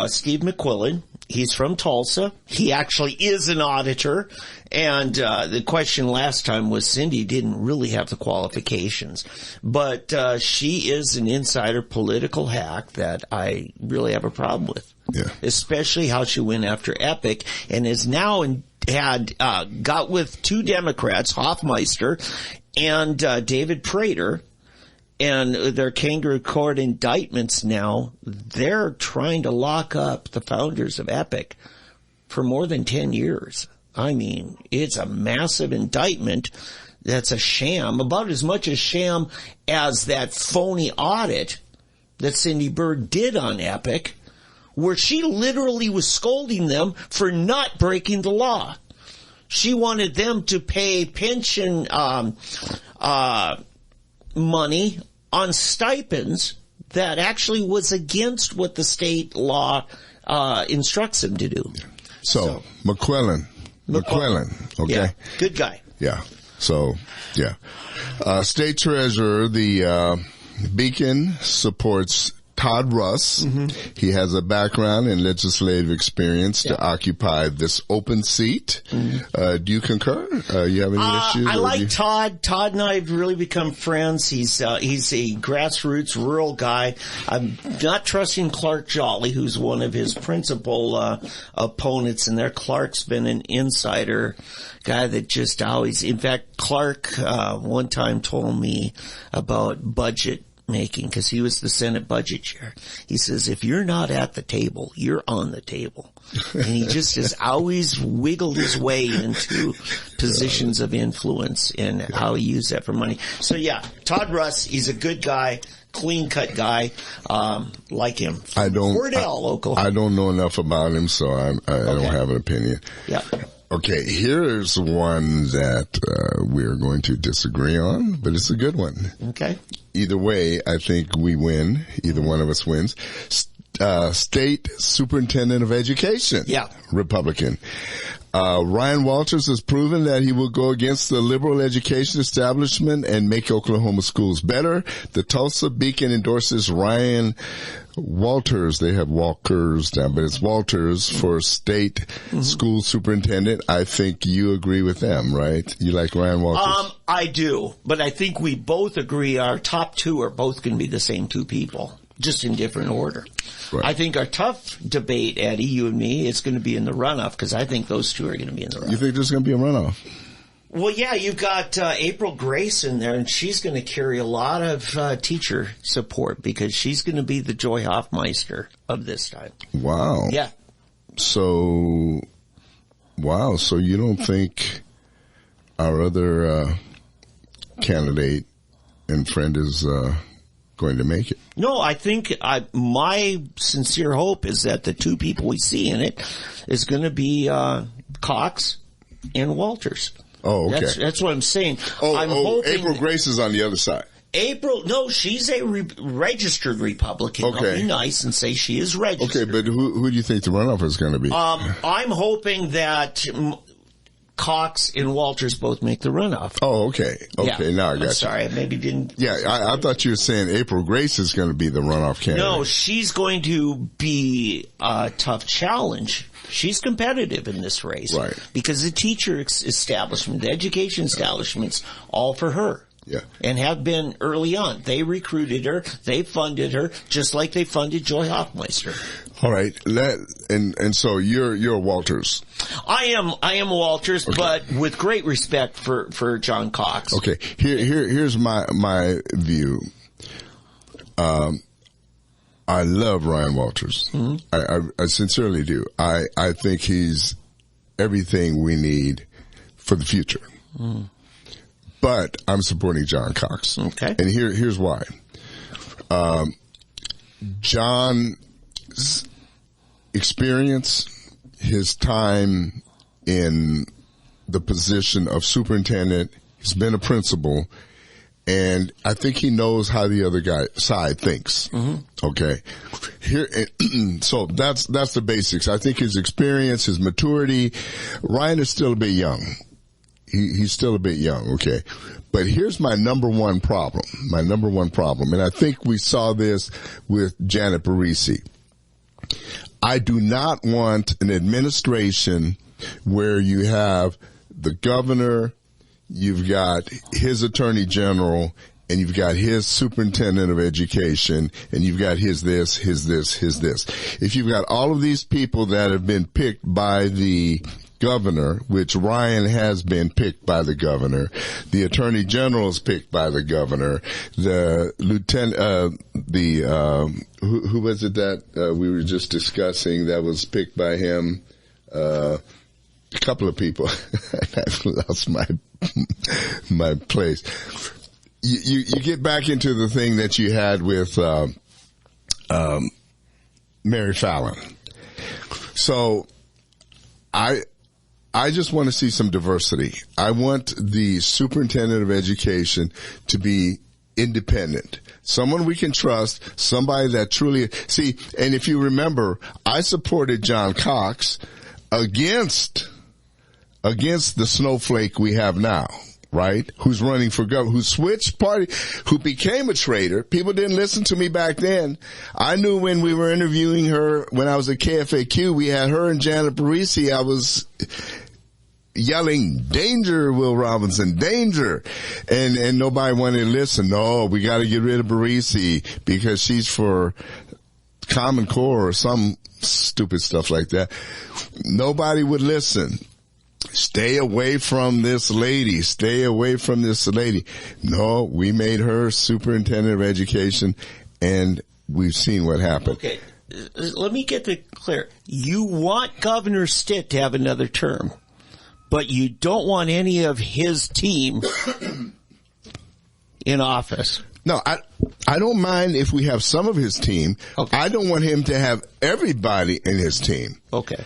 Speaker 3: Steve McQuillan. He's from Tulsa. He actually is an auditor. And the question last time was Cindy didn't really have the qualifications. But she is an insider political hack that I really have a problem with.
Speaker 2: Yeah. Especially
Speaker 3: how she went after Epic and is now got with 2 Democrats, Hoffmeister and David Prater, and their kangaroo court indictments now. They're trying to lock up the founders of Epic for more than 10 years. I mean, it's a massive indictment that's a sham, about as much a sham as that phony audit that Cindy Byrd did on Epic, where she literally was scolding them for not breaking the law. She wanted them to pay pension money on stipends that actually was against what the state law instructs them to do.
Speaker 2: So McQuillan. Okay.
Speaker 3: Yeah, good guy.
Speaker 2: Yeah. So, yeah. State Treasurer, the Beacon supports Todd Russ. Mm-hmm. He has a background in legislative experience to occupy this open seat. Mm-hmm. Do you concur? You have any issues?
Speaker 3: I like Todd. Todd and I have really become friends. He's a grassroots rural guy. I'm not trusting Clark Jolly, who's one of his principal opponents in there. Clark's been an insider guy that just always, in fact, Clark one time told me about budget making, because he was the Senate budget chair. He says, if you're not at the table, you're on the table. And he just has always wiggled his way into positions of influence and how he used that for money. So yeah, Todd Russ, he's a good guy. clean-cut guy like him.
Speaker 2: Cordell, Oklahoma. I don't know enough about him, so I don't have an opinion.
Speaker 3: Yeah.
Speaker 2: Okay, here's one that we're going to disagree on, but it's a good one.
Speaker 3: Okay.
Speaker 2: Either way, I think we win. Either one of us wins. State Superintendent of Education.
Speaker 3: Yeah.
Speaker 2: Republican. Ryan Walters has proven that he will go against the liberal education establishment and make Oklahoma schools better. The Tulsa Beacon endorses Ryan Walters. They have Walkers down, but it's Walters for state school superintendent. I think you agree with them, right? You like Ryan Walters?
Speaker 3: I do, but I think we both agree our top two are both going to be the same two people, just in different order. Right. I think our tough debate, Eddie, you and me, is going to be in the runoff, because I think those two are going to be in the runoff.
Speaker 2: You think there's going to be a runoff?
Speaker 3: Well, yeah, you've got April Grace in there, and she's going to carry a lot of teacher support, because she's going to be the Joy Hoffmeister of this time.
Speaker 2: Wow.
Speaker 3: Yeah.
Speaker 2: So you don't think our other candidate and friend is going to make it?
Speaker 3: No, I think my sincere hope is that the two people we see in it is going to be Cox and Walters.
Speaker 2: Oh, okay.
Speaker 3: That's what I'm saying.
Speaker 2: I'm hoping April Grace is on the other side.
Speaker 3: No, she's a registered Republican.
Speaker 2: Okay.
Speaker 3: I'll be nice and say she is registered.
Speaker 2: Okay, but who do you think the runoff is going to be?
Speaker 3: I'm hoping that Cox and Walters both make the runoff.
Speaker 2: Oh, okay. Okay, now I got you.
Speaker 3: Sorry, I maybe didn't.
Speaker 2: Yeah, I thought you were saying April Grace is going to be the runoff candidate.
Speaker 3: No, she's going to be a tough challenge. She's competitive in this race.
Speaker 2: Right.
Speaker 3: Because the teacher establishment, the education establishment's all for her.
Speaker 2: Yeah.
Speaker 3: And have been early on. They recruited her. They funded her, just like they funded Joy Hoffmeister.
Speaker 2: All right. And so you're Walters.
Speaker 3: I am Walters, okay, but with great respect for John Cox.
Speaker 2: Okay. Here's my view. I love Ryan Walters. Mm-hmm. I sincerely do. I think he's everything we need for the future. Mm. But I'm supporting John Cox.
Speaker 3: Okay.
Speaker 2: And here's why. John's experience, his time in the position of superintendent, he's been a principal, and I think he knows how the other side thinks. Mm-hmm. Okay. So that's the basics. I think his experience, his maturity, Ryan is still a bit young. He's still a bit young, okay. But here's my number one problem, and I think we saw this with Janet Barisi. I do not want an administration where you have the governor, you've got his attorney general, and you've got his superintendent of education, and you've got his this, his this, his this. If you've got all of these people that have been picked by the governor, which Ryan has been picked by the governor, the attorney general is picked by the governor, the lieutenant, who was it that we were just discussing that was picked by him? A couple of people. I've lost my place. You get back into the thing that you had with Mary Fallon. So I just want to see some diversity. I want the superintendent of education to be independent. Someone we can trust, somebody that truly, and if you remember, I supported John Cox against the snowflake we have now, right? Who's running for governor, who switched party, who became a traitor. People didn't listen to me back then. I knew when we were interviewing her, when I was at KFAQ, we had her and Janet Barisi. I was yelling, danger, Will Robinson, danger. And nobody wanted to listen. No, we got to get rid of Barisi because she's for Common Core or some stupid stuff like that. Nobody would listen. Stay away from this lady. Stay away from this lady. No, we made her superintendent of education, and we've seen what happened.
Speaker 3: Okay, let me get it clear. You want Governor Stitt to have another term, but you don't want any of his team in office.
Speaker 2: No, I don't mind if we have some of his team.
Speaker 3: Okay.
Speaker 2: I don't want him to have everybody in his team.
Speaker 3: Okay.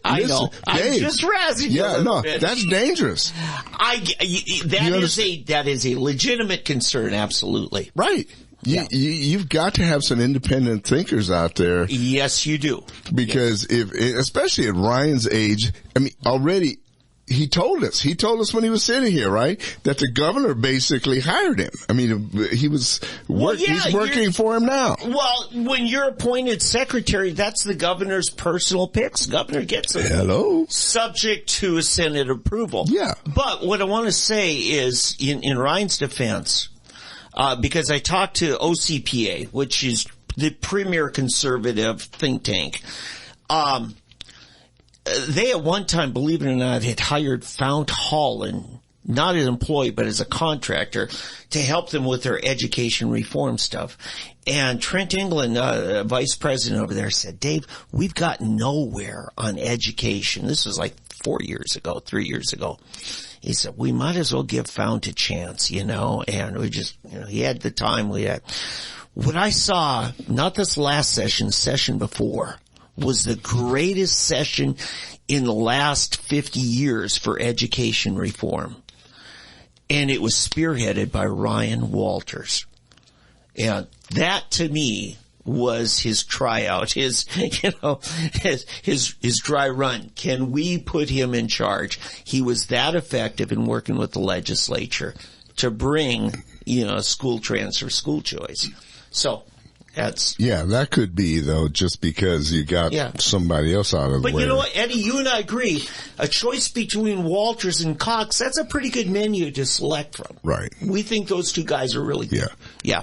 Speaker 2: I know.
Speaker 3: Dave, I'm just razzing you.
Speaker 2: Yeah, no, that's dangerous.
Speaker 3: That is a legitimate concern. Absolutely.
Speaker 2: Right. You've got to have some independent thinkers out there.
Speaker 3: Yes, you do.
Speaker 2: Because especially at Ryan's age, I mean, already he told us when he was sitting here, right, that the governor basically hired him. I mean, he's working for him now.
Speaker 3: Well, when you're appointed secretary, that's the governor's personal picks. Governor gets it.
Speaker 2: Hello.
Speaker 3: Subject to Senate approval.
Speaker 2: Yeah.
Speaker 3: But what I want to say is, in Ryan's defense, because I talked to OCPA, which is the premier conservative think tank, they at one time, believe it or not, had hired Fount Holland, not as an employee, but as a contractor, to help them with their education reform stuff. And Trent England, vice president over there, said, Dave, we've gotten nowhere on education. This was like 3 years ago. He said, we might as well give Fount a chance, and we just, he had the time we had. What I saw, not this last session before, was the greatest session in the last 50 years for education reform. And it was spearheaded by Ryan Walters. And that to me was his tryout, his dry run. Can we put him in charge? He was that effective in working with the legislature to bring, school transfer, school choice. So, that could be, though, just because you got somebody else out of the way. But you know what, Eddie, you and I agree. A choice between Walters and Cox, that's a pretty good menu to select from.
Speaker 2: Right.
Speaker 3: We think those two guys are really good. Yeah.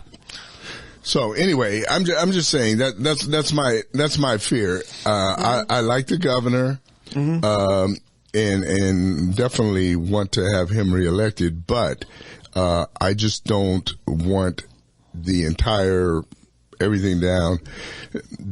Speaker 2: So anyway, I'm just saying that's my fear. I like the governor, and definitely want to have him reelected, but I just don't want the entire everything down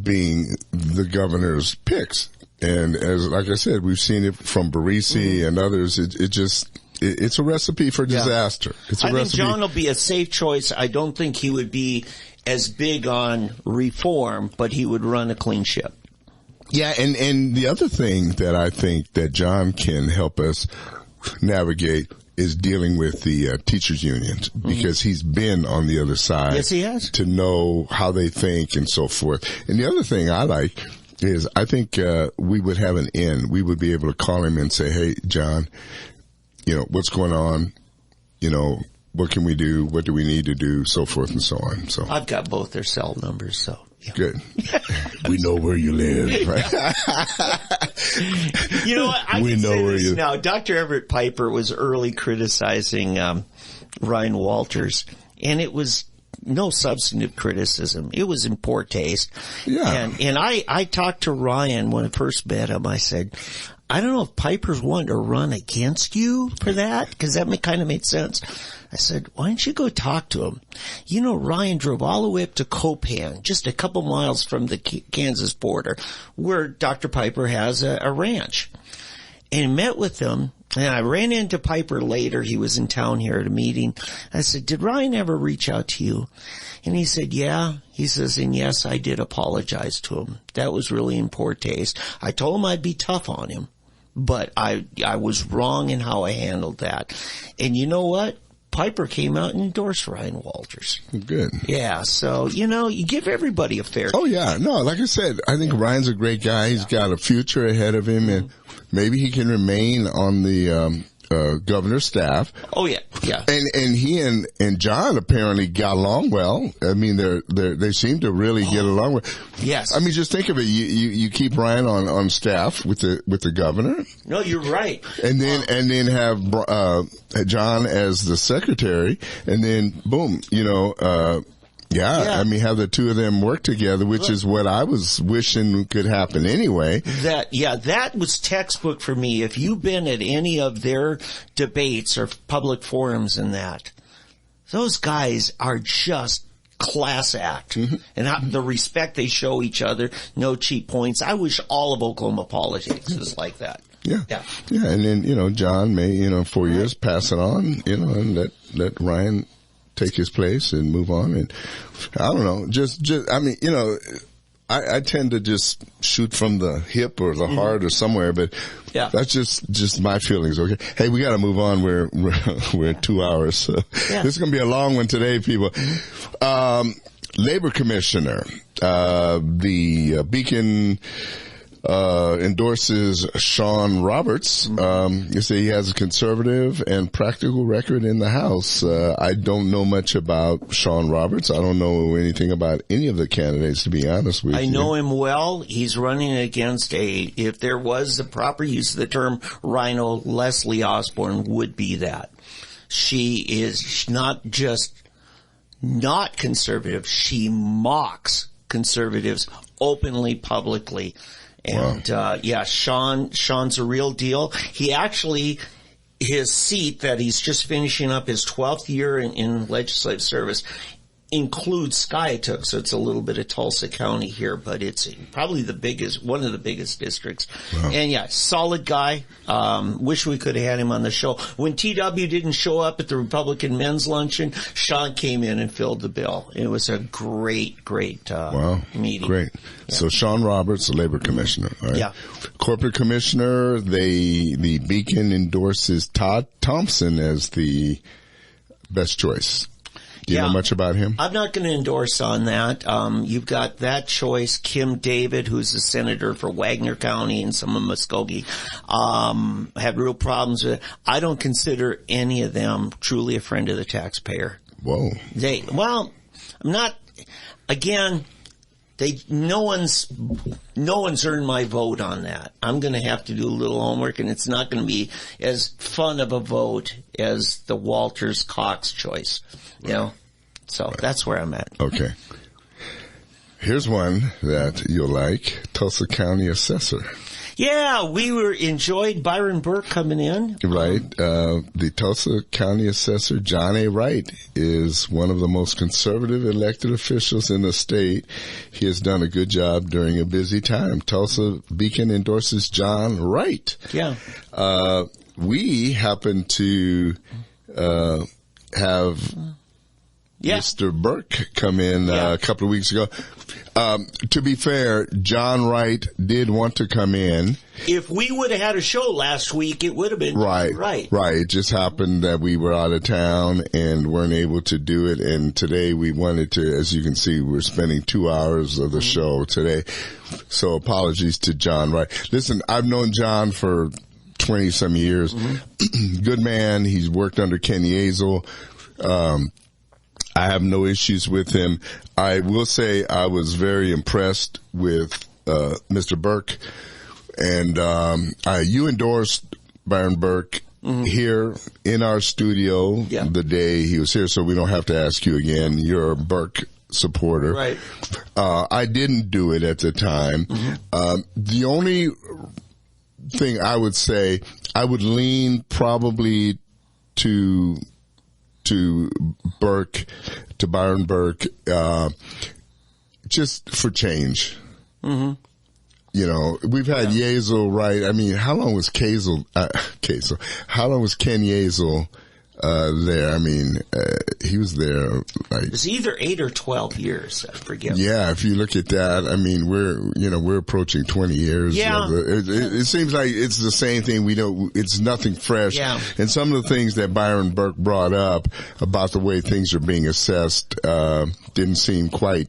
Speaker 2: being the governor's picks. And like I said, we've seen it from Barisi and others. It's a recipe for disaster. I
Speaker 3: think John will be a safe choice. I don't think he would be as big on reform, but he would run a clean ship.
Speaker 2: Yeah, and the other thing that I think that John can help us navigate is dealing with the teachers unions, because he's been on the other side.
Speaker 3: Yes, he has.
Speaker 2: To know how they think and so forth. And the other thing I like is I think we would have an in. We would be able to call him and say, hey, John, what's going on? What can we do? What do we need to do? So forth and so on. So
Speaker 3: I've got both their cell numbers, so. Yeah.
Speaker 2: Good. We know where you live, right?
Speaker 3: You know what? I can say this now. Dr. Everett Piper was early criticizing Ryan Walters, and it was no substantive criticism. It was in poor taste.
Speaker 2: Yeah.
Speaker 3: And I talked to Ryan when I first met him. I said, I don't know if Piper's wanting to run against you for that, because that kind of made sense. I said, why don't you go talk to him? Ryan drove all the way up to Copan, just a couple miles from the Kansas border, where Dr. Piper has a ranch. And met with him, and I ran into Piper later. He was in town here at a meeting. I said, did Ryan ever reach out to you? And he said, yeah. He says, and yes, I did apologize to him. That was really in poor taste. I told him I'd be tough on him, but I was wrong in how I handled that. And you know what? Piper came out and endorsed Ryan Walters.
Speaker 2: Good.
Speaker 3: Yeah, so, you give everybody a fair chance.
Speaker 2: Oh, yeah. No, like I said, I think Ryan's a great guy. He's got a future ahead of him, and maybe he can remain on the governor's staff.
Speaker 3: Oh, yeah, yeah.
Speaker 2: And he and John apparently got along well. I mean, they seem to really get along well.
Speaker 3: Yes.
Speaker 2: I mean, just think of it. You keep Ryan on staff with the governor.
Speaker 3: No, you're right.
Speaker 2: And then have John as the secretary, and then boom, I mean, have the two of them work together, which is what I was wishing could happen anyway.
Speaker 3: That was textbook for me. If you've been at any of their debates or public forums and that, those guys are just class act. And the respect they show each other, no cheap points. I wish all of Oklahoma politics was like that.
Speaker 2: Yeah. And then, John may, 4 years pass it on, and let Ryan take his place and move on. And I don't know, I mean, you know, I tend to just shoot from the hip or the heart or somewhere, but that's just my feelings. Okay. Hey, we got to move on. We're 2 hours. So this is going to be a long one today, people. Labor Commissioner, the Beacon, endorses Sean Roberts. You say he has a conservative and practical record in the House. I don't know much about Sean Roberts. I don't know anything about any of the candidates, to be honest with you.
Speaker 3: I know him well. He's running against if there was a proper use of the term rhino, Leslie Osborne would be that. She is not just not conservative. She mocks conservatives openly, publicly. And, Sean's a real deal. He actually, his seat that he's just finishing up his 12th year in legislative service includes Skiatook, so it's a little bit of Tulsa County here, but it's probably one of the biggest districts. Wow. And solid guy. Wish we could have had him on the show. When TW didn't show up at the Republican men's luncheon, Sean came in and filled the bill. It was a great meeting. Great.
Speaker 2: Yeah. So Sean Roberts, the Labor Commissioner, right? Yeah. Corporate Commissioner, the Beacon endorses Todd Thompson as the best choice. Do you know much about him?
Speaker 3: I'm not going to endorse on that. You've got that choice, Kim David, who's a senator for Wagner County and some of Muskogee, had real problems with it. I don't consider any of them truly a friend of the taxpayer.
Speaker 2: Whoa.
Speaker 3: I'm not, again, no one's earned my vote on that. I'm going to have to do a little homework, and it's not going to be as fun of a vote as the Walters Cox choice. You know, so that's where I'm at.
Speaker 2: Okay. Here's one that you'll like. Tulsa County Assessor.
Speaker 3: Yeah, we enjoyed Byron Burke coming in.
Speaker 2: Right. The Tulsa County Assessor, John A. Wright, is one of the most conservative elected officials in the state. He has done a good job during a busy time. Tulsa Beacon endorses John Wright.
Speaker 3: Yeah.
Speaker 2: We happen to have Mr. Burke come in a couple of weeks ago. To be fair, John Wright did want to come in.
Speaker 3: If we would have had a show last week, it would have been right.
Speaker 2: Right. It just happened that we were out of town and weren't able to do it. And today we wanted to, as you can see, we're spending 2 hours of the show today. So apologies to John Wright. Listen, I've known John for 20 some years. Good man. He's worked under Kenny Azel. I have no issues with him. I will say I was very impressed with Mr. Burke, and you endorsed Byron Burke here in our studio the day he was here, so we don't have to ask you again. You're a Burke supporter.
Speaker 3: Right.
Speaker 2: I didn't do it at the time. The only thing I would say, I would lean probably to Byron Burke, just for change. You know, we've had Yazel, right? I mean, how long was Ken Yazel, there? I mean, he was there like.
Speaker 3: It was either 8 or 12 years, I forget.
Speaker 2: Yeah, if you look at that, I mean, we're approaching 20 years.
Speaker 3: Yeah.
Speaker 2: It seems like it's the same thing. It's nothing fresh.
Speaker 3: Yeah.
Speaker 2: And some of the things that Byron Burke brought up about the way things are being assessed, didn't seem quite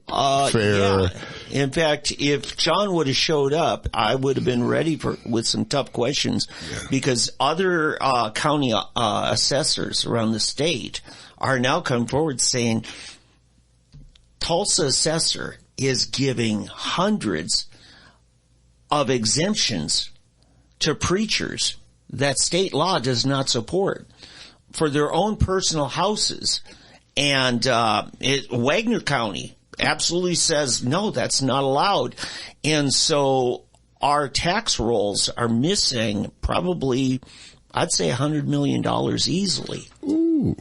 Speaker 2: fair.
Speaker 3: Yeah. In fact, if John would have showed up, I would have been ready with some tough questions because other, county, assessors around the state are now coming forward saying Tulsa assessor is giving hundreds of exemptions to preachers that state law does not support for their own personal houses. And Wagner County absolutely says, no, that's not allowed. And so our tax rolls are missing probably, I'd say $100 million easily.
Speaker 2: Ooh.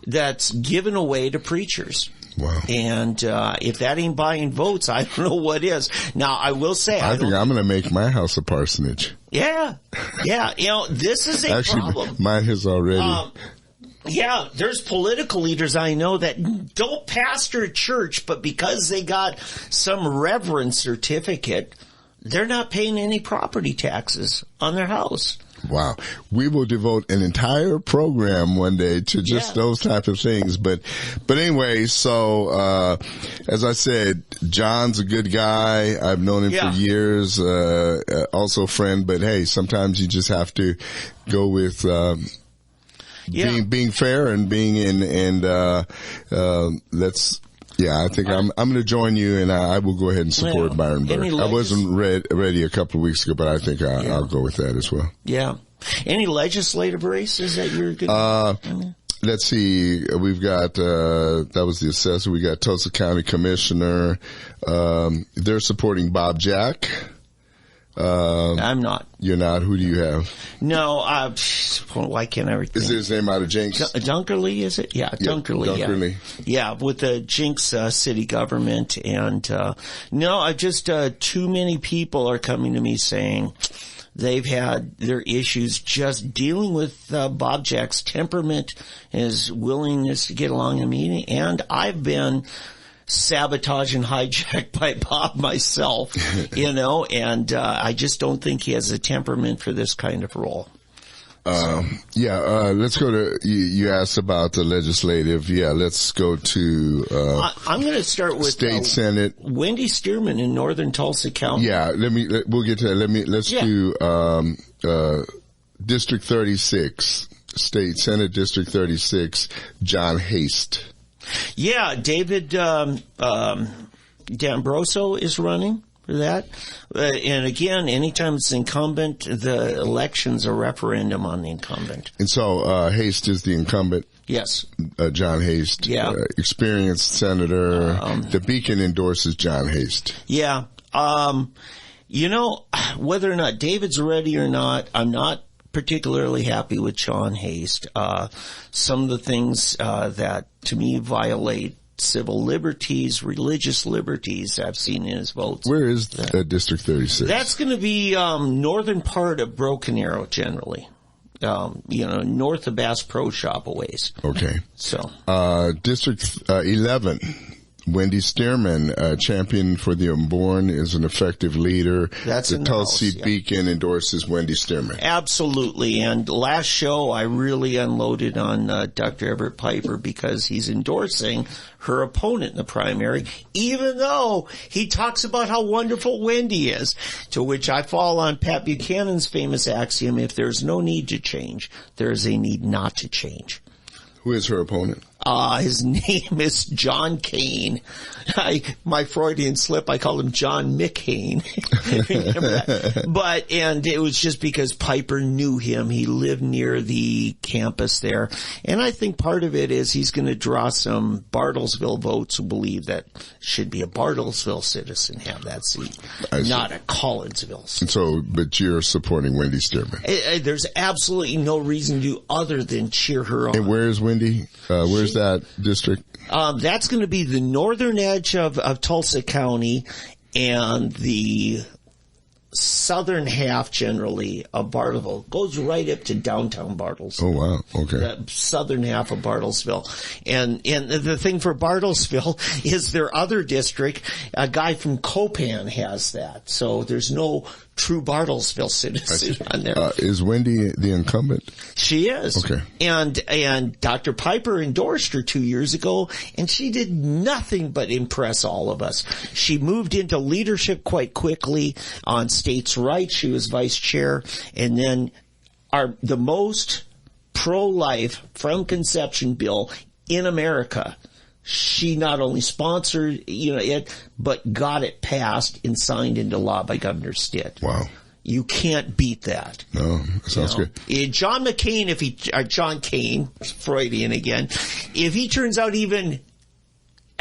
Speaker 3: That's given away to preachers.
Speaker 2: Wow.
Speaker 3: And if that ain't buying votes, I don't know what is. Now, I will say,
Speaker 2: I think I'm going to make my house a parsonage.
Speaker 3: Yeah. You know, this is a problem.
Speaker 2: Mine has already.
Speaker 3: Yeah, there's political leaders I know that don't pastor a church, but because they got some reverend certificate, they're not paying any property taxes on their house.
Speaker 2: Wow. We will devote an entire program one day to just those type of things. But anyway, so, as I said, John's a good guy. I've known him for years, also a friend, but hey, sometimes you just have to go with, being fair and being I think I'm going to join you, and I will go ahead and support Byron Burke. I wasn't ready a couple of weeks ago, but I think I'll go with that as well. Yeah.
Speaker 3: Any legislative races that you're going to?
Speaker 2: Let's see. We've got, that was the assessor. We got Tulsa County Commissioner. They're supporting Bob Jack.
Speaker 3: I'm not.
Speaker 2: You're not? Who do you have?
Speaker 3: No, why can't I repeat?
Speaker 2: Is his name out of Jinx?
Speaker 3: Dunkerley, is it? Yeah, Dunkerley.
Speaker 2: Dunkerley.
Speaker 3: Yeah, with the Jinx city government. And no, I just too many people are coming to me saying they've had their issues just dealing with Bob Jack's temperament, his willingness to get along in a meeting, and I've been sabotage and hijacked by Bob myself, and I just don't think he has a temperament for this kind of role.
Speaker 2: Let's go to, you asked about the legislative. Yeah, let's go to,
Speaker 3: I'm going to start with
Speaker 2: State Senate.
Speaker 3: Wendy Stearman in northern Tulsa County.
Speaker 2: Yeah, we'll get to that. Let's do, District 36, State Senate District 36, John Haste.
Speaker 3: Yeah, David D'Ambroso is running for that. And again, anytime it's incumbent, the election's a referendum on the incumbent.
Speaker 2: And so Haste is the incumbent?
Speaker 3: Yes.
Speaker 2: John Haste.
Speaker 3: Yeah.
Speaker 2: Experienced senator. The Beacon endorses John Haste.
Speaker 3: Yeah. Whether or not David's ready or not, I'm not particularly happy with John Haste. Some of the things that to me violate civil liberties, religious liberties, I've seen in his votes.
Speaker 2: Where is District 36?
Speaker 3: That's going to be northern part of Broken Arrow generally. North of Bass Pro Shop a ways.
Speaker 2: Okay.
Speaker 3: So
Speaker 2: District 11. Wendy Stearman, champion for the unborn, is an effective leader.
Speaker 3: That's
Speaker 2: the Tulsa Beacon endorses Wendy Stearman.
Speaker 3: Absolutely. And last show, I really unloaded on Dr. Everett Piper because he's endorsing her opponent in the primary, even though he talks about how wonderful Wendy is, to which I fall on Pat Buchanan's famous axiom, if there's no need to change, there is a need not to change.
Speaker 2: Who is her opponent?
Speaker 3: His name is John Kane. My Freudian slip, I called him John McCain. Remember that? And it was just because Piper knew him. He lived near the campus there. And I think part of it is he's going to draw some Bartlesville votes who believe that should be a Bartlesville citizen have that seat, not a Collinsville citizen.
Speaker 2: So, but you're supporting Wendy Stearman.
Speaker 3: There's absolutely no reason to do other than cheer her on.
Speaker 2: And where is Wendy? Where's that district?
Speaker 3: That's going to be the northern edge of Tulsa County and the southern half generally of Bartlesville. Goes right up to downtown Bartlesville.
Speaker 2: Oh, wow. Okay.
Speaker 3: The southern half of Bartlesville. And the thing for Bartlesville is their other district, a guy from Copan has that. So there's no true Bartlesville citizen on there.
Speaker 2: Is Wendy the incumbent?
Speaker 3: She is.
Speaker 2: Okay.
Speaker 3: And Dr. Piper endorsed her 2 years ago, and she did nothing but impress all of us. She moved into leadership quite quickly on states' rights. She was vice chair, and then the most pro-life from conception bill in America. She not only sponsored, it, but got it passed and signed into law by Governor Stitt.
Speaker 2: Wow.
Speaker 3: You can't beat that.
Speaker 2: No, that sounds good.
Speaker 3: John McCain, John Kane, Freudian again, if he turns out even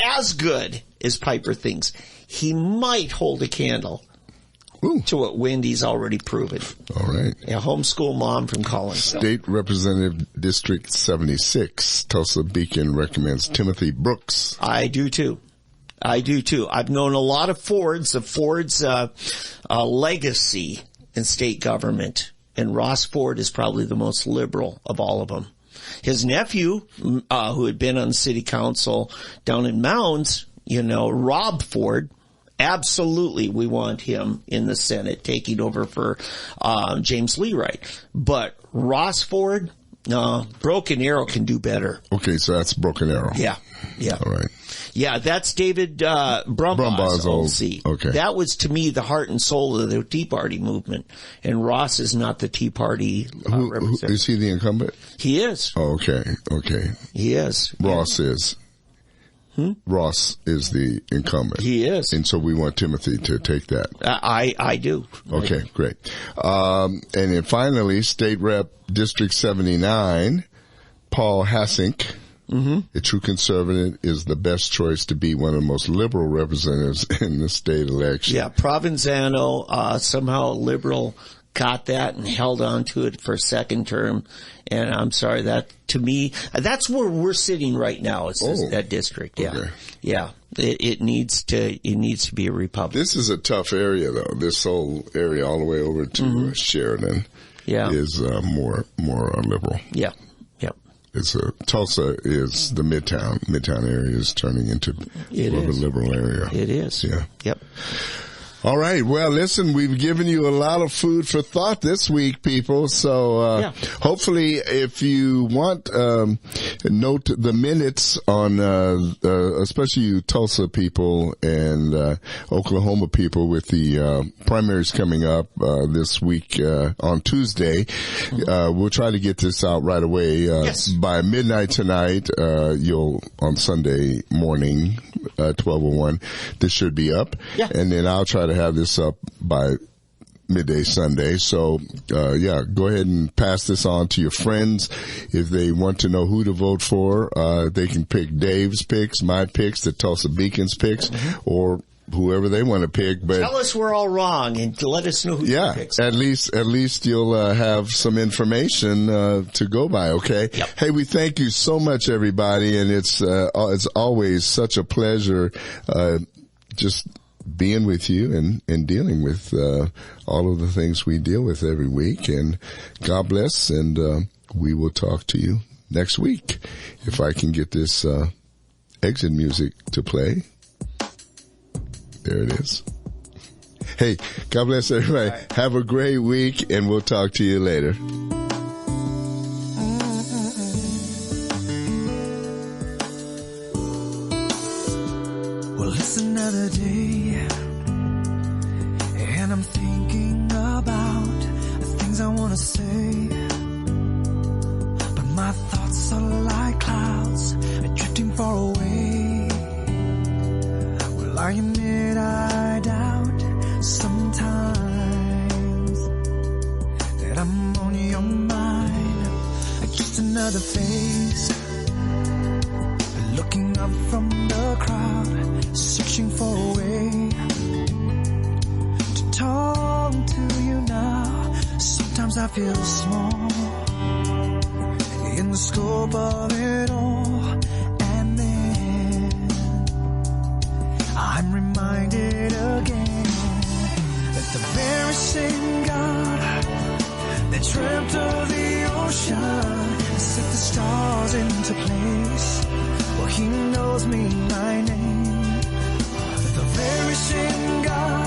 Speaker 3: as good as Piper thinks, he might hold a candle to what Wendy's already proven.
Speaker 2: All right.
Speaker 3: A homeschool mom from Collinsville.
Speaker 2: State Representative District 76, Tulsa Beacon recommends Timothy Brooks.
Speaker 3: I do too. I've known a lot of Fords. The Ford's legacy in state government, and Ross Ford is probably the most liberal of all of them. His nephew, who had been on the city council down in Mounds, Rob Ford, absolutely we want him in the Senate taking over for James Leewright. But Ross Ford, Broken Arrow can do better.
Speaker 2: Okay, so that's Broken Arrow.
Speaker 3: Yeah.
Speaker 2: All right.
Speaker 3: Yeah, that's David Brumbaugh's old seat.
Speaker 2: Okay.
Speaker 3: That was, to me, the heart and soul of the Tea Party movement. And Ross is not the Tea Party representative.
Speaker 2: Is he the incumbent?
Speaker 3: He is.
Speaker 2: Oh, okay.
Speaker 3: He is.
Speaker 2: Ross is. Ross is the incumbent.
Speaker 3: He is.
Speaker 2: And so we want Timothy to take that.
Speaker 3: I do.
Speaker 2: Okay, great. And then finally, State Rep District 79, Paul Hassink, a true conservative, is the best choice to be one of the most liberal representatives in the state election.
Speaker 3: Yeah, Provenzano, somehow liberal, got that and held on to it for a second term. And I'm sorry, that, to me, that's where we're sitting right now. It's that district. Yeah.
Speaker 2: Okay.
Speaker 3: Yeah. It needs to be a Republican.
Speaker 2: This is a tough area, though. This whole area all the way over to Sheridan is more liberal.
Speaker 3: Yeah. Yep.
Speaker 2: Tulsa is the Midtown area is turning into more of a liberal area.
Speaker 3: It is.
Speaker 2: Yeah.
Speaker 3: Yep.
Speaker 2: All right. Well, listen, we've given you a lot of food for thought this week, people. So, hopefully if you want, note the minutes on, especially you Tulsa people and, Oklahoma people with the, primaries coming up, this week, on Tuesday. We'll try to get this out right away. By midnight tonight, on Sunday morning, 12:01, this should be up. Yeah. And then I'll try to have this up by midday Sunday. So, go ahead and pass this on to your friends. If they want to know who to vote for, they can pick Dave's picks, my picks, the Tulsa Beacon's picks, or whoever they want to pick. But
Speaker 3: tell us we're all wrong and let us know who your picks are.
Speaker 2: at least you'll have some information to go by. Okay.
Speaker 3: Yep.
Speaker 2: Hey, we thank you so much, everybody, and it's always such a pleasure just being with you and dealing with all of the things we deal with every week. And God bless, and we will talk to you next week if I can get this exit music to play. There it is. Hey, God bless everybody. Right. Have a great week, and we'll talk to you later.
Speaker 1: Well, it's another day, and I'm thinking about the things I want to say, but my thoughts are like clouds drifting far away. Well, I admit I doubt sometimes that I'm on your mind. Just another face, looking up from the crowd, searching for a way to talk to you now. Sometimes I feel small in the scope of it all, and then I'm reminded again that the very same God that dreamt of the ocean set the stars into place. Well, he knows me by name. The very same God